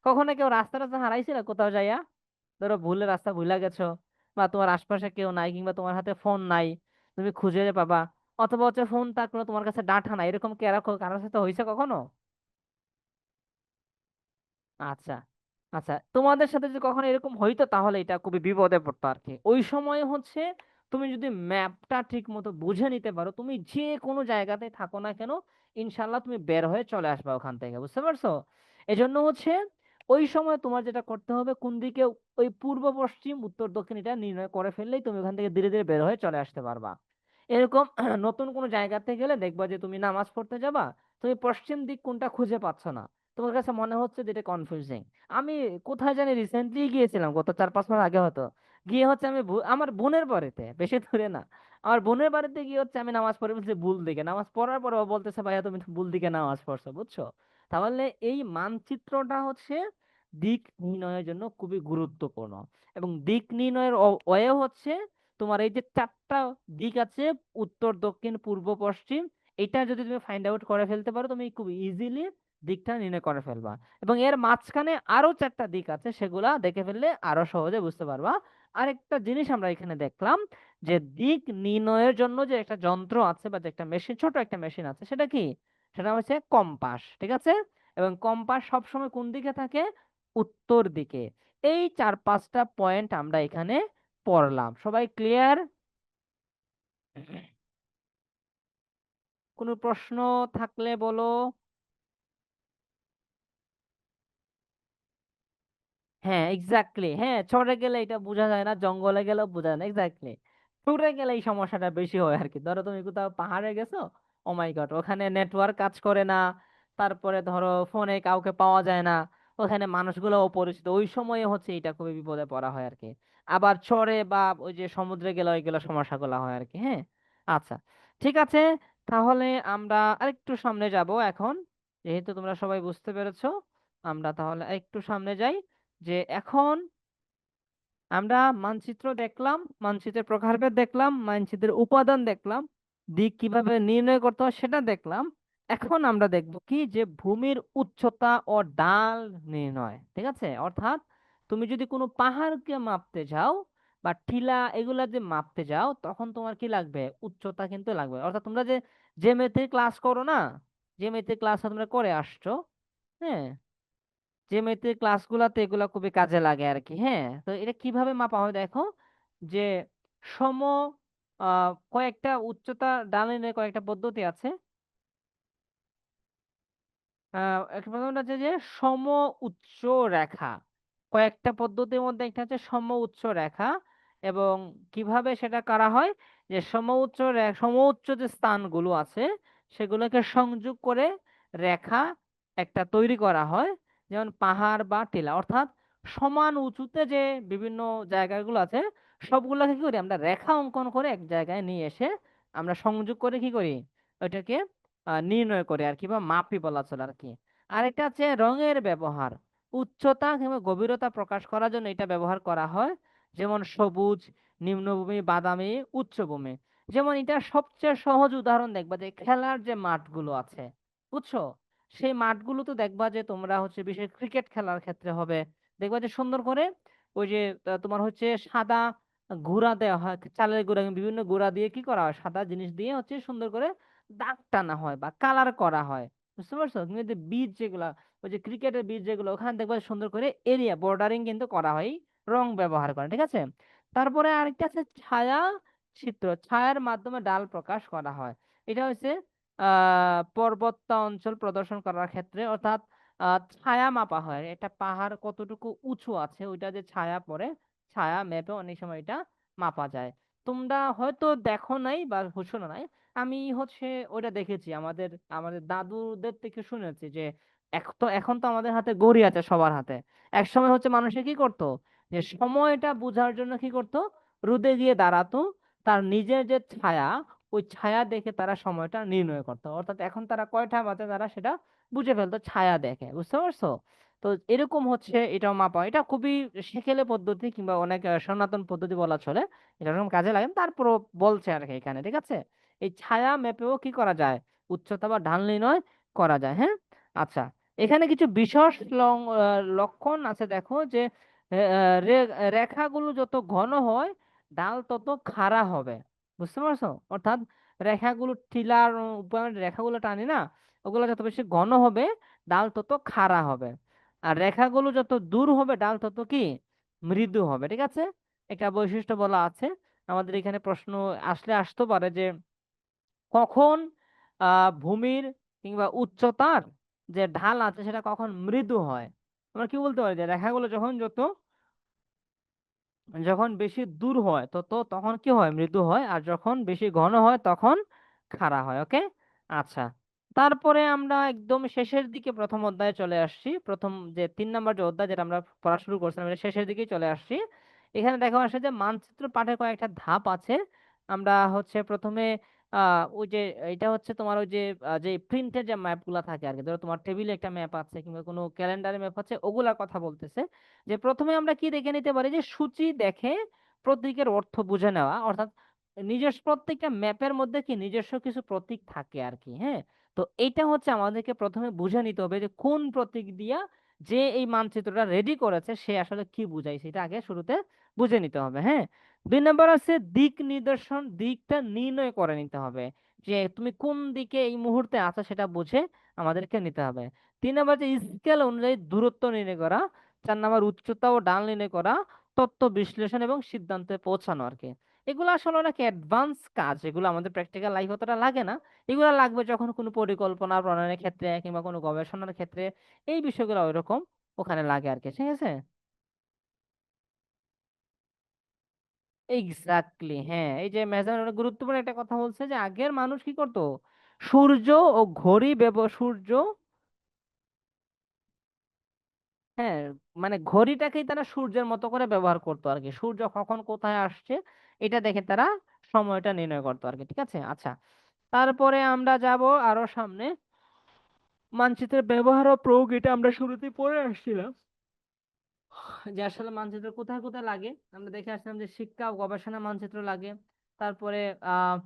কখনো কেউ রাস্তা রাস্তা হারাইছিলা কোথাও যাইয়া? ধরো ভুলে রাস্তা ভুলা গেছো, বা তোমার আশপাশে কেউ নাই, কিংবা তোমার হাতে ফোন নাই, তুমি খুঁজে পাবা, অথবা হচ্ছে ফোন থাকলো তোমার কাছে ডাটা নাই, এরকম কি কারোর সাথে হয়েছে কখনো? আচ্ছা, আচ্ছা, তোমাদের সাথে যদি কখনো এরকম হইতো তাহলে এটা খুবই বিপদে পড়তো আর কি। ওই সময় হচ্ছে তুমি যদি ম্যাপটা ঠিক মতো বুঝে নিতে পারো, তুমি যে কোনো জায়গাতে থাকো না কেন, ইনশাল্লাহ তুমি বের হয়ে চলে আসবে ওখান থেকে। বুঝতে পারছো? এজন্য হচ্ছে ওই সময় তোমার যেটা করতে হবে, কোন দিকে, ওই পূর্ব পশ্চিম উত্তর দক্ষিণ এটা নির্ণয় করে ফেললেই তুমি ওখান থেকে ধীরে ধীরে বের হয়ে চলে আসতে পারবা। এরকম নতুন কোনো জায়গাতে গেলে দেখবা যে তুমি নামাজ পড়তে যাবা, তুমি পশ্চিম দিক কোনটা খুঁজে পাচ্ছ না, তোমার কাছে মনে হচ্ছে যে এটা কনফিউজিং। আমি কোথায় জানি রিসেন্টলি গিয়েছিলাম, গত 4-5 মাস আগে হতো, গিয়ে হচ্ছে আমি আমার বোনের বাড়িতে, বেশি দূরে না, আমার বোনের বাড়িতে গিয়ে হচ্ছে আমি নামাজ পড়ে বলছি ভুল দিকে, নামাজ পড়ার পরে ও বলতেছে ভাইয়া তুমি তো ভুল দিকে নামাজ পড়ছো, বুঝছো? তাহলে এই মানচিত্রটা হচ্ছে দিক নির্ণয়ের জন্য খুবই গুরুত্বপূর্ণ। এবং দিক নির্ণয়ের ওয়ে হচ্ছে তোমার এই যে 4টা দিক আছে, উত্তর দক্ষিণ পূর্ব পশ্চিম, এটা যদি তুমি ফাইন্ড আউট করে ফেলতে পারো, তুমি খুব ইজিলি দিকটা নির্ণয় করে ফেলবা। এবং এর মাঝখানে আরো 4টা দিক আছে, সেগুলা দেখে ফেললে আরো সহজে বুঝতে পারবা। আরেকটা জিনিস আমরা এখানে দেখলাম, যে দিক নির্ণয়ের জন্য যে একটা যন্ত্র আছে বা যে একটা মেশিন, ছোট একটা মেশিন আছে, সেটা কি, সেটা হচ্ছে কম্পাস, ঠিক আছে। এবং কম্পাস সবসময় কোন দিকে থাকে, উত্তর দিকে। এই 4-5টা পয়েন্ট আমরা এখানে পড়লাম, সবাই ক্লিয়ার? কোনো প্রশ্ন থাকলে বলো। হ্যাঁ, এক্স্যাক্টলি, হ্যাঁ, চরে গেলে এটা বোঝা যায় না, জঙ্গলে গেলেও বোঝা যায় না, এক্স্যাক্টলি। ট্যুরে গেলে এই সমস্যাটা বেশি হয় আর কি। ধরো তুমি কোথাও পাহাড়ে গেছো, ও মাই গড, ওখানে নেটওয়ার্ক কাজ করে না, তারপরে ধরো ফোনে কাউকে পাওয়া যায় না, ওখানে মানুষগুলো অপরিচিত, ওই সময়ে হচ্ছে এটা খুবই বিপদে পড়া হয় আর কি। আবার চরে বা ওই যে সমুদ্রে গেলে ওইগুলো সমস্যাগুলো হয় আর কি। হ্যাঁ, আচ্ছা, ঠিক আছে। তাহলে আমরা আরেকটু সামনে যাব এখন, যেহেতু তোমরা সবাই বুঝতে পেরেছো। আমরা তাহলে একটু সামনে যাই, যে এখন আমরা মানচিত্র দেখলাম, মানচিত্রের প্রকারভেদ দেখলাম, মানচিত্রের উপাদান দেখলাম, দিক কিভাবে নির্ণয় করতে হয় সেটা দেখলাম। এখন আমরা দেখব কি, যে ভূমির উচ্চতা ও ঢাল নির্ণয়। ঠিক আছে, অর্থাৎ তুমি যদি কোনো পাহাড়কে মাপতে যাও বা টিলা এগুলা যে মাপতে যাও, তখন তোমার কি লাগবে? উচ্চতা কিন্তু লাগবে। অর্থাৎ তোমরা যে জ্যামিতি ক্লাস করো না, জ্যামিতি ক্লাস তোমরা করে আসছো, হ্যাঁ, জ্যামিতির ক্লাসগুলোতে এগুলো খুবই কাজে লাগে আর কি। হ্যাঁ, তো এটা কিভাবে মাপা হয় দেখো, যে সম কয়েকটা উচ্চতা ডালনের কয়েকটা পদ্ধতি আছে। একটা প্রথমটা হচ্ছে যে সম উচ্চ রেখা। কয়েকটা পদ্ধতির মধ্যে একটা হচ্ছে সম উচ্চ রেখা। এবং কিভাবে সেটা করা হয়, যে সম উচ্চ যে স্থানগুলো আছে সেগুলোকে সংযোগ করে রেখা একটা তৈরি করা হয়। যেমন পাহাড় বা টিলা, অর্থাৎ সমান উঁচুতে যে বিভিন্ন জায়গাগুলো আছে সবগুলোকে কি করি আমরা, রেখা অঙ্কন করে এক জায়গায় নিয়ে এসে আমরা সংযোগ করে কি করি, ওইটাকে নির্ণয় করে আর কি, বা মাপি বলা চলে আর কি। আরেকটা হচ্ছে রঙের ব্যবহার। উচ্চতা কিংবা গভীরতা প্রকাশ করার জন্য এটা ব্যবহার করা হয়। যেমন সবুজ নিম্নভূমি, বাদামি উচ্চভূমি। যেমন এটা সবচেয়ে সহজ উদাহরণ দেখবা, যে খেলার যে মাঠগুলো আছে, বুঝছো, সেই মাঠগুলো তো দেখবা যে তোমরা হচ্ছে বিশেষ ক্রিকেট খেলার ক্ষেত্রে হবে, দেখবা যে সুন্দর করে ওই যে তোমার হচ্ছে সাদা গুঁড়া দেওয়া হয়, চালের গুঁড়া বিভিন্ন গুঁড়া দিয়ে কি করা হয়, সাদা জিনিস দিয়ে হচ্ছে সুন্দর করে দাগ টানা হয় বা কালার করা হয়। বুঝতে পারছো? তুমি যদি বীজ যেগুলা, ওই যে ক্রিকেটের বীজ যেগুলো, ওখানে দেখবে সুন্দর করে এরিয়া বর্ডারিং কিন্তু করা হয়, রং ব্যবহার করে। ঠিক আছে, তারপরে আরেকটা আছে ছায়া চিত্র। ছায়ার মাধ্যমে ডাল প্রকাশ করা হয়। এটা হচ্ছে পর্বত অঞ্চল প্রদর্শন করার ক্ষেত্রে, অর্থাৎ ছায়া মাপা হয়। এটা পাহাড় কতটুকু উঁচু আছে ওইটা যে ছায়া পড়ে, ছায়া মেপে অনেক সময় এটা মাপা যায়। তোমরা হয়তো দেখো নাই বা শোনো নাই, আমি হচ্ছে ওটা দেখেছি, আমাদের আমাদের দাদুদের থেকে শুনেছি যে এখন তো আমাদের হাতে ঘড়ি আছে সবার হাতে। এক সময় হচ্ছে মানুষে কি করতো, যে সময়টা বোঝার জন্য কি করতো, রোদে গিয়ে দাঁড়াতো, তার নিজের যে ছায়া, ওই ছায়া দেখে তারা সময়টা নির্ণয় করতো। অর্থাৎ এখন তারা কয়টা বাজে তারা সেটা বুঝে ফেলতো ছায়া দেখে। বুঝতে পারছো? তো এরকম হচ্ছে এটাও মাপা, এটা খুবই সেকেলে পদ্ধতি কিংবা অনেক সনাতন পদ্ধতি বলা চলে। এটা এরকম কাজে লাগে, তারপরও বলছে আর কি এখানে। ঠিক আছে, এই ছায়া মেপেও কি করা যায়, উচ্চতা বা ঢাল নির্ণয় করা যায়। হ্যাঁ, আচ্ছা, এখানে কিছু বিশেষ লক্ষণ আছে দেখো, যে রেখাগুলো যত ঘন হয় ঢাল তত খাড়া হবে। বুঝতে পারছো? অর্থাৎ রেখাগুলো টিলার উপর রেখাগুলো টানি না, ওগুলো যত বেশি ঘন হবে ডাল তত খাড়া হবে। আর রেখাগুলো যত দূর হবে ডাল তত কি মৃদু হবে। ঠিক আছে, একটা বৈশিষ্ট্য বলা আছে। আমাদের এখানে প্রশ্ন আসতে পারে যে কখন ভূমির কিংবা উচ্চতার যে ঢাল আছে সেটা কখন মৃদু হয়। আমরা কি বলতে পারি, যে রেখাগুলো যখন যখন বেশি দূর হয় তো তো তখন কি হয়, মৃদু হয়, আর যখন বেশি ঘন হয় তখন খাড়া হয়। ওকে, আচ্ছা। তারপরে আমরা একদম শেষের দিকে প্রথম অধ্যায়ে চলে আসছি। প্রথম যে 3 নম্বর যে অধ্যায় যেটা আমরা পড়া শুরু করছিলাম, এটা শেষের দিকেই চলে আসছি। এখানে দেখা আসে যে মানচিত্র পাঠের কয়েকটা ধাপ আছে। আমরা হচ্ছে প্রথমে ওই যে এটা হচ্ছে তোমার ওই যে যে প্রিন্টের যে ম্যাপ গুলা থাকে আর কি, ধরো তোমার টেবিলে একটা ম্যাপ আছে কিংবা কোনো ক্যালেন্ডারে ম্যাপ আছে, ওগুলার কথা বলতেছে। যে প্রথমে আমরা কি দেখে নিতে পারি, যে সূচি দেখে প্রতীকের অর্থ বুঝে নেওয়া। অর্থাৎ নিজস্ব প্রত্যেকটা ম্যাপের মধ্যে কি নিজস্ব কিছু প্রতীক থাকে আর কি। হ্যাঁ, তো এইটা হচ্ছে আমাদেরকে প্রথমে বুঝে নিতে হবে, যে কোন প্রতীক দিয়া যে এই মানচিত্রটা রেডি করেছে সে আসলে কি বুঝাইছে, এটা আগে শুরুতে বুঝে নিতে হবে। হ্যাঁ, 2 নম্বর আছে দিক নির্দেশন, দিকটা নির্ণয় করে নিতে হবে, যে তুমি কোন দিকে এই মুহূর্তে আছো সেটা বুঝে আমাদেরকে নিতে হবে। 3 নম্বর যে স্কেল অনুযায়ী দূরত্ব নির্ণয় করা। 4 নম্বর উচ্চতা ও ঢাল নির্ণয় করা, তথ্য বিশ্লেষণ এবং সিদ্ধান্তে পৌঁছানো আর কি। এগুলো আসলে অনেক অ্যাডভান্স কাজ, এগুলো আমাদের প্র্যাকটিক্যাল লাইফ অতটা লাগে না। এগুলো লাগবে যখন কোনো পরিকল্পনা প্রণয়নের ক্ষেত্রে কিংবা কোনো গবেষণার ক্ষেত্রে, এই বিষয়গুলো ওইরকম ওখানে লাগে আর কি। ঠিক আছে, এক্স্যাক্টলি। হ্যাঁ, এই যে মেজার গুরুত্বপূর্ণ একটা কথা বলছে, যে আগের মানুষ কি করতো, সূর্য ও ঘড়ি সূর্য, হ্যাঁ, মানে ঘড়িটাকেই তারা সূর্যের মতো করে ব্যবহার করতো আর কি। সূর্য কখন কোথায় আসছে এটা দেখে তারা সময়টা নির্ণয় করতো আর কি। ঠিক আছে, আচ্ছা। তারপরে আমরা যাব আরো সামনে, মানচিত্রের ব্যবহার ও প্রয়োগ, এটা আমরা শুরুতেই পড়ে আসছিলাম। যে আসলে মানচিত্র কোথায় কোথায় লাগে, আমরা দেখে আসলাম যে শিক্ষা ও গবেষণা মানচিত্র লাগে। তারপরে আহ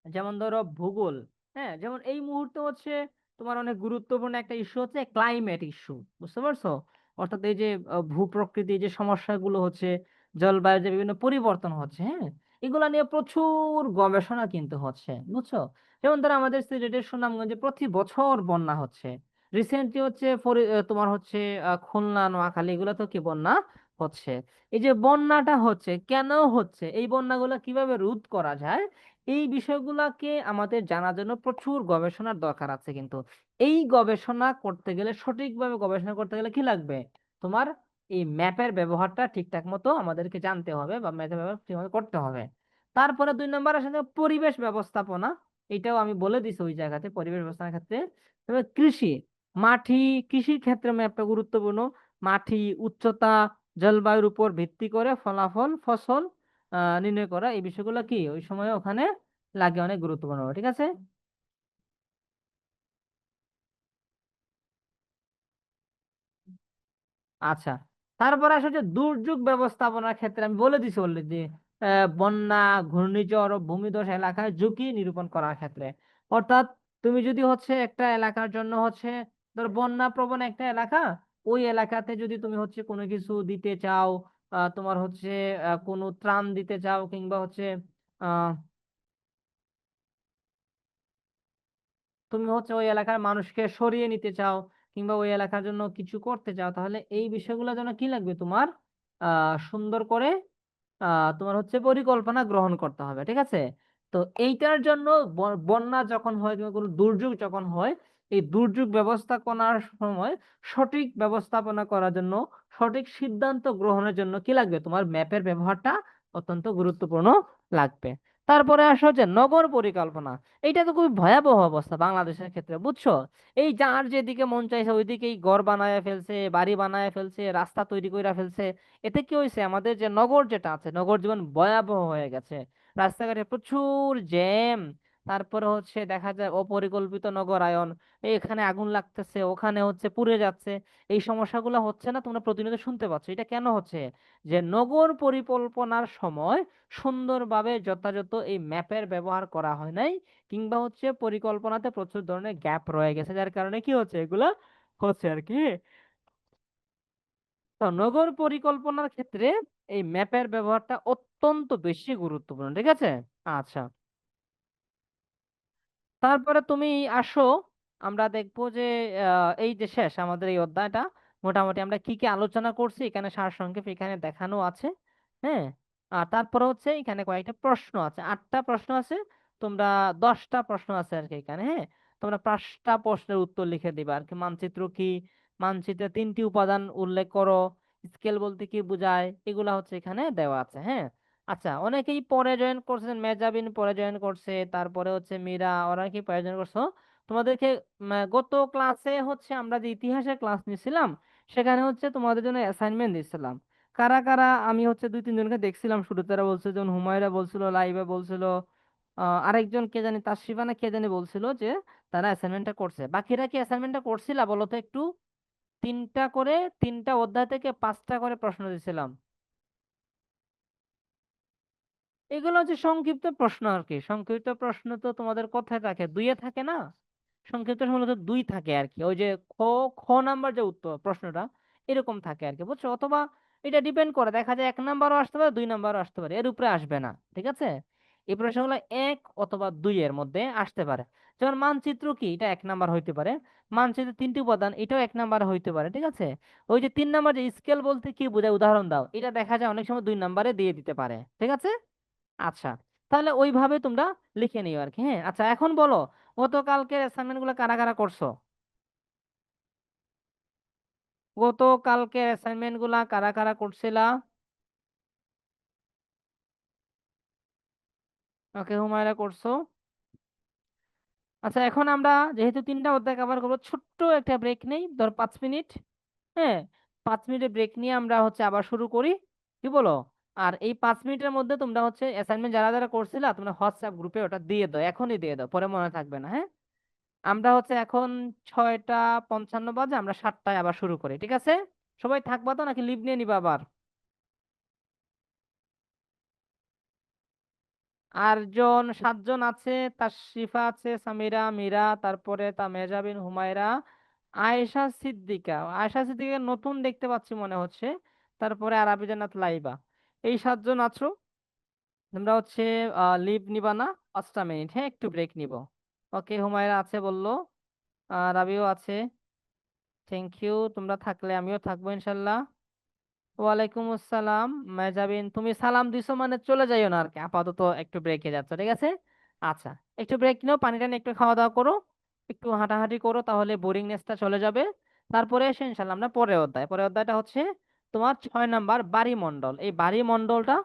যেমন ধরো ভূগোল, হ্যাঁ, যেমন এই মুহূর্তে হচ্ছে তোমার অনেক গুরুত্বপূর্ণ একটা ইস্যু হচ্ছে ক্লাইমেট ইস্যু, বুঝতে পারছো? অর্থাৎ এই যে ভূপ্রকৃতির যে সমস্যাগুলো হচ্ছে, জলবায়ুর যে বিভিন্ন পরিবর্তন হচ্ছে, হ্যাঁ, এগুলা নিয়ে প্রচুর গবেষণা কিন্তু হচ্ছে, বুঝছো? যেমন ধরো আমাদের সিলেটের সুনামগঞ্জে প্রতি বছর বন্যা হচ্ছে। রিসেন্টলি হচ্ছে তোমার হচ্ছে খুলনা, নোয়াখালী, এগুলো তো কি বন্যা হচ্ছে। এই যে বন্যাটা হচ্ছে কেন হচ্ছে, এই বন্যাগুলো কিভাবে রোধ করা যায়, এই বিষয়গুলোকে আমাদের জানার জন্য প্রচুর গবেষণার দরকার আছে কিন্তু। এই গবেষণা করতে গেলে, সঠিকভাবে গবেষণা করতে গেলে কি লাগবে তোমার? এই ম্যাপের ব্যবহারটা ঠিকঠাক মতো আমাদেরকে জানতে হবে, বা ম্যাপের ব্যবহার ঠিকমতো করতে হবে। তারপরে 2 নম্বর আসলে পরিবেশ ব্যবস্থাপনা। এটাও আমি বলে দিছি ওই জায়গাতে, পরিবেশ ব্যবস্থাপনার ক্ষেত্রে। তবে কৃষি, মাটি, কৃষির ক্ষেত্রে ম্যাপটা গুরুত্বপূর্ণ। মাটি, উচ্চতা, জলবায়ুর উপর ভিত্তি করে ফলাফল, ফসল নির্ণয় করা, এই বিষয়গুলো কি ওই সময় ওখানে লাগে, অনেক গুরুত্বপূর্ণ, ঠিক আছে? আচ্ছা, তারপরে আসলে যে দুর্যোগ ব্যবস্থাপনার ক্ষেত্রে আমি বলে দিছি অলরেডি, বন্যা, ঘূর্ণিঝড় ও ভূমিধস এলাকায় ঝুঁকি নিরূপণ করার ক্ষেত্রে। অর্থাৎ তুমি যদি হচ্ছে একটা এলাকার জন্য হচ্ছে, ধর বন্যা প্রবণ একটা এলাকা, ওই এলাকাতে যদি তুমি হচ্ছে কোনো কিছু দিতে চাও, তোমার হচ্ছে কোনো ত্রাণ দিতে চাও, কিংবা হচ্ছে আহ তুমি হচ্ছে ওই এলাকার মানুষকে সরিয়ে নিতে চাও, কিংবা ওই এলাকার জন্য কিছু করতে চাও, তাহলে এই বিষয়গুলোর জন্য কি লাগবে তোমার? সুন্দর করে তোমার হচ্ছে পরিকল্পনা গ্রহণ করতে হবে, ঠিক আছে? তো এইটার জন্য বন্যা যখন হয় কিংবা কোনো দুর্যোগ যখন হয়, এই দুর্যোগ ব্যবস্থাপনার সময় সঠিক ব্যবস্থাপনা করার জন্য, সঠিক সিদ্ধান্ত গ্রহণের জন্য কি লাগবে তোমার? ম্যাপের ব্যবহারটা অত্যন্ত গুরুত্বপূর্ণ লাগবে। তারপরে আসা হচ্ছে নগর পরিকল্পনা। এইটা তো খুবই ভয়াবহ অবস্থা বাংলাদেশের ক্ষেত্রে, বুঝছো? এই যার যেদিকে মন চাইছে ওইদিকেই ঘর বানায় ফেলছে, বাড়ি বানায় ফেলছে, রাস্তা তৈরি করে ফেলছে। এতে কি হয়েছে, আমাদের যে নগর যেটা আছে, নগর জীবন ভয়াবহ হয়ে গেছে। রাস্তাঘাটে প্রচুর জ্যাম। তারপরে হচ্ছে দেখা যায় অপরিকল্পিত নগরায়ন, এখানে আগুন লাগতেছে, ওখানে হচ্ছে পুড়ে যাচ্ছে। এই সমস্যাগুলো হচ্ছে না, তোমরা প্রতিনিয়ত শুনতে পাচ্ছ। এটা কেন হচ্ছে? যে নগর পরিকল্পনার সময় সুন্দরভাবে যথাযথ এই ম্যাপের ব্যবহার করা হয় নাই, কিংবা হচ্ছে পরিকল্পনাতে প্রচুর ধরনের গ্যাপ রয়ে গেছে, যার কারণে কি হচ্ছে, এগুলা হচ্ছে আর কি। তো নগর পরিকল্পনার ক্ষেত্রে এই ম্যাপের ব্যবহারটা অত্যন্ত বেশি গুরুত্বপূর্ণ, ঠিক আছে? আচ্ছা, তারপরে তুমি আসো, আমরা দেখবো যে এই যে শেষ আমাদের এই অধ্যায়টা। মোটামুটি আমরা কি কি আলোচনা করছি এখানে সারসংক্ষেপ এখানে দেখানো আছে, হ্যাঁ। আর তারপরে হচ্ছে এখানে কয়েকটা প্রশ্ন আছে, 8টা প্রশ্ন আছে। তোমরা 10টা প্রশ্ন আছে আর কি এখানে, হ্যাঁ। তোমরা 5টা প্রশ্নের উত্তর লিখে দিবা আর কি। মানচিত্র কি, মানচিত্রে 3টি উপাদান উল্লেখ করো, স্কেল বলতে কি বোঝায়, এগুলা হচ্ছে এখানে দেওয়া আছে, হ্যাঁ। আচ্ছা, অনেকেই পরে জয়েন করছেন, মেজাবিন পরে জয়েন করছে, তারপরে হচ্ছে মীরা, ওরা কি পরে জয়েন করছো? তোমাদেরকে গত ক্লাসে হচ্ছে আমরা যে ইতিহাসের ক্লাস নিয়েছিলাম, সেখানে হচ্ছে তোমাদের জন্য অ্যাসাইনমেন্ট দিয়েছিলাম। কারা কারা, আমি হচ্ছে 2-3 জনকে দেখছিলাম শুরুতে, তারা বলছিল, যেমন হুমায়রা বলছিল, লাইবা বলছিল, আরেকজন কে জানি, তাসরিফা না কে জানি বলছিল যে তারা অ্যাসাইনমেন্টটা করছে। বাকিরা কি অ্যাসাইনমেন্টটা করছিলা বলো তো একটু? 3টা করে, 3টা অধ্যায় থেকে 5টা করে প্রশ্ন দিয়েছিলাম। এগুলো হচ্ছে সংক্ষিপ্ত প্রশ্ন আর কি। সংক্ষিপ্ত প্রশ্ন তো তোমাদের কোথায় থাকে, 2-এ থাকে না? সংক্ষিপ্ত মূলত 2 থাকে আর কি, ওই যে খ, খ নাম্বার যে উত্তর প্রশ্নটা, এরকম থাকে আর কি, বুঝছো? অথবা এটা ডিপেন্ড করে, দেখা যায় 1 নাম্বারও আসতে পারে, 2 নাম্বারও আসতে পারে, এর উপরে আসবে না, ঠিক আছে? এই প্রশ্নগুলো 1 অথবা 2 এর মধ্যে আসতে পারে। যেমন মানচিত্র কি, এটা 1 নাম্বার হইতে পারে। মানচিত্রের 3টি উপাদান, এটাও 1 নাম্বার হইতে পারে, ঠিক আছে? ওই যে 3 নাম্বার যে স্কেল বলতে কি বোঝায়, উদাহরণ দাও, এটা দেখা যায় অনেক সময় 2 নাম্বারে দিয়ে দিতে পারে, ঠিক আছে? আচ্ছা, তাহলে ওইভাবে তোমরা লিখে নিও আর কি, হ্যাঁ। আচ্ছা, এখন বলো, গতকালকের অ্যাসাইনমেন্ট গুলো কারা কারা করছো? গতকালকের অ্যাসাইনমেন্ট গুলা কারা কারা করছিলা? ওকে, হুমায়রা করছো। আচ্ছা, এখন আমরা যেহেতু 3টা অধ্যায় কভার করবো, ছোট্ট একটা ব্রেক নেই, ধর 5 মিনিট, হ্যাঁ। 5 মিনিটের ব্রেক নিয়ে আমরা হচ্ছে আবার শুরু করি, কি বলো? আর এই 5 মিনিটের মধ্যে তোমরা হচ্ছে অ্যাসাইনমেন্ট যারা যারা করছিলা, তোমরা হোয়াটসঅ্যাপ গ্রুপে ওটা দিয়ে দাও, এখনই দিয়ে দাও, পরে মনে থাকবে না, হ্যাঁ। আমরা হচ্ছে এখন 6টা 55 বাজে, আমরা 7টায় আবার শুরু করি, ঠিক আছে? সবাই থাকবা তো নাকি লিভ নিয়ে নিবা আবার? আটজন, সাতজন আছে। তাশরিফা আছে, সামিরা, মীরা, তারপরে তা মেহজাবিন, হুমায়রা, আয়েশা সিদ্দিকা। আয়েশা সিদ্দিকা নতুন দেখতে পাচ্ছি মনে হচ্ছে। তারপরে আরাবি জান্নাত, লাইবা। এই সাতজন আছো। তোমরা হচ্ছে লিভ নিবা না? 5টা মিনিট, হ্যাঁ, একটু ব্রেক নিব। ওকে, হুমায়রা আছে বললো। রাবিও আছে। থ্যাংক ইউ, তোমরা থাকলে আমিও থাকবো ইনশাল্লাহ। ওয়ালাইকুম আসসালাম। মেহজাবিন, তুমি সালাম দিছো মানে চলে যাইও না আর কি, আপাতত একটু ব্রেকে যাচ্ছ, ঠিক আছে? আচ্ছা, একটু ব্রেক নিও, পানি টানি একটু খাওয়া দাওয়া করো, একটু হাঁটাহাঁটি করো, তাহলে বোরিংনেসটা চলে যাবে। তারপরে এসে ইনশাল্লাহ আমরা পরের অধ্যায়, পরের অধ্যায়টা হচ্ছে তোমার 6 নাম্বার বাড়িমণ্ডল। এই বাড়িমণ্ডলটা,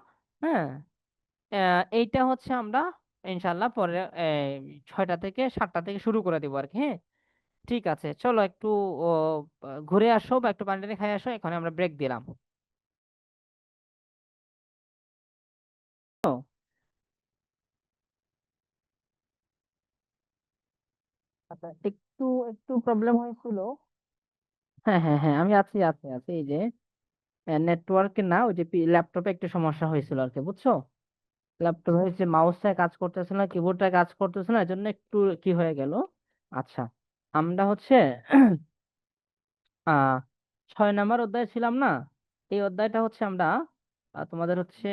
হ্যাঁ, এইটা হচ্ছে আমরা ইনশাল্লাহ পরে 6টা থেকে 7টা থেকে শুরু করে দিব আর কি, হ্যাঁ। ঠিক আছে, চলো একটু ও, ঘুরে আসো বা একটু পানি টানি খাই আসো, এখানে আমরা ব্রেক দিলাম। আচ্ছা, একটু একটু প্রবলেম হয়েছিল। হ্যাঁ হ্যাঁ হ্যাঁ, আমি আছি আছি আছি, এই যে নেটওয়ার্কে না, ওই যে ল্যাপটপে একটু সমস্যা হয়েছিল আর কি, বুঝছো? ল্যাপটপে হচ্ছে মাউসটা কাজ করতেছিল না, কিবোর্ডটা কাজ করতেছিল না, এর জন্য একটু কি হয়ে গেল। আচ্ছা, আমরা হচ্ছে আহ 6 নাম্বার অধ্যায় ছিলাম না? এই অধ্যায়টা হচ্ছে আমরা তোমাদের হচ্ছে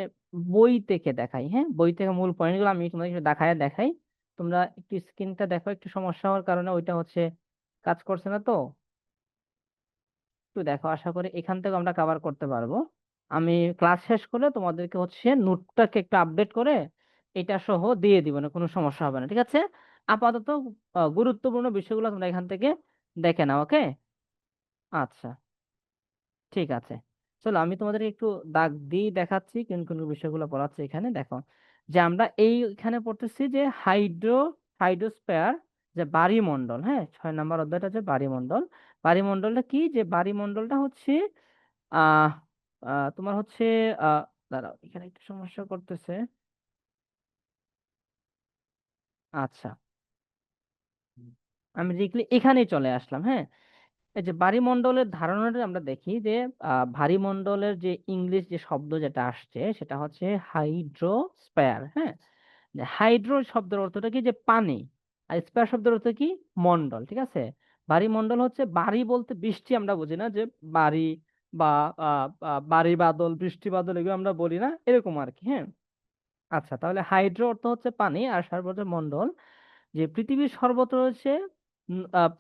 বই থেকে দেখাই, হ্যাঁ, বই থেকে মূল পয়েন্টগুলো আমি তোমাদের একটু দেখাই। তোমরা একটু স্ক্রিনটা দেখো, একটু সমস্যা হওয়ার কারণে ওইটা হচ্ছে কাজ করছে না তো। একটু দেখো, আশা করি এখান থেকে আমরা কভার করতে পারবো। আমি ক্লাস শেষ করলে তোমাদেরকে হচ্ছে নোটটাকে একটু আপডেট করে এটা সহ দিয়ে দিব, না কোনো সমস্যা হবে না, ঠিক আছে? আপাতত গুরুত্বপূর্ণ বিষয়গুলো তোমরা এখান থেকে দেখে নাও, ওকে? আচ্ছা, ঠিক আছে। চলো আমি তোমাদের একটু দাগ দিয়ে দেখাচ্ছি কোন কোন বিষয়গুলো পড়াচ্ছে এখানে, দেখো। যে আমরা এইখানে পড়তেছি যে হাইড্রোস্ফিয়ার, যে বায়ুমণ্ডল, হ্যাঁ, 6 নাম্বার অধ্যায়টা যে বায়ুমণ্ডল। বায়ুমণ্ডলটা কি? যে বায়ুমণ্ডলটা হচ্ছে আহ তোমার হচ্ছে দাঁড়াও, এখানে একটু সমস্যা করতেছে। আচ্ছা, আমি ডিরেক্টলি এখানেই চলে আসলাম, হ্যাঁ। এই যে বায়ুমণ্ডলের ধারণাটা আমরা দেখি যে বায়ুমণ্ডলের যে ইংলিশ যে শব্দ যেটা আসছে সেটা হচ্ছে হাইড্রোস্ফিয়ার, হ্যাঁ। যে হাইড্রো শব্দের অর্থটা কি? যে পানি। আর স্পেয়ার শব্দের অর্থ কি? মণ্ডল, ঠিক আছে? বাড়িমণ্ডল হচ্ছে, বাড়ি বলতে বৃষ্টি আমরা বুঝি না, যে বাড়ি বা বাড়ি বাদল, বৃষ্টি বাদল, এগুলো আমরা বলি না, এরকম আর কি, হ্যাঁ। আচ্ছা, তাহলে হাইড্রো অর্থ হচ্ছে পানি, আর সর্বোচ্চ মণ্ডল। যে পৃথিবীর সর্বত্র রয়েছে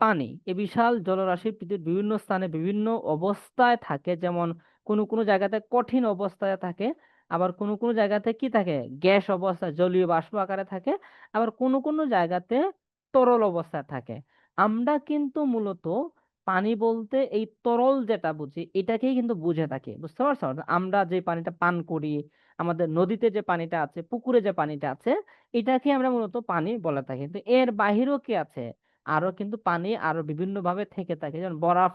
পানি। এই বিশাল জলরাশি পৃথিবীর বিভিন্ন স্থানে বিভিন্ন অবস্থায় থাকে, যেমন কোনো কোনো জায়গাতে কঠিন অবস্থায় থাকে, আবার কোনো কোনো জায়গাতে কি থাকে? গ্যাস অবস্থায়, জলীয় বাষ্প আকারে থাকে, আবার কোনো কোনো জায়গাতে তরল অবস্থায় থাকে। আমরা কিন্তু মূলত পানি বলতে এই তরল যেটা বুঝি এটাকেই কিন্তু বুঝে থাকি, বুঝতে পারছো? আমরা যে পানিটা পান করি, আমাদের নদীতে যে পানিটা আছে, পুকুরে যে পানিটা আছে, এটাকে আমরা মূলত পানি বলে থাকি। কিন্তু এর বাহিরেও কি আছে? আরো কিন্তু পানি আরো বিভিন্ন ভাবে থেকে থাকে, যেমন বরফ,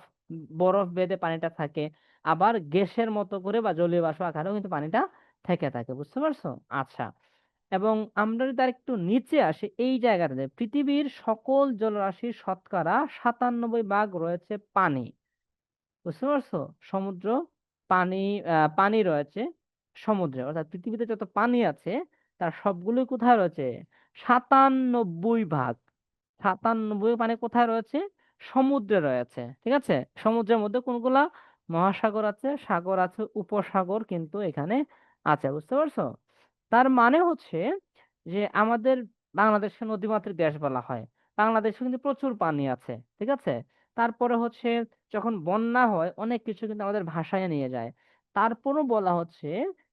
বরফ বেঁধে পানিটা থাকে। আবার গ্যাসের মতো করে বা জলীয় বাষ্প আকারেও কিন্তু পানিটা থেকে থাকে, বুঝতে পারছো? আচ্ছা, এবং আমরা যদি আর একটু নিচে আসি, এই জায়গাটাতে পৃথিবীর সকল জলরাশির শতকরা 97 ভাগ রয়েছে পানি, বুঝতে পারছো? সমুদ্র, পানি, পানি রয়েছে সমুদ্রে, অর্থাৎ পৃথিবীতে যত পানি আছে তার সবগুলোই কোথায় রয়েছে? 97 ভাগ। 97 পানি কোথায় রয়েছে? সমুদ্রে রয়েছে, ঠিক আছে? সমুদ্রের মধ্যে কোনগুলা? মহাসাগর আছে, সাগর আছে, উপসাগর কিন্তু এখানে আছে, বুঝতে পারছো? তার মানে হচ্ছে যে আমাদের বাংলাদেশকে নদীমাতৃক দেশ বলা হয়। বাংলাদেশে কিন্তু প্রচুর পানি আছে, ঠিক আছে? তারপরে হচ্ছে যখন বন্যা হয় অনেক কিছু কিন্তু আমাদের ভাসায় নিয়ে যায়। তারপরও বলা হচ্ছে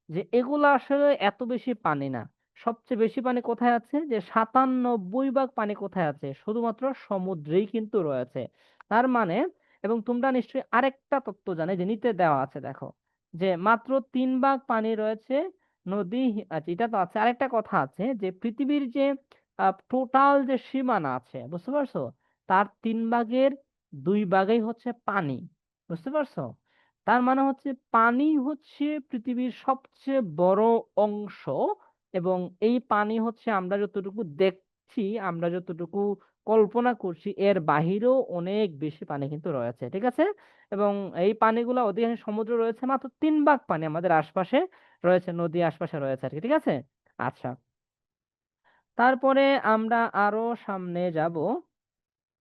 যে এগুলো আসলে এত বেশি পানি না। সবচেয়ে বেশি পানি কোথায় আছে? যে 97 ভাগ পানি কোথায় আছে? শুধুমাত্র সমুদ্রেই কিন্তু রয়েছে। তার মানে, এবং তোমরা নিশ্চয়ই আরেকটা তত্ত্ব জানে যে নিতে দেওয়া আছে, দেখো, যে মাত্র 3 ভাগ পানি রয়েছে নদী। আচ্ছা, এটা তো আছে, আরেকটা কথা আছে যে পৃথিবীর যে টোটাল যে সীমানা আছে, বুঝতে পারছো, তার 3 ভাগের 2 ভাগই হচ্ছে পানি, বুঝতে পারছো? তার মানে হচ্ছে পানি হচ্ছে পৃথিবীর সবচেয়ে বড় অংশ। এবং এই পানি হচ্ছে আমরা যতটুকু দেখছি দেখছি, আমরা যতটুকু কল্পনা করছি এর বাহিরেও অনেক বেশি পানি কিন্তু রয়েছে, ঠিক আছে। এবং এই পানিগুলো অধিকাংশ সমুদ্র রয়েছে, মাত্র 3 ভাগ পানি আমাদের আশপাশে রয়েছে, নদী আশপাশে রয়েছে আর কি, ঠিক আছে। আচ্ছা, তারপরে আমরা আরো সামনে যাব।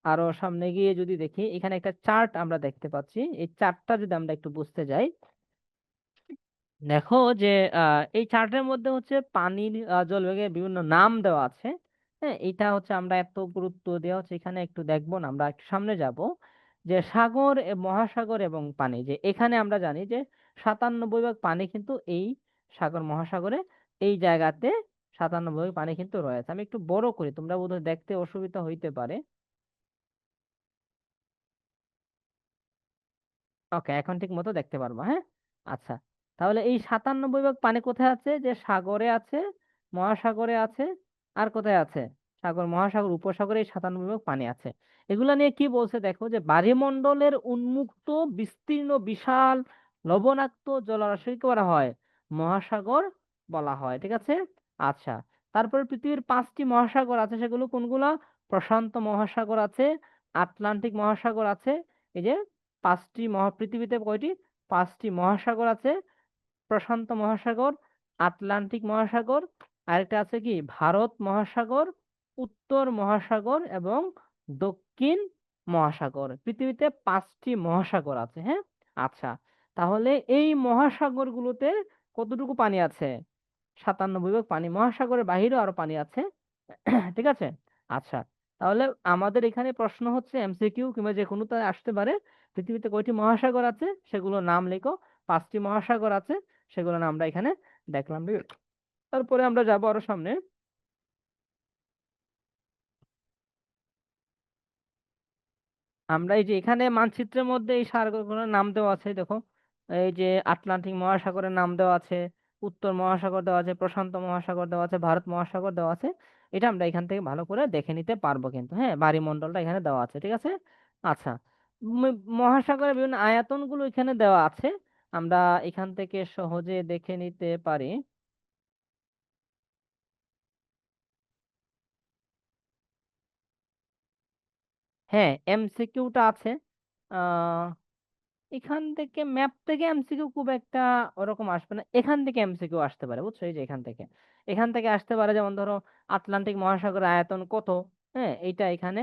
আরো সামনে গিয়ে যদি দেখি, এখানে একটা চার্ট আমরা দেখতে পাচ্ছি, এই চার্টটা যদি আমরা একটু বুঝতে যাই, দেখো যে এই চার্টের মধ্যে হচ্ছে পানির জলবেগের বিভিন্ন নাম দেওয়া আছে। হ্যাঁ, এটা হচ্ছে আমরা এত গুরুত্ব দেওয়া হচ্ছে এখানে একটু দেখবো না, আমরা একটু সামনে যাব। যে সাগর মহাসাগর এবং পানি, যে এখানে আমরা জানি যে 97 ভাগ পানি কিন্তু এই সাগর মহাসাগরে, এই জায়গাতে 97 ভাগ পানি কিন্তু রয়েছে। আমি একটু বড় করি, তোমরা বোধহয় দেখতে অসুবিধা হইতে পারে। ওকে, এখন ঠিক মতো দেখতে পারবো, হ্যাঁ। আচ্ছা, তাহলে এই 97 ভাগ পানি কোথায় আছে? যে সাগরে আছে, মহাসাগরে আছে, আর কোথায় আছে? সাগর, মহাসাগর, উপসাগরে এই 97 ভাগ পানি আছে। এগুলা নিয়ে কি বলছে দেখো, যে বায়ুমণ্ডলের উন্মুক্ত বিস্তীর্ণ বিশাল লবণাক্ত জলরাশিকে বলা হয় মহাসাগর বলা হয়, ঠিক আছে। আচ্ছা, তারপরে পৃথিবীর 5টি মহাসাগর আছে, সেগুলো কোনগুলা? প্রশান্ত মহাসাগর আছে, আটলান্টিক মহাসাগর আছে। এই যে পৃথিবীতে কয়টি? 5টি মহাসাগর আছে: প্রশান্ত মহাসাগর, আটলান্টিক মহাসাগর, আরেকটা আছে কি ভারত মহাসাগর, উত্তর মহাসাগর এবং দক্ষিণ মহাসাগর। পৃথিবীতে 5টি মহাসাগর আছে, হ্যাঁ। আচ্ছা, তাহলে এই মহাসাগরগুলোতে কতটুকু পানি আছে? 97 ভাগ পানি। মহাসাগরের বাহিরেও আরো পানি আছে, ঠিক আছে। আচ্ছা, তাহলে আমাদের এখানে প্রশ্ন হচ্ছে এমসিকিউ কিংবা যে কোনো আসতে পারে, পৃথিবীতে কয়টি মহাসাগর আছে সেগুলোর নাম লেখো। 5টি মহাসাগর আছে, সেগুলোর নাম আমরা এখানে দেখলাম, ঠিক আছে? তারপরে আমরা যাবো আরো সামনে। আমরা এই যে এখানে মানচিত্রের মধ্যে এই সাগরগুলোর নাম দেওয়া আছে, দেখো। এই যে আটলান্টিক মহাসাগরের নাম দেওয়া আছে, উত্তর মহাসাগর দেওয়া আছে, প্রশান্ত মহাসাগর দেওয়া আছে, ভারত মহাসাগর দেওয়া আছে। এটা আমরা এখান থেকে ভালো করে দেখে নিতে পারবো কিন্তু, হ্যাঁ, বায়ুমণ্ডলটা এখানে দেওয়া আছে, ঠিক আছে। আচ্ছা, মহাসাগরের বিভিন্ন আয়তন গুলো এখানে দেওয়া আছে, আমরা এখান থেকে সহজে দেখে নিতে পারি। হ্যাঁ, এমসিকিউটা আছে। আহ এখান থেকে ম্যাপ থেকে এমসিকিউ খুব একটা ওরকম আসবে না, এখান থেকে এমসিকিউ আসতে পারে, বুঝছো? এই যে এখান থেকে আসতে পারে, যেমন ধরো আটলান্টিক মহাসাগরের আয়তন কত? হ্যাঁ, এইটা এখানে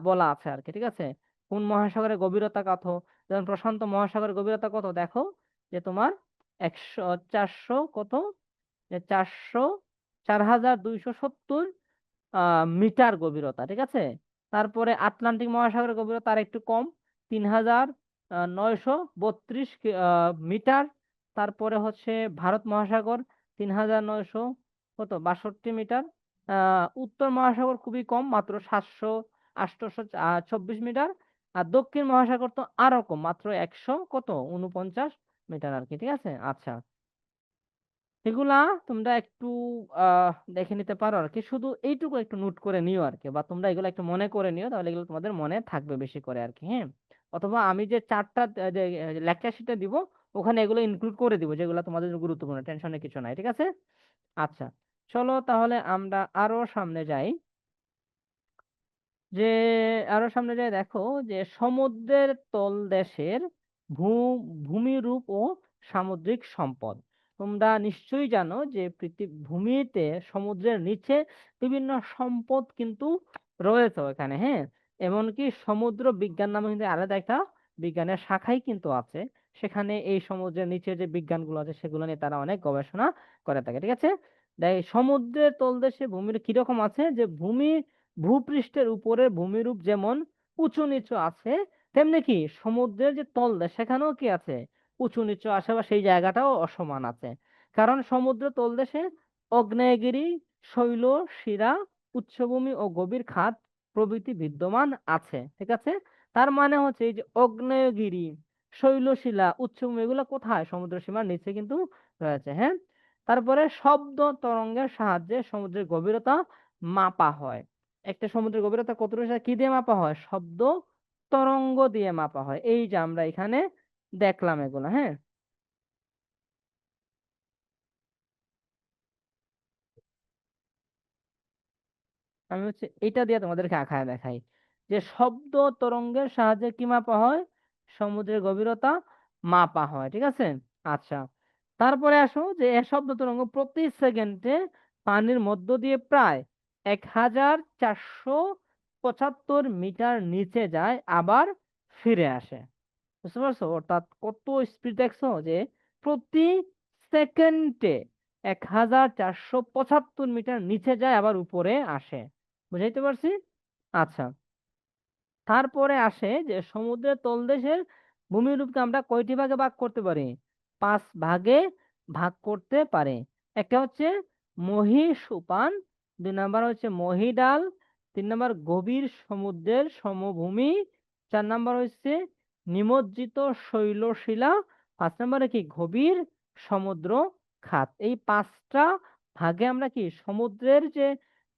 বলা আছে আর কি, ঠিক আছে। কোন মহাসাগরের গভীরতা কত? যেমন প্রশান্ত মহাসাগরের গভীরতা কত, দেখো, যে তোমার 400 কত, যে 4270 মিটার গভীরতা, ঠিক আছে। তারপরে আটলান্টিক মহাসাগরের গভীরতা আর একটু কম, 3932 মিটার। তারপরে হচ্ছে ভারত মহাসাগর 3900 কত 62 মিটার। উত্তর মহাসাগর খুবই কম, মাত্র 824 মিটার। আর দক্ষিণ মহাসাগর তো আরো কম, মাত্র 149 মিটার আর কি, ঠিক আছে। আচ্ছা, এগুলা তোমরা একটু দেখে নিতে পারো আর কি, শুধু এইটুকু একটু নোট করে নিও আর কি, বা তোমরা এগুলো একটু মনে করে নিও, তাহলে এগুলো তোমাদের মনে থাকবে বেশি করে আর কি, হ্যাঁ। অথবা আমি যে চারটা যে লেকচার শিটে দিব, ওখানে এগুলো ইনক্লুড করে দিব, যেগুলো তোমাদের জন্য গুরুত্বপূর্ণ, টেনশনের কিছু নাই, ঠিক আছে। আচ্ছা, চলো তাহলে আমরা আরো সামনে যাই। যে আরো সামনে যায়, দেখো, যে সমুদ্রের তলদেশের ভূ ভূমিরূপ ও সামুদ্রিক সম্পদ। তোমরা নিশ্চয়ই জানো যে ভূমিতে, সমুদ্রের নিচে বিভিন্ন সম্পদ কিন্তু রয়েছে এখানে, হ্যাঁ। এমনকি সমুদ্র বিজ্ঞান নামে কিন্তু আলাদা একটা বিজ্ঞানের শাখাই কিন্তু আছে। সেখানে এই সমুদ্রের নিচে যে বিজ্ঞানগুলো আছে সেগুলো নিয়ে তারা অনেক গবেষণা করে থাকে, ঠিক আছে। দেখ, সমুদ্রের তলদেশে ভূমির কিরকম আছে, যে ভূপৃষ্ঠের উপরে ভূমিরূপ যেমন উঁচু নিচু আছে, তেমনি কি সমুদ্রের যে তলদেশ সেখানেও কি আছে, উঁচু নিচু আসে, বা সেই জায়গাটাও অসমান আছে। কারণ সমুদ্র তলদেশে আগ্নেয়গিরি, শৈল শিরা, উচ্চভূমি ও গভীর খাত প্রভৃতি বিদ্যমান আছে, ঠিক আছে। তার মানে হচ্ছে এই যে আগ্নেয়গিরি, শৈলশিলা, উচ্চভূমি, এগুলো কোথায়? সমুদ্র সীমার নিচে কিন্তু রয়েছে, হ্যাঁ। তারপরে শব্দ তরঙ্গের সাহায্যে সমুদ্রের গভীরতা মাপা হয়। একটা সমুদ্রের গভীরতা কতটুকু, সেটা কি দিয়ে মাপা হয়? শব্দ তরঙ্গ দিয়ে মাপা হয়। এই যে আমরা এখানে দেখলাম এগুলো, হ্যাঁ। আমি হচ্ছে এটা দিয়ে তোমাদেরকে আঁকায় দেখাই যে শব্দ তরঙ্গের সাহায্যে কি মাপা হয়, সমুদ্রের গভীরতা মাপা হয়, ঠিক আছে। আচ্ছা, তারপরে আসো যে এ শব্দ তরঙ্গ প্রতি সেকেন্ডে পানির মধ্য দিয়ে প্রায় 1475 মিটার নিচে যায়, আবার ফিরে আসে। বুঝতে পারছো? অর্থাৎ কত স্পিড দেখছো, যে প্রতি সেকেন্ডে 1475 মিটার নিচে যায়, আবার উপরে আসে। বুঝাইতে পারছি? আচ্ছা, তারপরে আসে যে সমুদ্রের তলদেশের ভূমিরূপকে আমরা কয়টি ভাগে ভাগ করতে পারি? 5 ভাগে ভাগ করতে পারে। একটা হচ্ছে মহীসোপান, 2 নাম্বার হচ্ছে মহীডাল, 3 নাম্বার গভীর সমুদ্রের সমভূমি, 4 নাম্বার হচ্ছে নিমজ্জিত শৈলশিলা, 5 নাম্বারে কি গভীর সমুদ্র খাত। এই 5টা ভাগে আমরা কি সমুদ্রের যে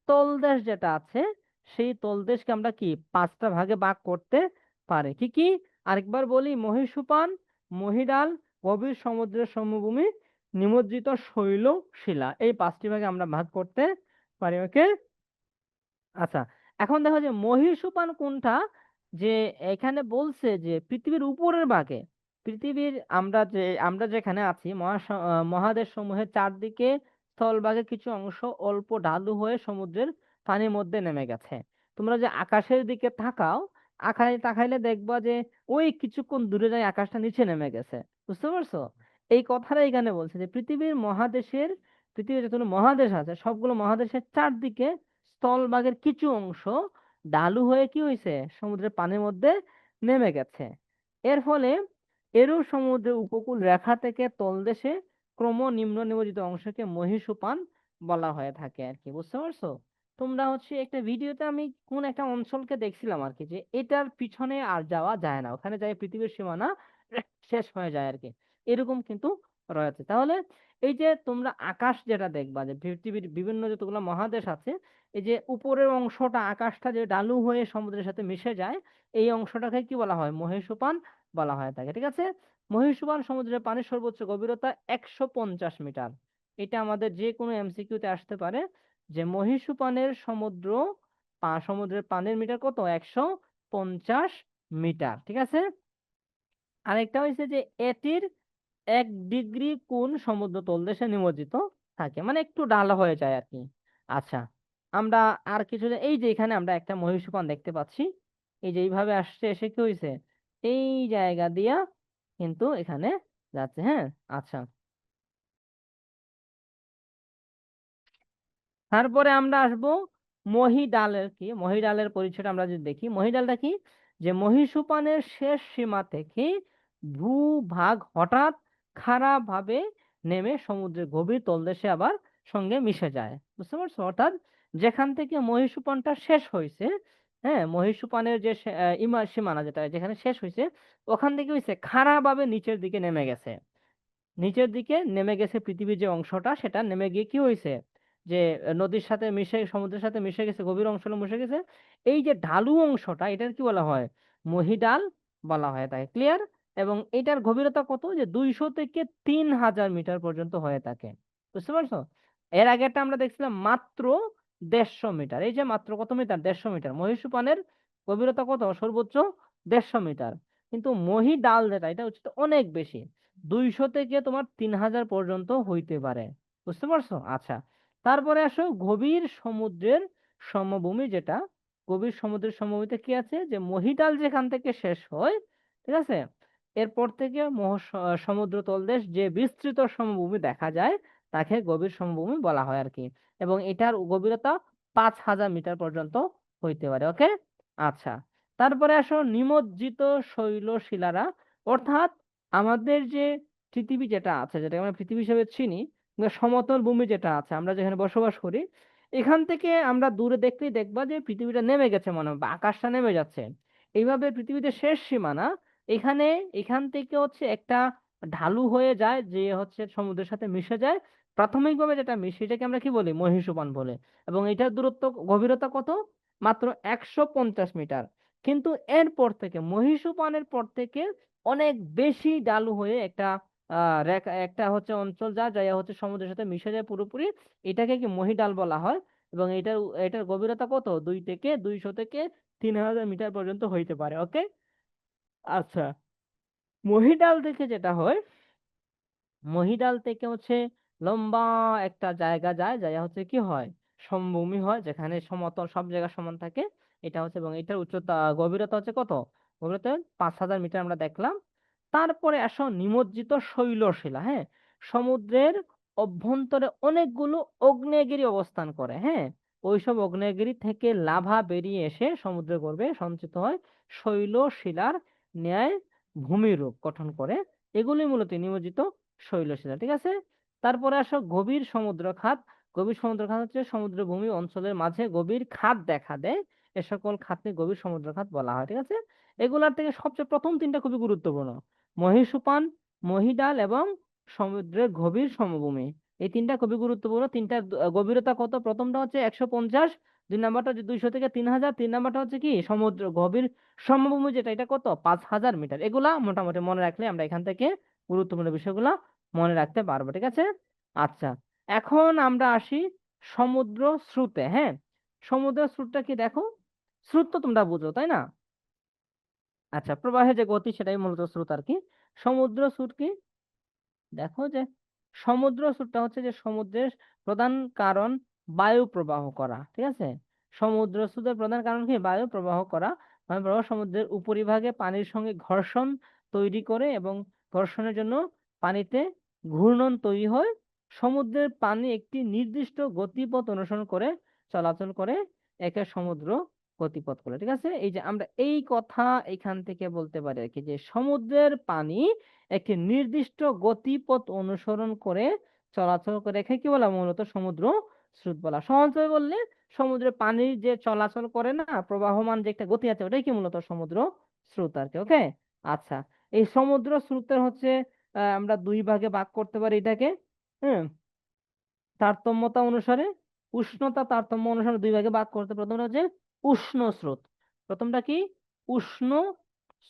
তলদেশ যেটা আছে, সেই তলদেশকে আমরা কি 5টা ভাগে ভাগ করতে পারি। কি কি? আরেকবার বলি, মহীসোপান, মহীডাল, গভীর সমুদ্রের সমভূমি, নিমজ্জিত শৈল শিলা, এই 5টি ভাগে আমরা ভাগ করতে পারি। ওকে। আচ্ছা, এখন দেখো যে মহীসোপান কোনটা, যে এখানে বলছে যে পৃথিবীর উপরের ভাগে, পৃথিবীর আমরা যেখানে আছি মহাদেশ সমূহের চারদিকে স্থলভাগে কিছু অংশ অল্প ঢালু হয়ে সমুদ্রের পানির মধ্যে নেমে গেছে। তোমরা যে আকাশের দিকে তাকাও, আকাশে তাকাইলে দেখবা যে ওই কিছুক্ষণ দূরে যায় আকাশটা নিচে নেমে গেছে। বুঝতে পারছো? এই কথাটা এখানে বলছে যে পৃথিবীর যতগুলো মহাদেশ আছে সবগুলো মহাদেশের চারদিকে স্থলভাগের কিছু অংশ ঢালু হয়ে কি হয়েছে, সমুদ্রের পানির মধ্যে নেমে গেছে। এর ফলে এরূপ সমুদ্রের উপকূল রেখা থেকে তলদেশে ক্রম নিম্ন নিমজ্জিত অংশকে মহীসোপান বলা হয়ে থাকে আর কি। বুঝতে পারছো? তোমরা হচ্ছে একটা ভিডিওতে আমি কোন একটা অঞ্চলকে দেখছিলাম আর কি, যে এটার পিছনে আর যাওয়া যায় না, ওখানে যাই পৃথিবীর সীমানা শেষ হয়ে যায় আর কি। এরকম কিন্তু রয়েছে। তাহলে এই যে তোমরা আকাশ যেটা দেখবা, যে পৃথিবীর বিভিন্ন যতগুলো মহাদেশ আছে, এই যে উপরের অংশটা আকাশটা যে ঢালু হয়ে সমুদ্রের সাথে মিশে যায়, এই অংশটাকে কি বলা হয়? মহীসোপান বলা হয়ে থাকে, ঠিক আছে। মহীসোপান সমুদ্রের পানির সর্বোচ্চ গভীরতা 150 মিটার। এটা আমাদের যে কোনো এমসিকিউতে আসতে পারে, যে মহীসোপানের সমুদ্রের পানির মিটার কত? 150 মিটার, ঠিক আছে। আরেকটা হয়েছে যে এটির 1 ডিগ্রি কোণ সমুদ্র তলদেশে নিমজ্জিত থাকে, মানে একটু ডালা হয়ে যায় আর কি। আচ্ছা, আমরা আর কিছু এই যে এখানে আমরা একটা মহীসোপান দেখতে পাচ্ছি, এই যে এইভাবে আসছে, এসে কি হয়েছে, এই জায়গা দিয়া কিন্তু এখানে যাচ্ছে। হ্যাঁ। আচ্ছা, তারপরে আমরা আসব মহীডালের কি, মহীডালের পরিচয়টা আমরা যদি দেখি, মহীডালটা কি, যে মহীসোপানের শেষ সীমা থেকে ভূভাগ হঠাৎ খাড়া ভাবে নেমে সমুদ্রের গভীর তলদেশে আবার সঙ্গে মিশে যায়। বুঝতে পারছো? অর্থাৎ যেখান থেকে মহীসোপানটা শেষ হয়েছে, হ্যাঁ, মহীসোপানের যে সীমানা যেটা যেখানে শেষ হয়েছে, ওখান থেকে হয়েছে খাড়া ভাবে নিচের দিকে নেমে গেছে। নিচের দিকে নেমে গেছে পৃথিবীর যে অংশটা, সেটা নেমে গিয়ে কি হয়েছে, যে নদীর সাথে মিশে সমুদ্রের সাথে মিশে গেছে, গভীর অংশটা মিশে গেছে। এই যে ঢালু অংশটা, এটার কি বলা হয়? মহীডাল বলা হয় তাকে। ক্লিয়ার? এবং এটার গভীরতা কত, যে 200 থেকে 3000 মিটার পর্যন্ত হয়ে থাকে। বুঝতে পারছো? এর আগেরটা আমরা দেখছিলাম মাত্র 150 মিটার। এই যে মাত্র কত মিটার? 150 মিটার। মহীসোপানের গভীরতা কত? সর্বোচ্চ 150 মিটার। কিন্তু মহীডাল যেটা, এটা হচ্ছে তো অনেক বেশি, 200 থেকে তোমার 3000 পর্যন্ত হইতে পারে। বুঝতে পারছো? আচ্ছা, তারপরে আসো গভীর সমুদ্রের সমভূমি যেটা, গভীর সমুদ্রের সমভূমিতে কি আছে, যে মহীডাল যেখান থেকে শেষ হয়, ঠিক আছে, এরপর থেকে সমুদ্র তলদেশ যে বিস্তৃত সমভূমি দেখা যায়, তাকে গভীর সমভূমি বলা হয় আর কি। এবং এটার গভীরতা 5000 মিটার পর্যন্ত হইতে পারে। ওকে। আচ্ছা, তারপরে আসো নিমজ্জিত শৈলশিলারা, অর্থাৎ আমাদের যে পৃথিবী যেটা আছে, যেটা আমরা পৃথিবী হিসেবে চিনি, কিংবা সমতল ভূমি যেটা আছে আমরা যেখানে বসবাস করি, এখান থেকে আমরা দূরে দেখলেই দেখবা যে পৃথিবীটা নেমে গেছে মনে হয়, বা আকাশটা নেমে যাচ্ছে। এইভাবে পৃথিবীতে শেষ সীমানা, এখানে এখান থেকে হচ্ছে একটা ঢালু হয়ে যায়, যে হচ্ছে সমুদ্রের সাথে মিশে যায়। প্রাথমিকভাবে যেটা মিশে, এটাকে আমরা কি বলি? মহীসোপান বলে। এবং এটার দূরত্ব, গভীরতা কত? মাত্র 150 মিটার। কিন্তু এরপর থেকে, মহীসোপানের পর থেকে অনেক বেশি ঢালু হয়ে একটা রেখা, একটা হচ্ছে অঞ্চল যা যায় হচ্ছে সমুদ্রের সাথে মিশে যায় পুরোপুরি, এটাকে কি মহীডাল বলা হয়। এবং এটার এটার গভীরতা কত, 200 থেকে 3,000 মিটার পর্যন্ত হইতে পারে। ওকে। আচ্ছা, মহিডাল থেকে যেটা হয়, মহিডাল থেকে হচ্ছে লম্বা একটা জায়গা যায়, জায়গা হচ্ছে কি হয়, সমভূমি হয়, যেখানে সমতল সব জায়গা সমান থাকে। এটা হচ্ছে, এবং এটার উচ্চতা গভীরতা হচ্ছে কত, গভীরতা 5,000 মিটার আমরা দেখলাম। তারপরে আসো নিমজ্জিত শৈলশিলা। হ্যাঁ, সমুদ্রের অভ্যন্তরে অনেকগুলো আগ্নেয়গিরি অবস্থান করে। হ্যাঁ, ওইসব আগ্নেয়গিরি থেকে লাভা বেরিয়ে এসে সমুদ্রের গর্ভে সঞ্চিত হয়, শৈলশিলার ন্যায় ভূমিরূপ গঠন করে। এগুলি মূলত নিমজ্জিত শৈলশিলা। ঠিক আছে। তারপরে আসো গভীর সমুদ্র খাত। গভীর সমুদ্র খাত হচ্ছে সমুদ্রভূমি অঞ্চলের মাঝে গভীর খাত দেখা দেয়, এ সকল খাতকে গভীর সমুদ্র খাত বলা হয়। ঠিক আছে। এগুলার থেকে সবচেয়ে প্রথম তিনটা খুবই গুরুত্বপূর্ণ: মহীসোপান, মহীডাল এবং সমুদ্রের গভীর সমভূমি। এই তিনটা খুবই গুরুত্বপূর্ণ। তিনটা গভীরতা কত, প্রথমটা হচ্ছে 150, দুই নাম্বারটা হচ্ছে 200 থেকে 3,000, তিন নাম্বারটা হচ্ছে কি সমুদ্র গভীর সমভূমি যেটা, এটা কত, 5,000 মিটার। এগুলা মোটামুটি মনে রাখলে আমরা এখান থেকে গুরুত্বপূর্ণ বিষয়গুলো মনে রাখতে পারবো। ঠিক আছে। আচ্ছা, এখন আমরা আসি সমুদ্র স্রোতে। হ্যাঁ, সমুদ্র স্রোতটা কি দেখো, স্রোত তো তোমরা বুঝো তাই না? আচ্ছা, প্রবাহের যে গতি সেটাই মূলত স্রোত আর কি। সমুদ্র স্রোত কি, দেখো যে সমুদ্র স্রোতটা হচ্ছে যে সমুদ্রের প্রধান কারণ বায়ু প্রবাহ করা। ঠিক আছে। সমুদ্র স্রোতের প্রধান কারণ কি, বায়ু প্রবাহ করা। বায়ু প্রবাহ সমুদ্রের উপরিভাগে পানির সঙ্গে ঘর্ষণ তৈরি করে, এবং ঘর্ষণের জন্য পানিতে ঘূর্ণন তৈরি হয়। সমুদ্রের পানি একটি নির্দিষ্ট গতিপথ অনুসরণ করে চলাচল করে, একে সমুদ্র গতিপথ বলে। ঠিক আছে। এই যে আমরা এই কথা এখান থেকে বলতে পারি আর কি, যে সমুদ্রের পানি একটি নির্দিষ্ট গতিপথ অনুসরণ করে চলাচল করে, একে কি বলা, মূলত সমুদ্র স্রোত বলা। সহজভাবে বললে সমুদ্রের পানির যে চলাচল করে না, প্রবাহমান যে একটা গতি আছে, ওটাই কি মূলত সমুদ্র স্রোত আর কি। ওকে। আচ্ছা, এই সমুদ্র স্রোতের হচ্ছে আমরা দুই ভাগে ভাগ করতে পারি এটাকে। হ্যাঁ, তারতম্যতা অনুসারে, উষ্ণতা তারতম্য অনুসারে দুই ভাগে ভাগ করতে। প্রথমটা হচ্ছে উষ্ণ স্রোত। প্রথমটা কি, উষ্ণ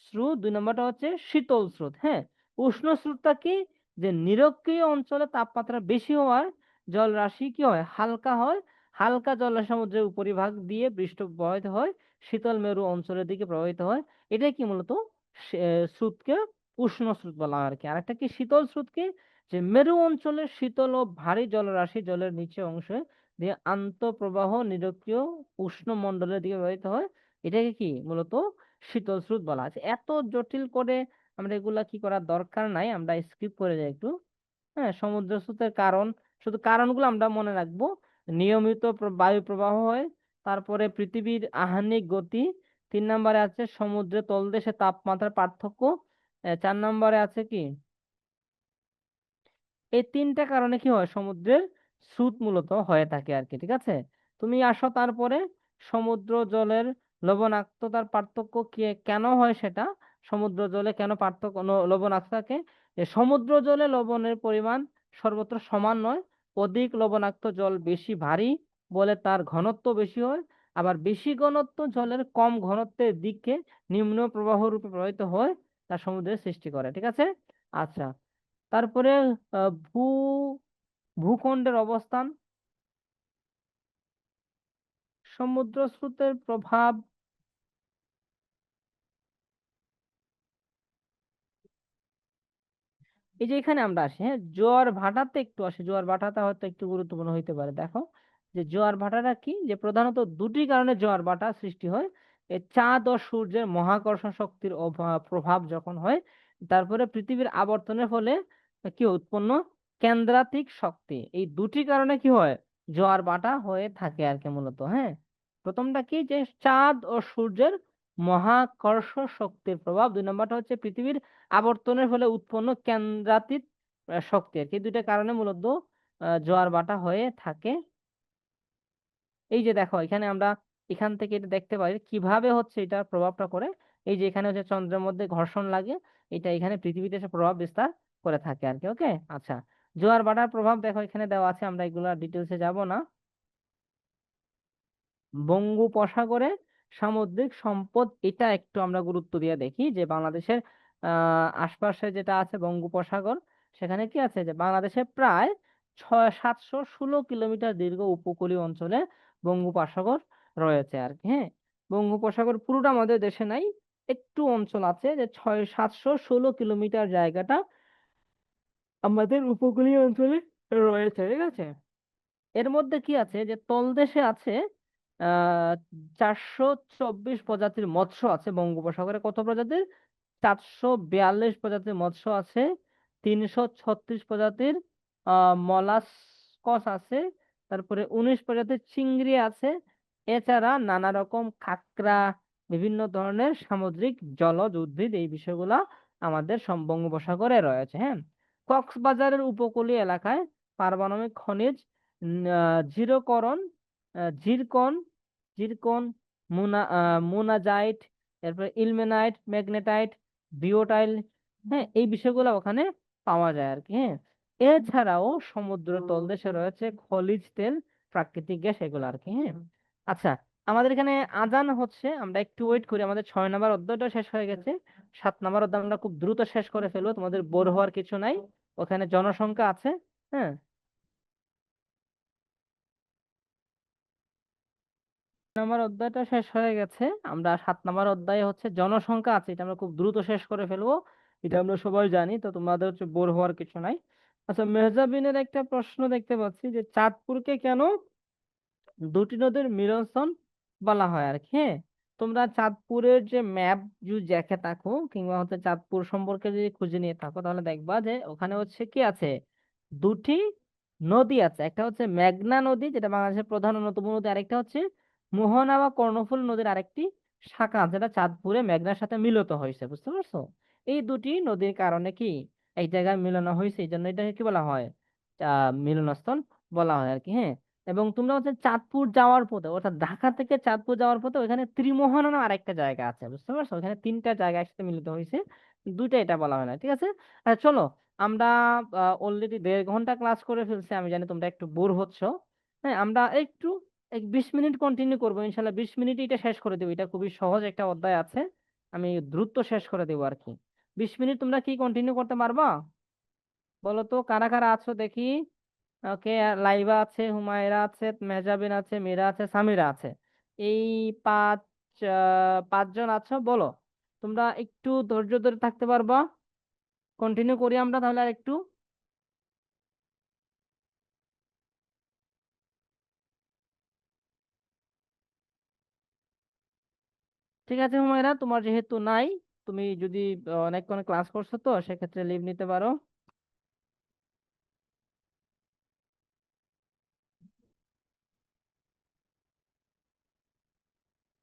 স্রোত। দুই নম্বরটা হচ্ছে শীতল স্রোত। হ্যাঁ, উষ্ণ স্রোতটা কি, যে নিরক্ষীয় অঞ্চলে তাপমাত্রা বেশি হওয়ার জলরাশি কি হয়, হালকা হয়। হালকা জলরাশি সমুদ্রের উপরিভাগ দিয়ে পৃষ্ঠ প্রবাহিত হয়, শীতল মেরু অঞ্চলের দিকে প্রবাহিত হয়। এটাই কি মূলত স্রোতকে উষ্ণ স্রোত বলা হয় আর কি। আরেকটা কি শীতল স্রোত কি, যে মেরু অঞ্চলের শীতল ও ভারী জলরাশি জলের নিচে অংশে দিয়ে আন্তঃপ্রবাহ নিরক্ষীয় উষ্ণ মণ্ডলের দিকে প্রবাহিত হয়, এটাকে কি মূলত শীতল স্রোত বলা আছে। এত জটিল করে আমরা এগুলা কি করার দরকার নাই, আমরা স্কিপ করে যাই একটু। হ্যাঁ, সমুদ্র স্রোতের কারণ, শুধু কারণগুলো আমরা মনে রাখবো: নিয়মিত বায়ু প্রবাহ হয়, তারপরে পৃথিবীর আহানিক গতি, তিন নম্বরে আছে সমুদ্রের তলদেশে তাপমাত্রার পার্থক্য, চার নম্বরে আছে কি, এই তিনটা কারণে কি হয়, সমুদ্রের স্রোত মূলত হয়ে থাকে আর কি। ঠিক আছে। তুমি আসো তারপরে সমুদ্র জলের লবণাক্ততার পার্থক্য কি, কেন হয় সেটা, সমুদ্র জলে কেন পার্থক্য লবণাক্ত থাকে। যে সমুদ্র জলে লবণের পরিমাণ সর্বত্র সমান নয়, অধিক লবণাক্ত জল বেশি ভারী বলে তার ঘনত্ব বেশি হয়, আবার বেশি ঘনত্ব জলের কম ঘনত্বের দিকে নিম্ন প্রবাহ রূপে প্রবাহিত হয়, তা সমুদ্রের সৃষ্টি করে। ঠিক আছে। আচ্ছা, তারপরে ভূখণ্ডের অবস্থান, সমুদ্র স্রোতের প্রভাব। এই যে এখানে আমরা আসি, হ্যাঁ, জোয়ার ভাটাতে একটু আসি। জোয়ার ভাটাটা হয়তো একটু গুরুত্বপূর্ণ হইতে পারে। দেখো যে জোয়ার ভাটাটা কি, যে প্রধানত দুটি কারণে জোয়ার ভাটা সৃষ্টি হয়: এই চাঁদ ও সূর্যের মহাকর্ষণ শক্তির প্রভাব যখন হয়, তারপরে পৃথিবীর আবর্তনের ফলে কি উৎপন্ন কেন্দ্রাতিক শক্তি, এই দুটি কারণে কি হয়, জোয়ার ভাটা হয়ে থাকে আর কি মূলত। হ্যাঁ, প্রথমটা কি, যে চাঁদ ও সূর্যের মহাকর্ষ শক্তির প্রভাব। দুই নম্বরটা হচ্ছে পৃথিবীর আবর্তনের ফলে উৎপন্ন কেন্দ্রাতীত শক্তি আর কি। এই দুইটা কারণে মূলত জোয়ার ভাটা হয়ে থাকে। এই যে দেখো এখানে আমরা এখান থেকে এটা দেখতে পাই কিভাবে হচ্ছে এটার প্রভাবটা করে। এই যে এখানে হচ্ছে চন্দ্রের মধ্যে ঘর্ষণ লাগে, এটা এখানে পৃথিবীতে এসে প্রভাব বিস্তার করে থাকে আর কি। ওকে। আচ্ছা, জোয়ার ভাটার প্রভাব দেখো এখানে দেওয়া আছে, আমরা এগুলা ডিটেলসে যাব না। বঙ্গোপসাগরে সামুদ্রিক সম্পদ, এটা একটু আমরা গুরুত্ব দিয়ে দেখি, যে বাংলাদেশের আশপাশে যেটা আছে বঙ্গোপসাগর, সেখানে কি আছে, যে বাংলাদেশে প্রায় 716 কিলোমিটার দীর্ঘ উপকূলীয় অঞ্চলে বঙ্গোপসাগর রয়েছে আর কি। হ্যাঁ, বঙ্গোপসাগর পুরোটা আমাদের দেশে নাই, একটু অঞ্চল আছে যে 716 কিলোমিটার জায়গাটা আমাদের উপকূলীয় অঞ্চলে রয়েছে, ঠিক আছে। এর মধ্যে কি আছে যে তলদেশে আছে 424 প্রজাতির মৎস্য আছে। বঙ্গোপসাগরে কত প্রজাতির? 442 প্রজাতির মৎস্য আছে। 336 প্রজাতির মলাস্কস আছে। তারপরে 19 প্রজাতির চিংড়ি আছে। এছাড়া নানা রকম কাঁকড়া, বিভিন্ন ধরনের সামুদ্রিক জলজ উদ্ভিদ, এই বিষয়গুলা আমাদের বঙ্গোপসাগরে রয়েছে। হ্যাঁ, কক্সবাজারের উপকূলীয় এলাকায় পারমাণবিক খনিজ জিরোকরন, জিরকন, জিরকন, মোনাজাইট, এরপরে ইলমেনাইট, ম্যাগনেটাইট, বিওটাইল, হ্যাঁ, এই বিষয়গুলো ওখানে পাওয়া যায় আর কি। হ্যাঁ, এছাড়াও সমুদ্র তলদেশে রয়েছে খনিজ তেল, প্রাকৃতিক গ্যাস, এগুলো আর কি। হ্যাঁ, আচ্ছা, আমাদের এখানে আজান হচ্ছে, আমরা একটু ওয়েট করি। আমাদের 6 নম্বর অধ্যায়টা শেষ হয়ে গেছে, 7 নম্বর অধ্যায় আমরা খুব দ্রুত শেষ করে ফেলবো, তোমাদের বোর হওয়ার কিছু নাই। ওখানে জনসংখ্যা আছে। হ্যাঁ, নম্বর অধ্যায়টা শেষ হয়ে গেছে, আমরা 7 নম্বর অধ্যায়ে হচ্ছে জনসংখ্যা আছে, এটা আমরা খুব দ্রুত শেষ করে ফেলবো। এটা আমরা সবাই জানি, তো তোমাদের হচ্ছে বোর হওয়ার কিছু নাই। আচ্ছা, মেহজাবিনের একটা প্রশ্ন দেখতে পাচ্ছি যে চাঁদপুরকে কেন দুটি নদীর মিলনস্থল বলা হয় আর কি। হ্যাঁ, তোমরা চাঁদপুরের যে ম্যাপ যদি দেখে থাকো, কিংবা হচ্ছে চাঁদপুর সম্পর্কে যদি খুঁজে নিয়ে থাকো, তাহলে দেখবা যে ওখানে হচ্ছে কি আছে, দুটি নদী আছে। একটা হচ্ছে মেঘনা নদী, যেটা বাংলাদেশের প্রধান অন্যতম নদী। আরেকটা হচ্ছে মোহনা বা কর্ণফুলী নদীর আরেকটি শাখা, যেটা চাঁদপুরে মেঘনার সাথে মিলিত হয়েছে, বুঝতে পারছো? এই দুটি নদীর কারণে কি এক জায়গায় মিলন হয়েছে, এই জন্য এটাকে কি বলা হয়, মিলনস্থল বলা হয় আর কি। হ্যাঁ, এবং তোমরা হচ্ছে চাঁদপুর যাওয়ার পথে, অর্থাৎ ঢাকা থেকে চাঁদপুর যাওয়ার পথে ওখানে ত্রিমোহনা নামে আরেকটা জায়গা আছে, বুঝতে পারছো? ওখানে তিনটা জায়গা একসাথে মিলিত হয়েছে, দুইটা এটা বলা হয় না, ঠিক আছে। আচ্ছা চলো, আমরা অলরেডি 1.5 ঘন্টা ক্লাস করে ফেলছি, আমি জানি তোমরা একটু বোর হচ্ছ। হ্যাঁ, আমরা একটু 20 মিনিট কন্টিনিউ করবো, ইনশাল্লাহ 20 মিনিট এটা শেষ করে দেবো। এটা খুবই সহজ একটা অধ্যায় আছে, আমি দ্রুত শেষ করে দেবো আর কি। 20 মিনিট তোমরা কি কন্টিনিউ করতে পারবা? বলো তো কারা কারা আছো দেখি। ওকে, লাইবা আছে, হুমায়রা আছে, মেহজাবিন আছে, মীরা আছে, সামিরা আছে। এই পাঁচ, 5 জন আছো, বলো। তোমরা একটু ধৈর্য ধরে থাকতে পারবা? কন্টিনিউ করি আমরা তাহলে আর একটু। ঠিক আছে হুমায়রা, তোমার যেহেতু নাই, তুমি যদি অনেকক্ষণ ক্লাস করছো তো সেক্ষেত্রে লিভ নিতে পারো।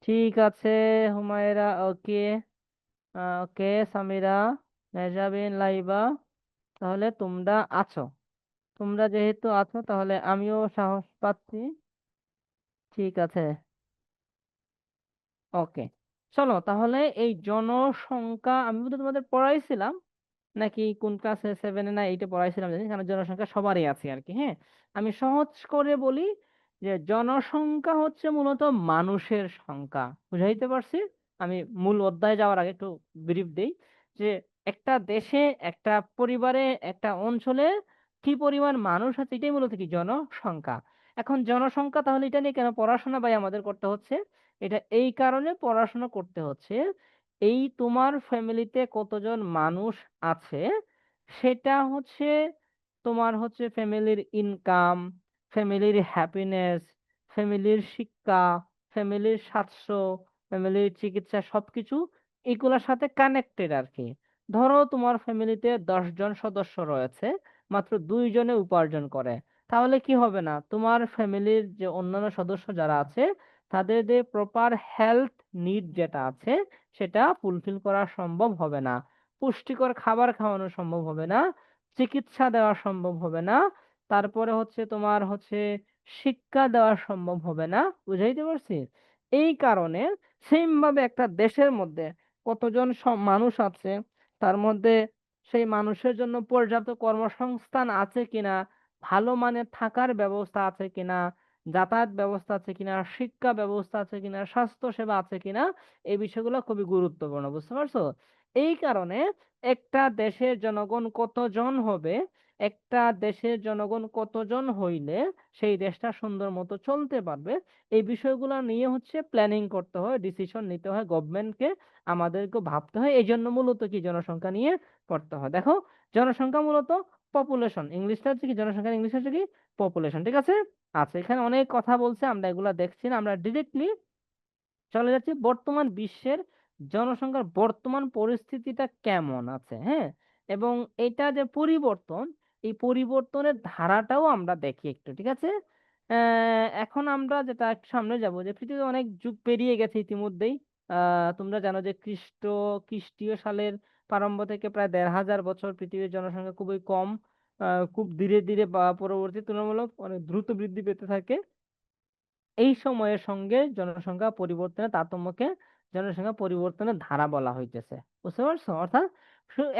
ঠিক আছে হুমায়রা, ওকে। ওকে, সামিরা, মেহজাবিন, লাইবা, তাহলে তোমরা আছো। তোমরা যেহেতু আছো তাহলে আমিও সাহস পাচ্ছি। ঠিক আছে, ওকে। চলো তাহলে, এই জনসংখ্যা আমি তো তোমাদের পড়াইছিলাম, নাকি কোন ক্লাসে, 7-এ না 8-এ পড়াইছিলাম জানি, কারণ জনসংখ্যা সবারই আছে আর কি। হ্যাঁ, আমি সহজ করে বলি যে জনসংখ্যা হচ্ছে মূলত মানুষের সংখ্যা, বুঝাইতে পারছি? আমি মূল অধ্যায়ে যাওয়ার আগে একটু ব্রিফ দেই যে একটা দেশে, একটা পরিবারে, একটা অঞ্চলে কি পরিমাণ মানুষ আছে, এটাই মূলত কি জনসংখ্যা। এখন জনসংখ্যা, তাহলে এটা নিয়ে কেন পড়াশোনা ভাই আমাদের করতে হচ্ছে? এটা এই কারণে পড়াশোনা করতে হচ্ছে, এই তোমার ফ্যামিলিতে কতজন মানুষ আছে সেটা হচ্ছে তোমার হচ্ছে ফ্যামিলির ইনকাম, ফ্যামিলির হ্যাপিনেস, ফ্যামিলির শিক্ষা, ফ্যামিলির স্বাস্থ্য, ফ্যামিলির চিকিৎসা, সবকিছু এগুলোর সাথে কানেক্টেড আর কি। ধরো তোমার ফ্যামিলিতে 10 জন সদস্য রয়েছে, মাত্র 2 জনে উপার্জন করে, তাহলে কি হবে না, তোমার ফ্যামিলির যে অন্যান্য সদস্য যারা আছে তাদের যে প্রপার হেলথ নিড যেটা আছে সেটা ফুলফিল করা সম্ভব হবে না। পুষ্টিকর খাবার খাওয়ানো সম্ভব হবে না, চিকিৎসা দেওয়া সম্ভব হবে না, তারপরে হচ্ছে তোমার হচ্ছে শিক্ষা দেওয়া সম্ভব হবে না, বুঝাইতে পারছি? এই কারণে সেম ভাবে একটা দেশের মধ্যে কতজন মানুষ আছে, তার মধ্যে সেই মানুষের জন্য পর্যাপ্ত কর্মসংস্থান আছে কিনা, ভালো মানের থাকার ব্যবস্থা আছে কিনা, যাতায়াত ব্যবস্থা আছে কিনা, শিক্ষা ব্যবস্থা আছে কিনা, স্বাস্থ্য সেবা আছে কিনা, এই বিষয়গুলো খুবই গুরুত্বপূর্ণ, বুঝতে পারছো? এই কারণে একটা দেশের জনগণ কতজন হবে একটা দেশের জনগণ কতজন হইলে সেই দেশটা সুন্দর মতো চলতে পারবে, এই বিষয়গুলো নিয়ে হচ্ছে প্ল্যানিং করতে হয়, ডিসিশন নিতে হয় গভর্নমেন্টকে, আমাদেরকে ভাবতে হয়। এই জন্য মূলত কি জনসংখ্যা নিয়ে পড়তে হয়। দেখো, জনসংখ্যা মূলত পপুলেশন, ইংলিশটা হচ্ছে কি, জনসংখ্যার ইংলিশ হচ্ছে কি পপুলেশন, ঠিক আছে। আচ্ছা, এখানে অনেক কথা বলছে, আমরা এগুলা দেখছি না, আমরা ডিরেক্টলি চলে যাচ্ছি বর্তমান বিশ্বের জনসংখ্যার বর্তমান পরিস্থিতিটা কেমন আছে, হ্যাঁ। এবং এটা যে পরিবর্তন, এই পরিবর্তনের ধারাটাও আমরা দেখি একটু, ঠিক আছে। এখন আমরা যেটা একটু সামনে যাব, যে পৃথিবীতে অনেক যুগ পেরিয়ে গেছে ইতিমধ্যেই। তোমরা জানো যে খ্রিস্টীয় সালের প্রারম্ভ থেকে প্রায় ১৫০০ বছর পৃথিবীর জনসংখ্যা খুবই কম, খুব ধীরে ধীরে বা পরবর্তী তুলনামূলক অনেক দ্রুত বৃদ্ধি পেতে থাকে। এই সময়ের সঙ্গে জনসংখ্যা পরিবর্তনের তারতম্যকে জনসংখ্যা পরিবর্তনের ধারা বলা হইতেছে। বুঝতে পারছো? অর্থাৎ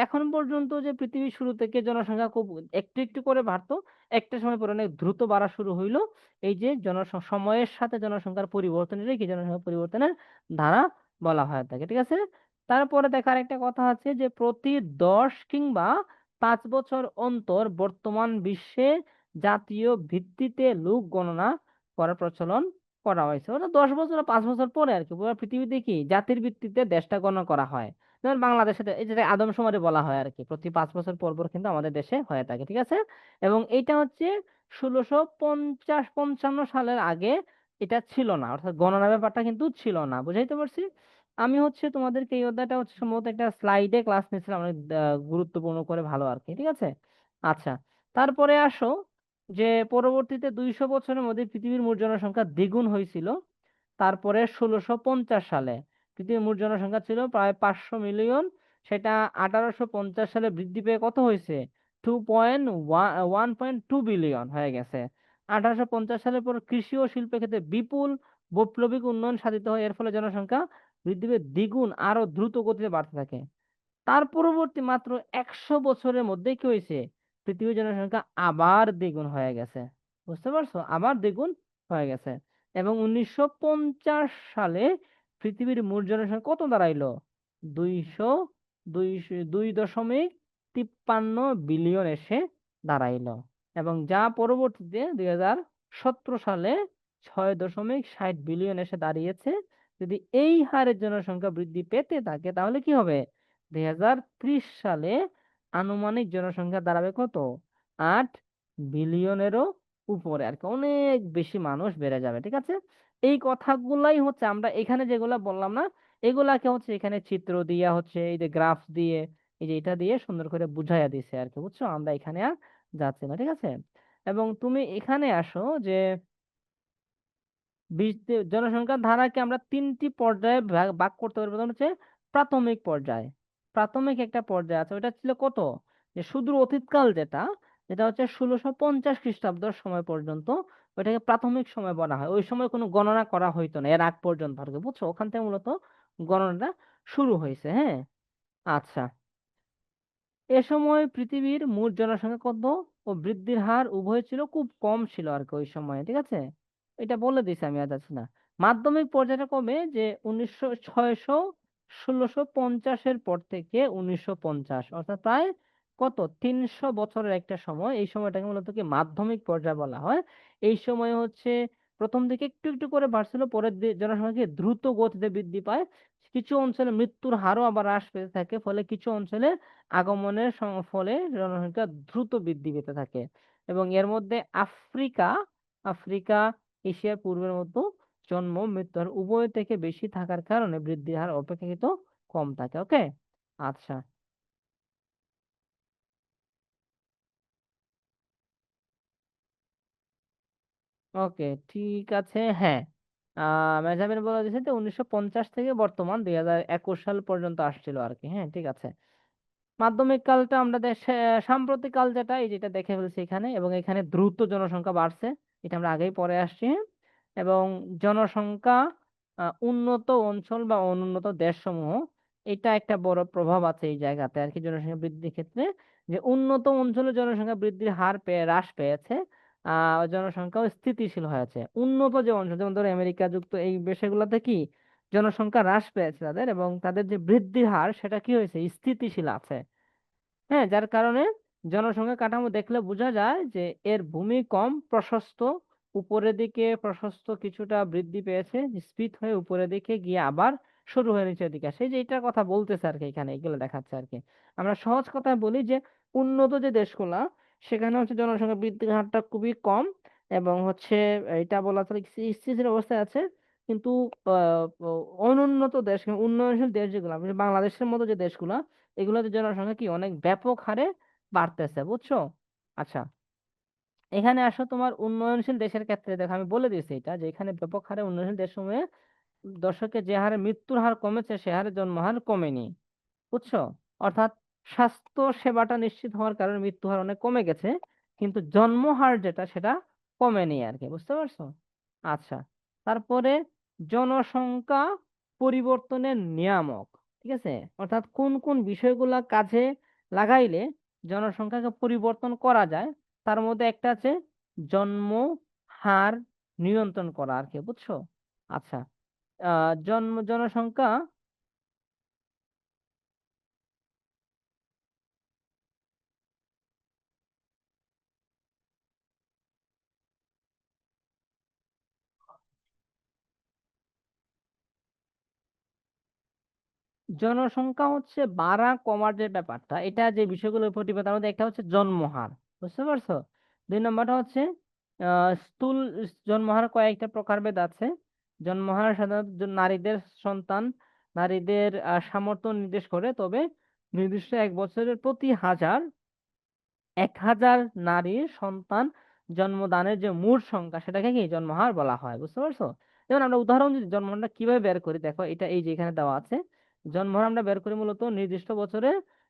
এখন পর্যন্ত যে পৃথিবীর শুরু থেকে জনসংখ্যা খুব একটু একটু করে বাড়তো, একটা সময় পরে অনেক দ্রুত বাড়া শুরু হইলো। এই যে সময়ের সাথে জনসংখ্যার পরিবর্তনের কি জনসংখ্যা পরিবর্তনের ধারা বলা হয়ে থাকে, ঠিক আছে। তারপরে দেখার একটা কথা আছে যে প্রতি 10 কিংবা 5 বছর অন্তর বর্তমান বিশ্বে জাতীয় ভিত্তিতে লোক গণনা করার প্রচলন করা হয়েছে। ওটা 10 বছর আর 5 বছর পরে আর কি পুরো পৃথিবীতে কি জাতির ভিত্তিতে দেশটা গণনা করা হয়। যেমন বাংলাদেশে এই যেটা আদমশুমারি বলা হয় আর কি, প্রতি 5 বছর পর পর কিন্তু আমাদের দেশে হয়ে থাকে, ঠিক আছে। এবং এটা হচ্ছে ১৬৫৫ সালের আগে এটা ছিল না, অর্থাৎ গণনা ব্যাপারটা কিন্তু ছিল না, বুঝাইতে পারছি। আমি হচ্ছে তোমাদেরকে এই অধ্যায়টা হচ্ছে সম্ভবত একটা স্লাইডে ক্লাস নিয়েছিলাম অনেক গুরুত্বপূর্ণ করে, ভালো আর কি, ঠিক আছে। আচ্ছা, তারপরে আসো যে পরবর্তীতে ২০০ বছরের মধ্যে পৃথিবীর মোট জনসংখ্যা দ্বিগুণ হয়েছিল। তারপরে ১৬৫০ সালে পৃথিবীর মোট জনসংখ্যা ছিল প্রায় ৫০০ মিলিয়ন। সেটা ১৮৫০ সালে বৃদ্ধি পেয়ে কত হয়েছে, 1.2 বিলিয়ন হয়ে গেছে। ১৮৫০ সালের পর কৃষি ও শিল্পের ক্ষেত্রে বিপুল বৈপ্লবিক উন্নয়ন সাধিত হয়, এর ফলে জনসংখ্যা বৃদ্ধি পেয়ে দ্বিগুণ আরো দ্রুত গতিতে বাড়তে থাকে। তার পরবর্তী মাত্র ১০০ বছরের মধ্যে কি হয়েছে, পৃথিবীর জনসংখ্যা আবার দ্বিগুণ হয়ে গেছে। বুঝতে পারছো, আবার দ্বিগুণ হয়ে গেছে। এবং ১৯৫০ সালে পৃথিবীর মোট জনসংখ্যা কত দাঁড়াইলো, ২০২.৫৩ এসে দাঁড়াইলো। এবং যা পরবর্তীতে ২০১৭ সালে ৬.৬০ বিলিয়ন এসে দাঁড়িয়েছে। যদি এই হারে জনসংখ্যা বৃদ্ধি পেতে থাকে তাহলে কি হবে, ২০৩০ সালে আনুমানিক জনসংখ্যা দাঁড়াবে কত, ৮ বিলিয়নেরও উপরে আর কি, অনেক বেশি মানুষ বেড়ে যাবে, ঠিক আছে। এই কথাগুলাই হচ্ছে আমরা এখানে যেগুলা বললাম না, এগুলাকে হচ্ছে এখানে চিত্র দিয়ে হচ্ছে এই যে গ্রাফ দিয়ে, এই যে এটা দিয়ে সুন্দর করে বুঝাইয়া দিছে আর কি, বুঝছো। আমরা এখানে আর যাচ্ছি না, ঠিক আছে। এবং তুমি এখানে আসো যে জনসংখ্যার ধারাকে আমরা ৩টি পর্যায়ে ভাগ ভাগ করতে পারি। প্রথম হচ্ছে প্রাথমিক পর্যায়। প্রাথমিক একটা পর্যায় আছে, ওটা ছিল কত, যে সুদূর অতীতকাল যেটা, যেটা হচ্ছে ১৬৫০ খ্রিস্টাব্দ সময় পর্যন্ত, ওইটাকে প্রাথমিক সময় বলা হয়। ওই সময় কোনো গণনা করা হইতো না এর আগ পর্যন্ত আর কি, বুঝছো। ওখান থেকে মূলত গণনাটা শুরু হয়েছে, হ্যাঁ। আচ্ছা, এ সময় পৃথিবীর মোট জনসংখ্যা কত ও বৃদ্ধির হার উভয় ছিল খুব কম ছিল আর কি ওই সময়, ঠিক আছে। এটা বলে দিছি আমি, আর যাচ্ছি না। মাধ্যমিক পর্যায়টা কবে, যে ১৬৫০-১৬৫০-এর পর থেকে ১৯৫০, অর্থাৎ প্রায় কত ৩০০ বছরের একটা সময়, এই সময়টাকে মূলত কি মাধ্যমিক পর্যায় বলা হয়। এই সময় হচ্ছে প্রথম দিকে একটু একটু করে বাড়ছিল, পরের জনসংখ্যা কি দ্রুত গতিতে বৃদ্ধি পায়। কিছু অঞ্চলে মৃত্যুর হারও আবার হ্রাস পেতে থাকে, ফলে কিছু অঞ্চলে আগমনের ফলে জনসংখ্যা দ্রুত বৃদ্ধি পেতে থাকে। এবং এর মধ্যে আফ্রিকা আফ্রিকা এশিয়ার পূর্বের মতো জন্ম মৃত্যুর হার উভয় থেকে বেশি থাকার কারণে বৃদ্ধির হার অপেক্ষাকৃত কম থাকে। ওকে, আচ্ছা। ওকে, ঠিক আছে, হ্যাঁ। মেজাবিন বলা দিয়েছে যে ১৯৫০ থেকে বর্তমান ২০২১ সাল পর্যন্ত আসছিল আর কি, হ্যাঁ, ঠিক আছে। মাধ্যমিক কালটা আমরা সাম্প্রতিক কাল যেটা, এই যেটা দেখে ফেলছি এখানে, এবং এখানে দ্রুত জনসংখ্যা বাড়ছে, এটা আমরা আগেই পরে আসছি, হ্যাঁ? এবং জনসংখ্যা উন্নত অঞ্চল বা অনুন্নত দেশসমূহ, এটা একটা বড় প্রভাব আছে এই জায়গাতে আর কি জনসংখ্যা বৃদ্ধির ক্ষেত্রে। যে উন্নত অঞ্চলে জনসংখ্যা বৃদ্ধির হার হ্রাস পেয়েছে, জনসংখ্যাও স্থিতিশীল হয়েছে। উন্নত যে অঞ্চল, যেমন ধরো আমেরিকা যুক্ত এই দেশগুলোতে কি জনসংখ্যা হ্রাস পেয়েছে তাদের, এবং তাদের যে বৃদ্ধির হার সেটা কি হয়েছে, স্থিতিশীল আছে। হ্যাঁ, যার কারণে জনসংখ্যা কাঠামো দেখলে বোঝা যায় যে এর ভূমি কম প্রশস্ত, উপরের দিকে প্রশস্ত কিছুটা বৃদ্ধি পেয়েছে, স্পিড হয়ে উপরের দিকে গিয়ে আবার শুরু হয়ে নিচের দিকে আসে। এই যে এটার কথা বলতেছে আর কি, এখানে এগুলো দেখাচ্ছে আর কি। আমরা সহজ কথায় বলি যে উন্নত যে দেশগুলা, সেখানে হচ্ছে জনসংখ্যা বৃদ্ধির হারটা খুবই কম, এবং হচ্ছে এটা বলা চলে স্থিতিশীল অবস্থায় আছে। কিন্তু অনুন্নত দেশ কিংবা উন্নয়নশীল দেশ যেগুলো, বাংলাদেশের মতো যে দেশগুলা, এগুলোতে জনসংখ্যা কি অনেক ব্যাপক হারে বাড়তেছে, বুঝছো? আচ্ছা, এখানে আসো তোমার উন্নয়নশীল দেশের ক্ষেত্রে দেখো, আমি বলে দিয়েছি এটা যে এখানে ব্যাপক হারে উন্নয়নশীল দেশসমূহে দশকে যে হারে মৃত্যুর হার কমেছে সে হারে জন্মহার কমেনি, বুঝছো? অর্থাৎ স্বাস্থ্য সেবাটা নিশ্চিত হওয়ার কারণে মৃত্যু হার অনেক কমে গেছে, কিন্তু জন্ম হার যেটা সেটা কমেনি আর কি, বুঝতে পারছো? আচ্ছা, তারপরে জনসংখ্যা পরিবর্তনের নিয়ামক, ঠিক আছে? অর্থাৎ কোন কোন বিষয়গুলা কাজে লাগাইলে জনসংখ্যাকে পরিবর্তন করা যায়, তার মধ্যে একটা আছে জন্ম হার নিয়ন্ত্রণ করা আর কি, বুঝছো? আচ্ছা, জনসংখ্যা, জনসংখ্যা হচ্ছে বাড়া কমার যে ব্যাপারটা, এটা যে বিষয়গুলোর উপর depend, তার মধ্যে একটা হচ্ছে জন্মহার, বুঝতে পারছো? দুই নম্বরটা হচ্ছে স্থূল জন্মহার, কয়েকটা প্রকারভেদ আছে। জন্মহার সাধারণত নারীদের সন্তান, নারীদের সামর্থ্য নির্দেশ করে, তবে নির্দিষ্ট এক বছরের প্রতি 1,000 নারীর সন্তান জন্মদানের যে মূল সংখ্যা সেটাকে কি জন্মহার বলা হয়, বুঝতে পারছো? যেমন আমরা উদাহরণ যদি জন্মহারটা কিভাবে বের করি, দেখো এটা এই যে এখানে দেওয়া আছে। জন্মহার আমরা বের করি মূলত নির্দিষ্ট বছরে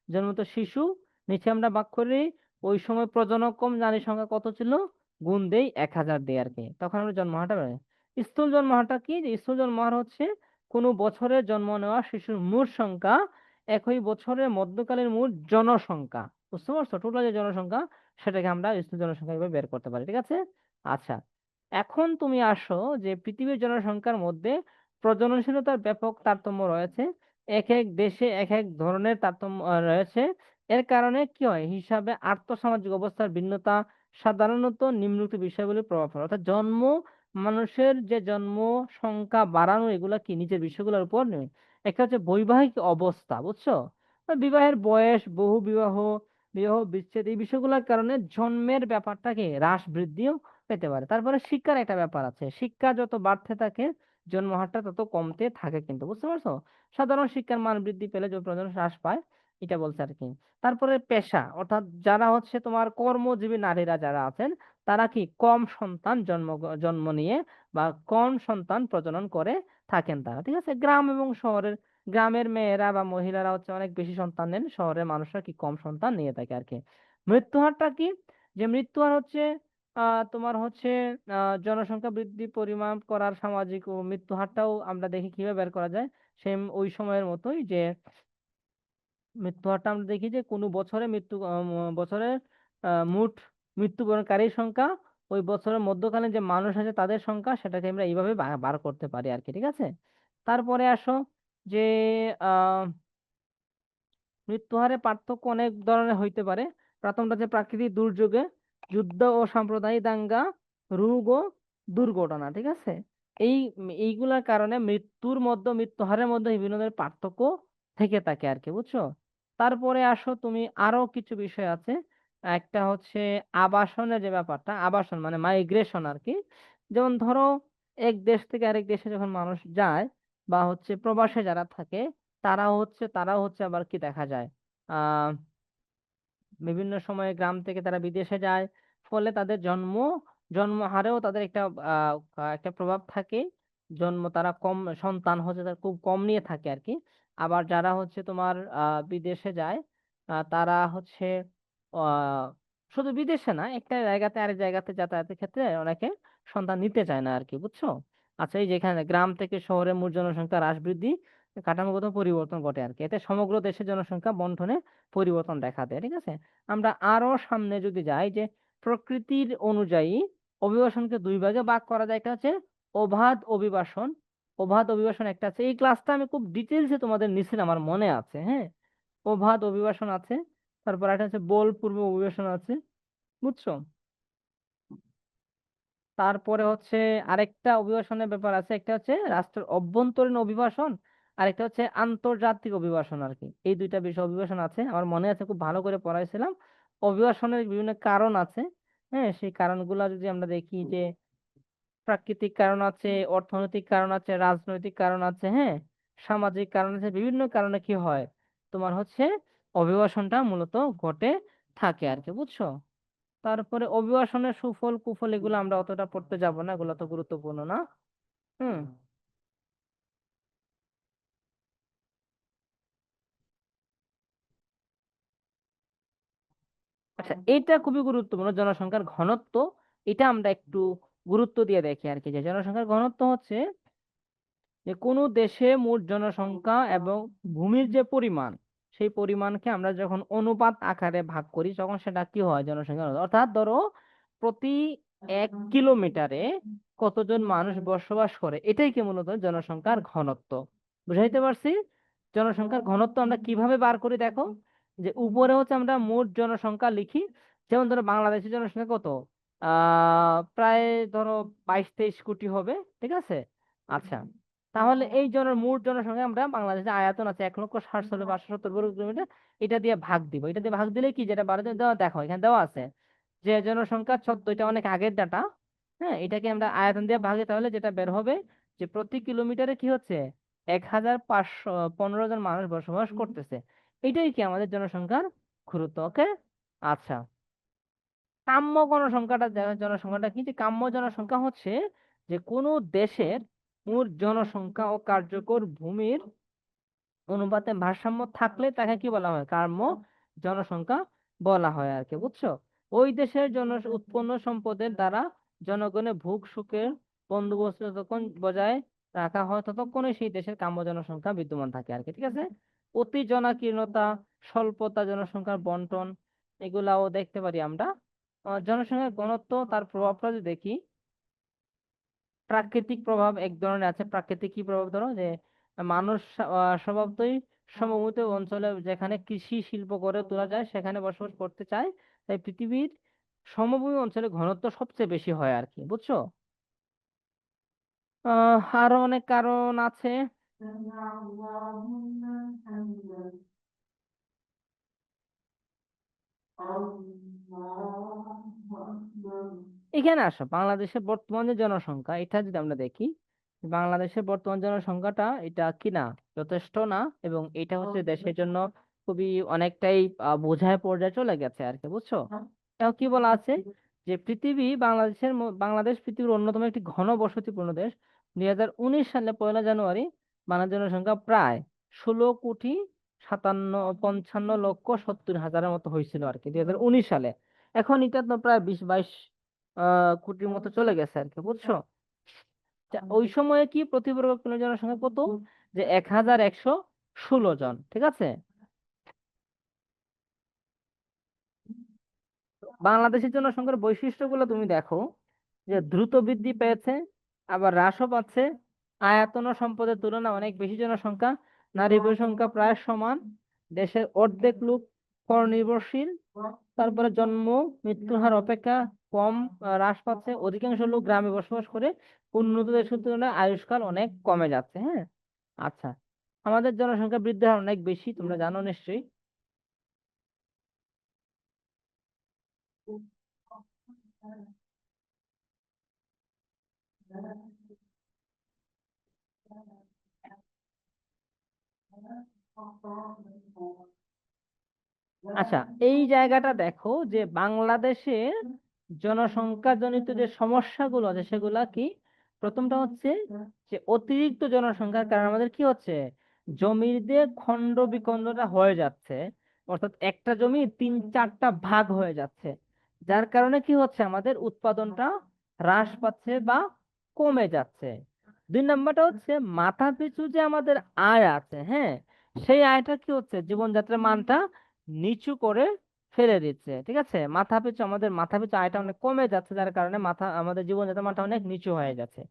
জন্মিত শিশু, নিচে আমরা ভাগ করি ওই সময় প্রজনক কম নারীর সংখ্যা কত ছিল, গুণ দেই 1,000 দিয়ে আর কি, তখন আমরা জন্মহারটা বের করি। স্থূল জন্মহারটা কি, যে স্থূল জন্মহার হচ্ছে কোনো বছরে জন্ম নেওয়া শিশুর মোট সংখ্যা একই বছরের মধ্যকালীন মোট জনসংখ্যা, বুঝতে পারছো? টোটাল যে জনসংখ্যা সেটাকে আমরা স্থূল জনসংখ্যা হিসেবে বের করতে পারি, ঠিক আছে? আচ্ছা, এখন তুমি আসো যে পৃথিবীর জনসংখ্যার মধ্যে প্রজননশীলতার ব্যাপক তারতম্য রয়েছে, এক এক দেশে এক এক ধরনের তারতম্য রয়েছে। এর কারণে কি হয়, হিসাবে আর্থসামাজিক অবস্থার ভিন্নতা সাধারণত নিম্নলিখিত বিষয়গুলির প্রভাব ফেলে। অর্থাৎ জন্ম, মানুষের যে জন্ম সংখ্যা বাড়ানো, এগুলা কি নিচের বিষয়গুলোর উপর নেই। একটা হচ্ছে বৈবাহিক অবস্থা, বুঝছো? বিবাহের বয়স, বহু বিবাহ, বিবাহ বিচ্ছেদ, এই বিষয়গুলোর কারণে জন্মের ব্যাপারটাকে হ্রাস বৃদ্ধিও পেতে পারে। তারপরে শিক্ষার একটা ব্যাপার আছে, শিক্ষা যত বাড়তে থাকে জন্মহারটা তত কমতে থাকে, কিন্তু বুঝতে পারছো? সাধারণ শিক্ষার মান বৃদ্ধি পেলে যে প্রজনন হ্রাস পায়, এটা বলছে আর কি। তারপরে পেশা, অর্থাৎ যারা হচ্ছে তোমার কর্মজীবী নারীরা যারা আছেন, তারা কি কম সন্তান জন্ম নিয়ে বা কম সন্তান প্রজনন করে থাকেন তারা, ঠিক আছে? গ্রাম এবং শহরের, গ্রামের মেয়েরা বা মহিলারা হচ্ছে অনেক বেশি সন্তান নেন, শহরের মানুষরা কি কম সন্তান নিয়ে থাকে আর কি। মৃত্যু হারটা কি, যে মৃত্যু হার হচ্ছে তোমার হচ্ছে জনসংখ্যা বৃদ্ধি পরিমাপ করার সামাজিক ও মৃত্যু হারটাও আমরা দেখি কিভাবে বের করা যায়, সেম ওই সময়ের মতোই, যে মৃত্যু হারটা আমরা দেখি যে কোনো বছরে বছরের মোট মৃত্যুবরণকারীর সংখ্যা, ওই বছরের মধ্যকালীন যে মানুষ আছে তাদের সংখ্যা, সেটাকে আমরা এইভাবে বার করতে পারি আর কি, ঠিক আছে? তারপরে আসো যে আহ মৃত্যুহারে পার্থক্য অনেক ধরনের হইতে পারে। প্রথমটা হচ্ছে প্রাকৃতিক দুর্যোগে, যুদ্ধ ও সাম্প্রদায়িক দাঙ্গা, রোগ ও দুর্ঘটনা, ঠিক আছে? এইগুলার কারণে মৃত্যুহারের মধ্যে বিভিন্ন ধরনের পার্থক্য থেকে থাকে আর কি, বুঝছো? তারপরে আসো তুমি, আরো কিছু বিষয় আছে। একটা হচ্ছে আবাসনের যে ব্যাপারটা, আবাসন মানে মাইগ্রেশন আর কি। যেমন ধরো এক দেশ থেকে আরেক দেশে যখন মানুষ যায়, বা হচ্ছে প্রবাসে যারা থাকে, তারাও হচ্ছে আবার কি দেখা যায়, আহ বিভিন্ন সময়ে গ্রাম থেকে তারা বিদেশে যায়, ফলে তাদের জন্ম হারেও তাদের একটা প্রভাব থাকে। তারা কম সন্তান হচ্ছে তারা খুব কম নিয়ে থাকে আর কি। আবার যারা হচ্ছে তোমার বিদেশে যায়, তারা হচ্ছে আহ শুধু বিদেশে না, একটা জায়গাতে আরেক জায়গাতে যাতায়াতের ক্ষেত্রে অনেকে সন্তান নিতে চায় না আর কি, বুঝছো? আচ্ছা, এই যেখানে গ্রাম থেকে শহরে মোট জনসংখ্যা হ্রাস বৃদ্ধি, কাঠামোগত পরিবর্তন ঘটে আর কি, এতে সমগ্র দেশের জনসংখ্যা বন্টনে পরিবর্তন দেখা দেয়, ঠিক আছে? আমরা আরো সামনে যদি যাই, যে প্রকৃতির অনুযায়ী অভিবাসনকে দুই ভাগে ভাগ করা যায়, একটা হচ্ছে অবাধ অভিবাসন। অবাধ অভিবাসন একটা আছে, এই ক্লাসটা আমি খুব ডিটেলসে তোমাদের নিছিলাম, আমার মনে আছে, হ্যাঁ। অবাধ অভিবাসন আছে, তারপর একটা হচ্ছে বলপূর্বক অভিবাসন আছে, বুঝছো? তারপরে হচ্ছে আরেকটা অভিবাসনের ব্যাপার আছে, একটা হচ্ছে রাষ্ট্রের অভ্যন্তরীণ অভিবাসন, আরেকটা হচ্ছে আন্তর্জাতিক অভিবাসন আর কি। এই দুইটা বিষয় অভিবাসন আছে, আমার মনে আছে, খুব ভালো করে পড়াইছিলাম। অভিবাসনের বিভিন্ন কারণ আছে। হ্যাঁ, সেই কারণগুলো যদি আমরা দেখি, যে প্রাকৃতিক কারণ আছে, অর্থনৈতিক কারণ আছে, রাজনৈতিক কারণ আছে, হ্যাঁ, সামাজিক কারণ আছে, বিভিন্ন কারণে কি হয় তোমার হচ্ছে অভিবাসনটা মূলত ঘটে থাকে আর কি, বুঝছো? তারপরে অভিবাসনের সুফল কুফল এগুলো আমরা অতটা পড়তে যাব না, এগুলো তো গুরুত্বপূর্ণ না। হুম। আচ্ছা, এটা খুবই গুরুত্বপূর্ণ, জনসংখ্যার ঘনত্ব। এটা আমরা একটু গুরুত্ব দিয়ে দেখি আর কি, যে জনসংখ্যার ঘনত্ব হচ্ছে যে কোনো দেশে মোট জনসংখ্যা এবং ভূমির যে পরিমাণ, সেই পরিমাণকে আমরা যখন অনুপাত আকারে ভাগ করি, তখন সেটা কি হয়, জনসংখ্যা ঘনত্ব। অর্থাৎ ধরো প্রতি 1 কিলোমিটারে কতজন মানুষ বসবাস করে, এটাই কি মূলত জনসংখ্যার ঘনত্ব। বুঝাইতে পারছি? জনসংখ্যার ঘনত্ব আমরা কিভাবে বার করি দেখো, যে উপরে হচ্ছে আমরা মোট জনসংখ্যা লিখি। যেমন ধরো বাংলাদেশের জনসংখ্যা কত, প্রায় ধরো 22-23 কোটি হবে, ঠিক আছে? আচ্ছা, তাহলে এই মোট জনসংখ্যা আমরা বাংলাদেশে আয়তন আছে 1,60,570 বর্গ কিলোমিটার, এটা দিয়ে ভাগ দিব। এটা দিয়ে ভাগ দিলে কি, যেটা ভারতে দেওয়া, দেখো এখানে দেওয়া আছে যে জনসংখ্যা 14, এটা অনেক আগের ডাটা। হ্যাঁ, এটাকে আমরা আয়তন দিয়ে ভাগে, তাহলে যেটা বের হবে যে প্রতি কিলোমিটারে কি হচ্ছে, 1,515 জন মানুষ বসবাস করতেছে। এটাই কি আমাদের জনসংখ্যার গুরুত্ব। ওকে। আচ্ছা, কাম্য জনসংখ্যাটা জনসংখ্যাটা কি, যে কাম্য জনসংখ্যা হচ্ছে যে কোনো দেশের মোট জনসংখ্যা ও কার্যকর ভূমির অনুপাতে ভারসাম্য থাকলে তাকে কি বলা হয়, কাম্য জনসংখ্যা বলা হয় আর কি, বুঝছো? ওই দেশের উৎপন্ন সম্পদের দ্বারা জনগণের ভোগ সুখের বন্দোবস্ত যতক্ষণ বজায় রাখা হয়, ততক্ষণই সেই দেশের কাম্য জনসংখ্যা বিদ্যমান থাকে আর কি, ঠিক আছে? অতি জনাকীর্ণতা, স্বল্পতা, জনসংখ্যার বন্টন, এগুলাও দেখতে পারি আমরা। জনসংখ্যার ঘনত্ব, তার প্রভাবটা যদি দেখি, প্রাকৃতিক প্রভাব এক ধরনের আছে। প্রাকৃতিক কি প্রভাব, ধরো যে মানুষ স্বভাবতই সমভূত অঞ্চলে যেখানে কৃষি শিল্প গড়ে তোলা যায় সেখানে বসবাস করতে চায়, তাই পৃথিবীর সমভূমি অঞ্চলে ঘনত্ব সবচেয়ে বেশি হয় আর কি, বুঝছো? আরো অনেক কারণ আছে। এখানে আসো, বাংলাদেশের বর্তমান যে জনসংখ্যা, এটা যদি আমরা দেখি, বাংলাদেশের বর্তমান জনসংখ্যাটা এটা কি না, যথেষ্ট না, এবং এটা হচ্ছে দেশের জন্য খুবই অনেকটাই বোঝায় পর্যায়ে চলে গেছে আর কি, বুঝছো? এখন কি বলা আছে, যে বাংলাদেশ পৃথিবীর অন্যতম একটি ঘন বসতিপূর্ণ দেশ। 2019 সালে 1লা জানুয়ারি বাংলাদেশ জনসংখ্যা প্রায় 16,55,70,70,000-এর মতো হয়েছিল আর কি, 2019 সালে। এখন এটা তো প্রায় 20-22 কোটির মতো চলে গেছে আর কি, বুঝছো? ওই সময়ে কি প্রতি বর্গ কিলোমিটার জনসংখ্যা কত, যে 1,116 জন, ঠিক আছে? বাংলাদেশের জনসংখ্যার বৈশিষ্ট্যগুলো তুমি দেখো, যে দ্রুত বৃদ্ধি পেয়েছে, আবার হ্রাসও পাচ্ছে। আয়তন ও সম্পদের তুলনায় অনেক বেশি জনসংখ্যা, নারী পুরুষ সংখ্যা প্রায় সমান, দেশের অর্ধেক লোক পর নির্ভরশীল, তারপরে জন্ম মৃত্যুর হার অপেক্ষা কম, হ্রাস পাচ্ছে, অধিকাংশ লোক গ্রামে বসবাস করে, উন্নত দেশের তুলনায় আয়ুষ্কাল অনেক কমে যাচ্ছে। হ্যাঁ। আচ্ছা, আমাদের জনসংখ্যা বৃদ্ধির হার অনেক বেশি, তোমরা জানো নিশ্চয়ই। আচ্ছা, এই জায়গাটা দেখো, যে বাংলাদেশের জনসংখ্যা জনিত যে সমস্যাগুলো আছে সেগুলা কি। প্রথমটা হচ্ছে যে অতিরিক্ত জনসংখ্যার কারণে আমাদের কি হচ্ছে, জমির যে খণ্ড বিখণ্ডটা হয়ে যাচ্ছে, অর্থাৎ একটা জমি 3-4টা ভাগ হয়ে যাচ্ছে, যার কারণে কি হচ্ছে, আমাদের উৎপাদনটা হ্রাস পাচ্ছে বা কমে যাচ্ছে। 2 নম্বরটা হচ্ছে মাথা পিছু যে আমাদের আয় আছে, হ্যাঁ, সেই আয়টা কি হচ্ছে, জীবনযাত্রার মানটা নিচু করে ফেলে দিচ্ছে, ঠিক আছে? মাথা পিছু আয়টা অনেক কমে যাচ্ছে, যার কারণে আমাদের জীবনযাত্রার মানটা অনেক নিচু হয়ে যাচ্ছে।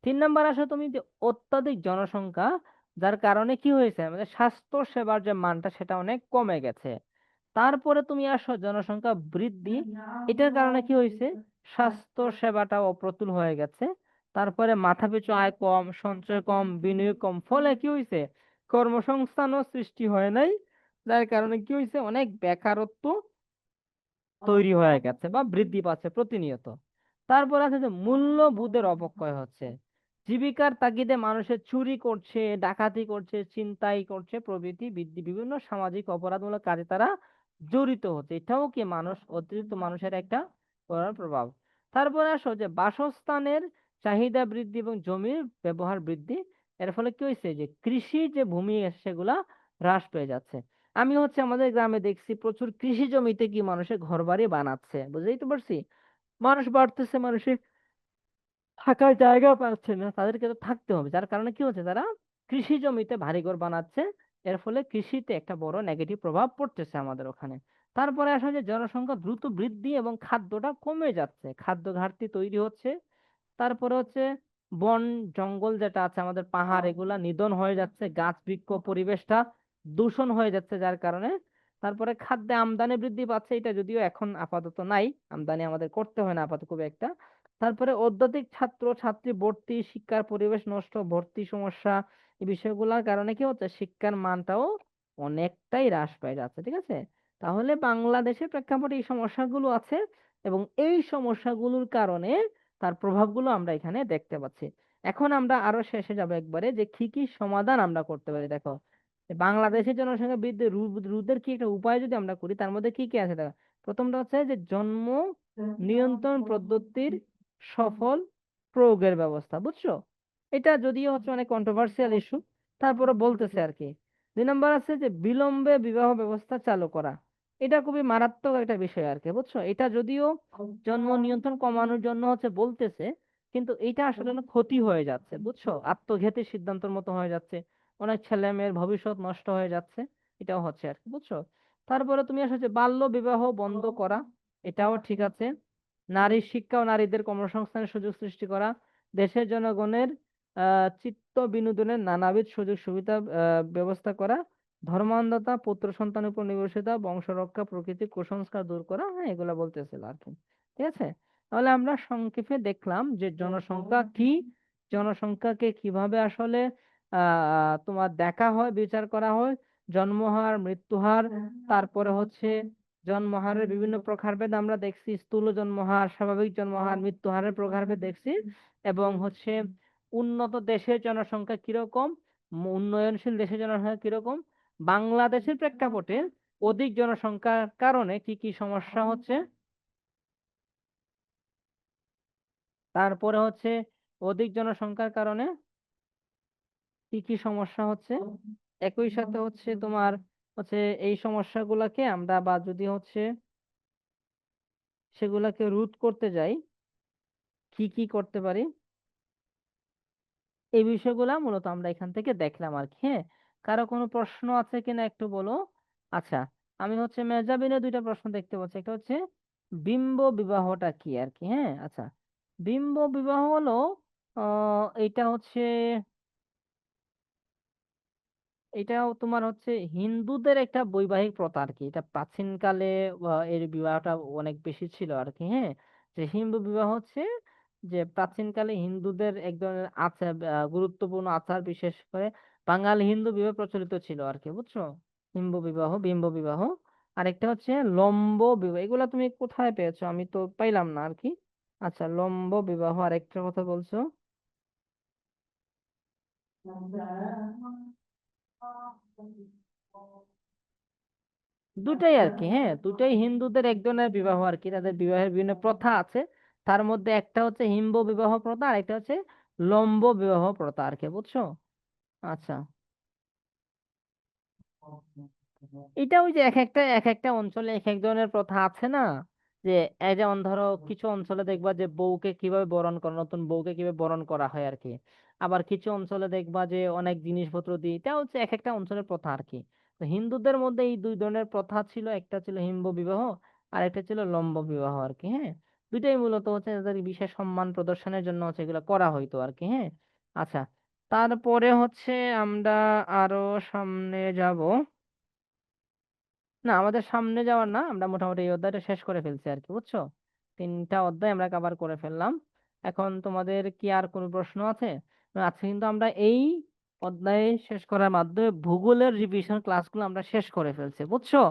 3 নম্বর আসো তুমি, যে অত্যাধিক জনসংখ্যা, যার কারণে কি হয়েছে, আমাদের স্বাস্থ্য সেবার যে মানটা সেটা অনেক কমে গেছে। তারপরে তুমি আসো জনসংখ্যা বৃদ্ধি। এটার কারণে কি হয়েছে? স্বাস্থ্য সেবাটা অপ্রতুল হয়ে গেছে। তারপরে মাথাপিছু আয় কম, সঞ্চয় কম, বিনিয়োগ কম, ফলে কি হয়েছে? কর্মসংস্থানও সৃষ্টি হয় নাই। যার কারণে কি হয়েছে? অনেক বেকারত্ব তৈরি হয়ে গেছে বা বৃদ্ধি পাচ্ছে প্রতিনিয়ত। তারপর আছে যে মূল্যবোধের অবক্ষয় হচ্ছে। জীবিকার তাগিদে মানুষের চুরি করছে, ডাকাতি করছে, ছিনতাই করছে প্রভৃতি বিভিন্ন সামাজিক অপরাধমূলক কাজে তারা জড়িত হচ্ছে। এটাও কি অতিরিক্ত মানুষের একটা বড় প্রভাব। তারপরে আসো যে বাসস্থানের চাহিদা বৃদ্ধি এবং জমির ব্যবহার বৃদ্ধি। এর ফলে কি হয়েছে? যে কৃষি যে ভূমি সেগুলা হ্রাস পেয়ে যাচ্ছে। আমি হচ্ছে আমাদের গ্রামে দেখছি প্রচুর কৃষি জমিতে কি মানুষের ঘর বাড়ি বানাচ্ছে, বুঝতেই তো পারছি। মানুষ বাড়তেছে, মানুষের থাকার জায়গা পাচ্ছে না, তাদেরকে তো থাকতে হবে, যার কারণে কি হচ্ছে? তারা কৃষি জমিতে বাড়িঘর বানাচ্ছে। এর ফলে কৃষিতে একটা বড় নেগেটিভ প্রভাব পড়তেছে আমাদের ওখানে। তারপরে আসলে যে জনসংখ্যা দ্রুত বৃদ্ধি এবং খাদ্যটা কমে যাচ্ছে, খাদ্য ঘাটতি তৈরি হচ্ছে। তারপরে হচ্ছে বন জঙ্গল যেটা আছে আমাদের, পাহাড়, এগুলা নিধন হয়ে যাচ্ছে, গাছ বৃক্ষ পরিবেশটা দূষণ হয়ে যাচ্ছে যার কারণে। তারপরে খাদ্যে আমদানি বৃদ্ধি পাচ্ছে, এটা যদিও এখন আপাতত নাই, আমদানি আমাদের করতে হয় না আপাতত খুব একটা। তারপরে অত্যধিক ছাত্র ছাত্রী ভর্তি, শিক্ষার পরিবেশ নষ্ট, ভর্তি সমস্যা, এই বিষয়গুলোর কারণে কি হচ্ছে? শিক্ষার মানটাও অনেকটাই হ্রাস পেয়ে যাচ্ছে, ঠিক আছে। তাহলে বাংলাদেশের প্রেক্ষাপটে এই সমস্যাগুলো আছে, এবং এই সমস্যাগুলোর কারণে তার প্রভাবগুলো আমরা এখানে দেখতে পাচ্ছি। এখন আমরা আরো শেষে যাব একবারে, যে কি কি সমাধান আমরা করতে পারি। দেখো, বাংলাদেশের জনসংখ্যা বৃদ্ধি রোধের কি একটা উপায় যদি আমরা করি, তার মধ্যে কি কি আছে দেখো। প্রথমটা হচ্ছে যে জন্ম নিয়ন্ত্রণ পদ্ধতির সফল প্রয়োগের ব্যবস্থা, বুঝছো? এটা যদিও হচ্ছে অনেক কন্ট্রোভার্সিয়াল ইস্যু, তারপরে বলতেছে আর কি। 2 নম্বর আছে যে বিলম্বে বিবাহ ব্যবস্থা চালু করা। এটা খুবই মারাত্মক একটা বিষয় আর কি, বুঝছো? এটা যদিও জন্ম নিয়ন্ত্রণ কমানোর জন্য হচ্ছে বলতেছে, কিন্তু এটা আসলে না ক্ষতি হয়ে যাচ্ছে, বুঝছো? আত্মঘাতী সিদ্ধান্তের মতো হয়ে যাচ্ছে, অনেক ছেলে মেয়ের ভবিষ্যৎ নষ্ট হয়ে যাচ্ছে। এটাও হচ্ছে আর কি, বুঝছো? তারপরে তুমি আসলে যে বাল্য বিবাহ বন্ধ করা, এটাও ঠিক আছে। নারীর শিক্ষা ও নারীদের কর্মসংস্থানের সুযোগ সৃষ্টি করা, দেশের জনগণের চিত্ত বিনোদনের নানাবিধ সুযোগ সুবিধা ব্যবস্থা করা, ধর্মান্ধতা, পুত্র সন্তানের উপর নির্ভরশীলতা, বংশরক্ষা, প্রকৃতি কুসংস্কার দূর করা, হ্যাঁ এগুলা বলতেছিল আর কি, ঠিক আছে। তাহলে আমরা সংক্ষেপে দেখলাম যে জনসংখ্যা কি, জনসংখ্যাকে কিভাবে আসলে তোমার দেখা হয়, বিচার করা হয়, জন্মহার, মৃত্যুহার, তারপরে হচ্ছে জন্মহারের বিভিন্ন প্রকারভেদ আমরা দেখছি, স্থূল জন্মহার, স্বাভাবিক জন্মহার, মৃত্যুহারের প্রকারভেদ দেখছি। এবং হচ্ছে উন্নত দেশের জনসংখ্যা কিরকম, উন্নয়নশীল দেশের জনসংখ্যা কিরকম, বাংলাদেশের প্রেক্ষাপটে অধিক জনসংখ্যার কারণে কি কি সমস্যা হচ্ছে, তারপরে হচ্ছে অধিক জনসংখ্যার কারণে কি কি সমস্যা হচ্ছে, একই সাথে হচ্ছে তোমার হচ্ছে এই সমস্যাগুলোকে আমরা বা যদি হচ্ছে সেগুলাকে রোধ করতে যাই, কি কি করতে পারি, এই বিষয়গুলা মূলত আমরা এখান থেকে দেখলাম আর কি। হ্যাঁ, কারো কোনো প্রশ্ন আছে কিনা একটু বলো। আচ্ছা, আমি হচ্ছে মেজাবিনে 2টা প্রশ্ন দেখতে পাচ্ছি। একটা হচ্ছে বিম্ব বিবাহটা কি আর কি। হ্যাঁ, আচ্ছা, বিম্ব বিবাহ হলো এটা হচ্ছে, এটাও তোমার হচ্ছে হিন্দুদের একটা বৈবাহিক প্রথা আর কি। এটা প্রাচীনকালে এর বিবাহটা অনেক বেশি ছিল আর কি। হ্যাঁ, যে হিন্দু বিবাহ হচ্ছে যে প্রাচীনকালে হিন্দুদের এক ধরনের আচার, গুরুত্বপূর্ণ আচার, বিশেষ করে বাঙালি হিন্দু বিবাহ প্রচলিত ছিল আর কি, বুঝছো? হিন্দু বিবাহ, বিম্ব বিবাহ। আরেকটা হচ্ছে লম্ব বিবাহ। এগুলা তুমি কোথায় পেয়েছো? আমি তো পাইলাম না আর কি। আচ্ছা, লম্ব বিবাহ আরেকটা কথা বলছো। দুটাই আর কি, হ্যাঁ, দুটাই হিন্দুদের এক ধরনের বিবাহ আর কি। তাদের বিবাহের বিভিন্ন প্রথা আছে, তার মধ্যে একটা হচ্ছে হিম্ব বিবাহ প্রথা, আর একটা হচ্ছে লম্ব বিবাহ প্রথা আর কি, বুঝছো? আচ্ছা, এটা ওই যে এক একটা অঞ্চলে এক এক ধরনের প্রথা আছে না, যে এই যেমন ধরো কিছু অঞ্চলে দেখবা যে বউকে কিভাবে বরণ করা, নতুন বউকে কিভাবে বরণ করা হয় আর কি। আবার কিছু অঞ্চলে দেখবা যে অনেক জিনিসপত্র দিয়ে, এটা হচ্ছে এক একটা অঞ্চলের প্রথা আর কি। তো হিন্দুদের মধ্যে এই 2 ধরনের প্রথা ছিল, একটা ছিল হিম্ব বিবাহ আর একটা ছিল লম্ব বিবাহ আর কি। হ্যাঁ, দুইটাই মূলত হচ্ছে তাদের বিশেষ সম্মান প্রদর্শনের জন্য হচ্ছে এগুলো করা হইতো আর কি। হ্যাঁ, আচ্ছা, তারপরে হচ্ছে আমরা আরো সামনে যাব। না, আমাদের সামনে যাওয়ার না, আমরা মোটামুটি এই অধ্যায়টা শেষ করে ফেলছি আর কি, বুঝছো? তিনটা অধ্যায় আমরা কভার করে ফেললাম। এখন তোমাদের কি আর কোনো প্রশ্ন আছে? আজকে কিন্তু আমরা এই অধ্যায় শেষ করার মাধ্যমে ভূগোলের রিভিশন ক্লাসগুলো আমরা শেষ করে ফেলছি, বুঝছো?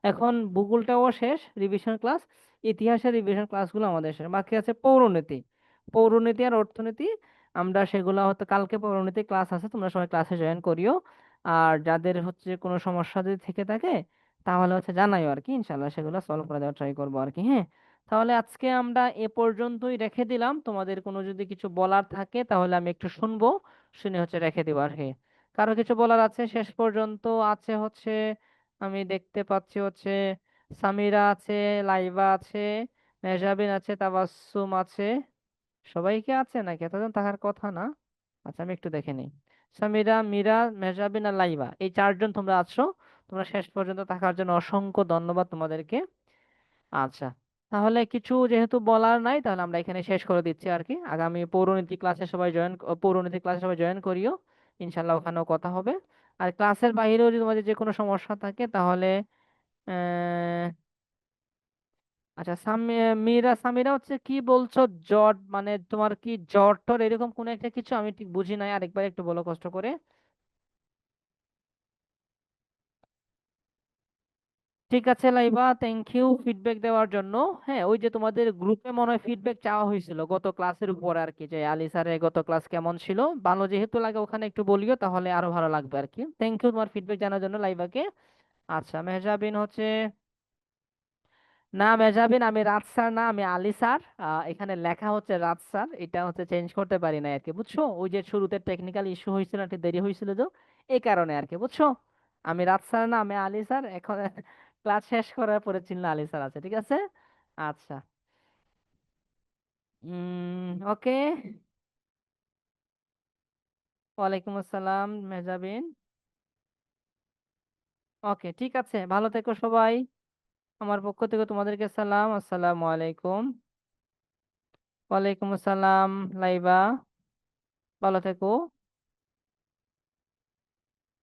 এখন ভূগোলটাও শেষ রিভিশন ক্লাস, ইতিহাসের রিভিশন ক্লাসগুলো আমাদের শেষ, বাকি আছে পৌরনীতি। পৌরনীতি আর অর্থনীতি আমরা সেগুলো হয়তো কালকে পৌরনীতি ক্লাস আছে, তোমরা সবাই ক্লাসে জয়েন করিও। আর যাদের হচ্ছে কোনো সমস্যা যদি থেকে থাকে তাহলে হচ্ছে জানাইও আর কি, ইনশাল্লাহ সেগুলো সলভ করে দেওয়ার ট্রাই করবো আর কি, হ্যাঁ। তাহলে আজকে আমরা এ পর্যন্তই রেখে দিলাম, তোমাদের কোনো যদি কিছু বলার থাকে তাহলে আমি একটু শুনবো, শুনে হচ্ছে রেখে দিব আর কি। কারো কিছু বলার আছে শেষ পর্যন্ত? আছে হচ্ছে, আমি দেখতে পাচ্ছি হচ্ছে সামিরা আছে, লাইবা আছে, মেহজাবিন আছে, তাবাসসুম আছে। সবাই কি আছে নাকি? এতজন থাকার কথা না। আচ্ছা, আমি একটু দেখে নিই। সামিরা, মীরা, মেহজাবিন আর লাইবা, এই চারজন তোমরা আছো। তোমরা শেষ পর্যন্ত থাকার জন্য অসংখ্য ধন্যবাদ তোমাদেরকে। আচ্ছা, তাহলে কিছু যেহেতু বলার নাই, তাহলে আমরা এখানে শেষ করে দিচ্ছি আর কি। আগামী পৌরনীতি ক্লাসে সবাই জয়েন করিও, ইনশাল্লাহ ওখানেও কথা হবে। আর ক্লাসের বাইরেও যদি তোমাদের যে কোনো সমস্যা থাকে তাহলে আহ আচ্ছা, মীরা, সামিরা হচ্ছে কি বলছো? জ্বর মানে তোমার কি জ্বর টর এরকম কোন একটা কিছু? আমি ঠিক বুঝি নাই, আরেকবার একটু বলো কষ্ট করে। ঠিক আছে লাইবা, থ্যাংক ইউ ফিডব্যাক দেওয়ার জন্য। হ্যাঁ, ওই যে তোমাদের গ্রুপে মনে হয় ফিডব্যাক চাওয়া হয়েছিল গত ক্লাসের উপর আর কি, যে আলী স্যারের গত ক্লাস কেমন ছিল। ভালো যেহেতু লাগে ওখানে একটু বলিও, তাহলে আরো ভালো লাগবে আর কি। থ্যাংক ইউ তোমার ফিডব্যাক জানার জন্য লাইবাকে। আচ্ছা, মেহজাবিন হচ্ছে, না মেহজাবিন, আমি রাজ স্যার না, আমি আলী স্যার। এখানে লেখা হচ্ছে রাজ স্যার, এটা হচ্ছে চেঞ্জ করতে পারি না আর কি, বুঝছো? ওই যে শুরুতে টেকনিক্যাল ইস্যু হয়েছিল, একটু দেরি হয়েছিল তো, এই কারণে আর কি, বুঝছো? আমি রাজ স্যার না, আমি আলী স্যার এখন। ক্লাস শেষ করার পরে চিনলে আলী স্যার আছে, ঠিক আছে। আচ্ছা, ওকে। ওয়ালাইকুম আসসালাম মেহজাবিন। ওকে, ঠিক আছে, ভালো থেকো সবাই। আমার পক্ষ থেকে তোমাদেরকে সালাম, আসসালামু আলাইকুম। ওয়ালাইকুম আসসালাম লাইবা, ভালো থেকো।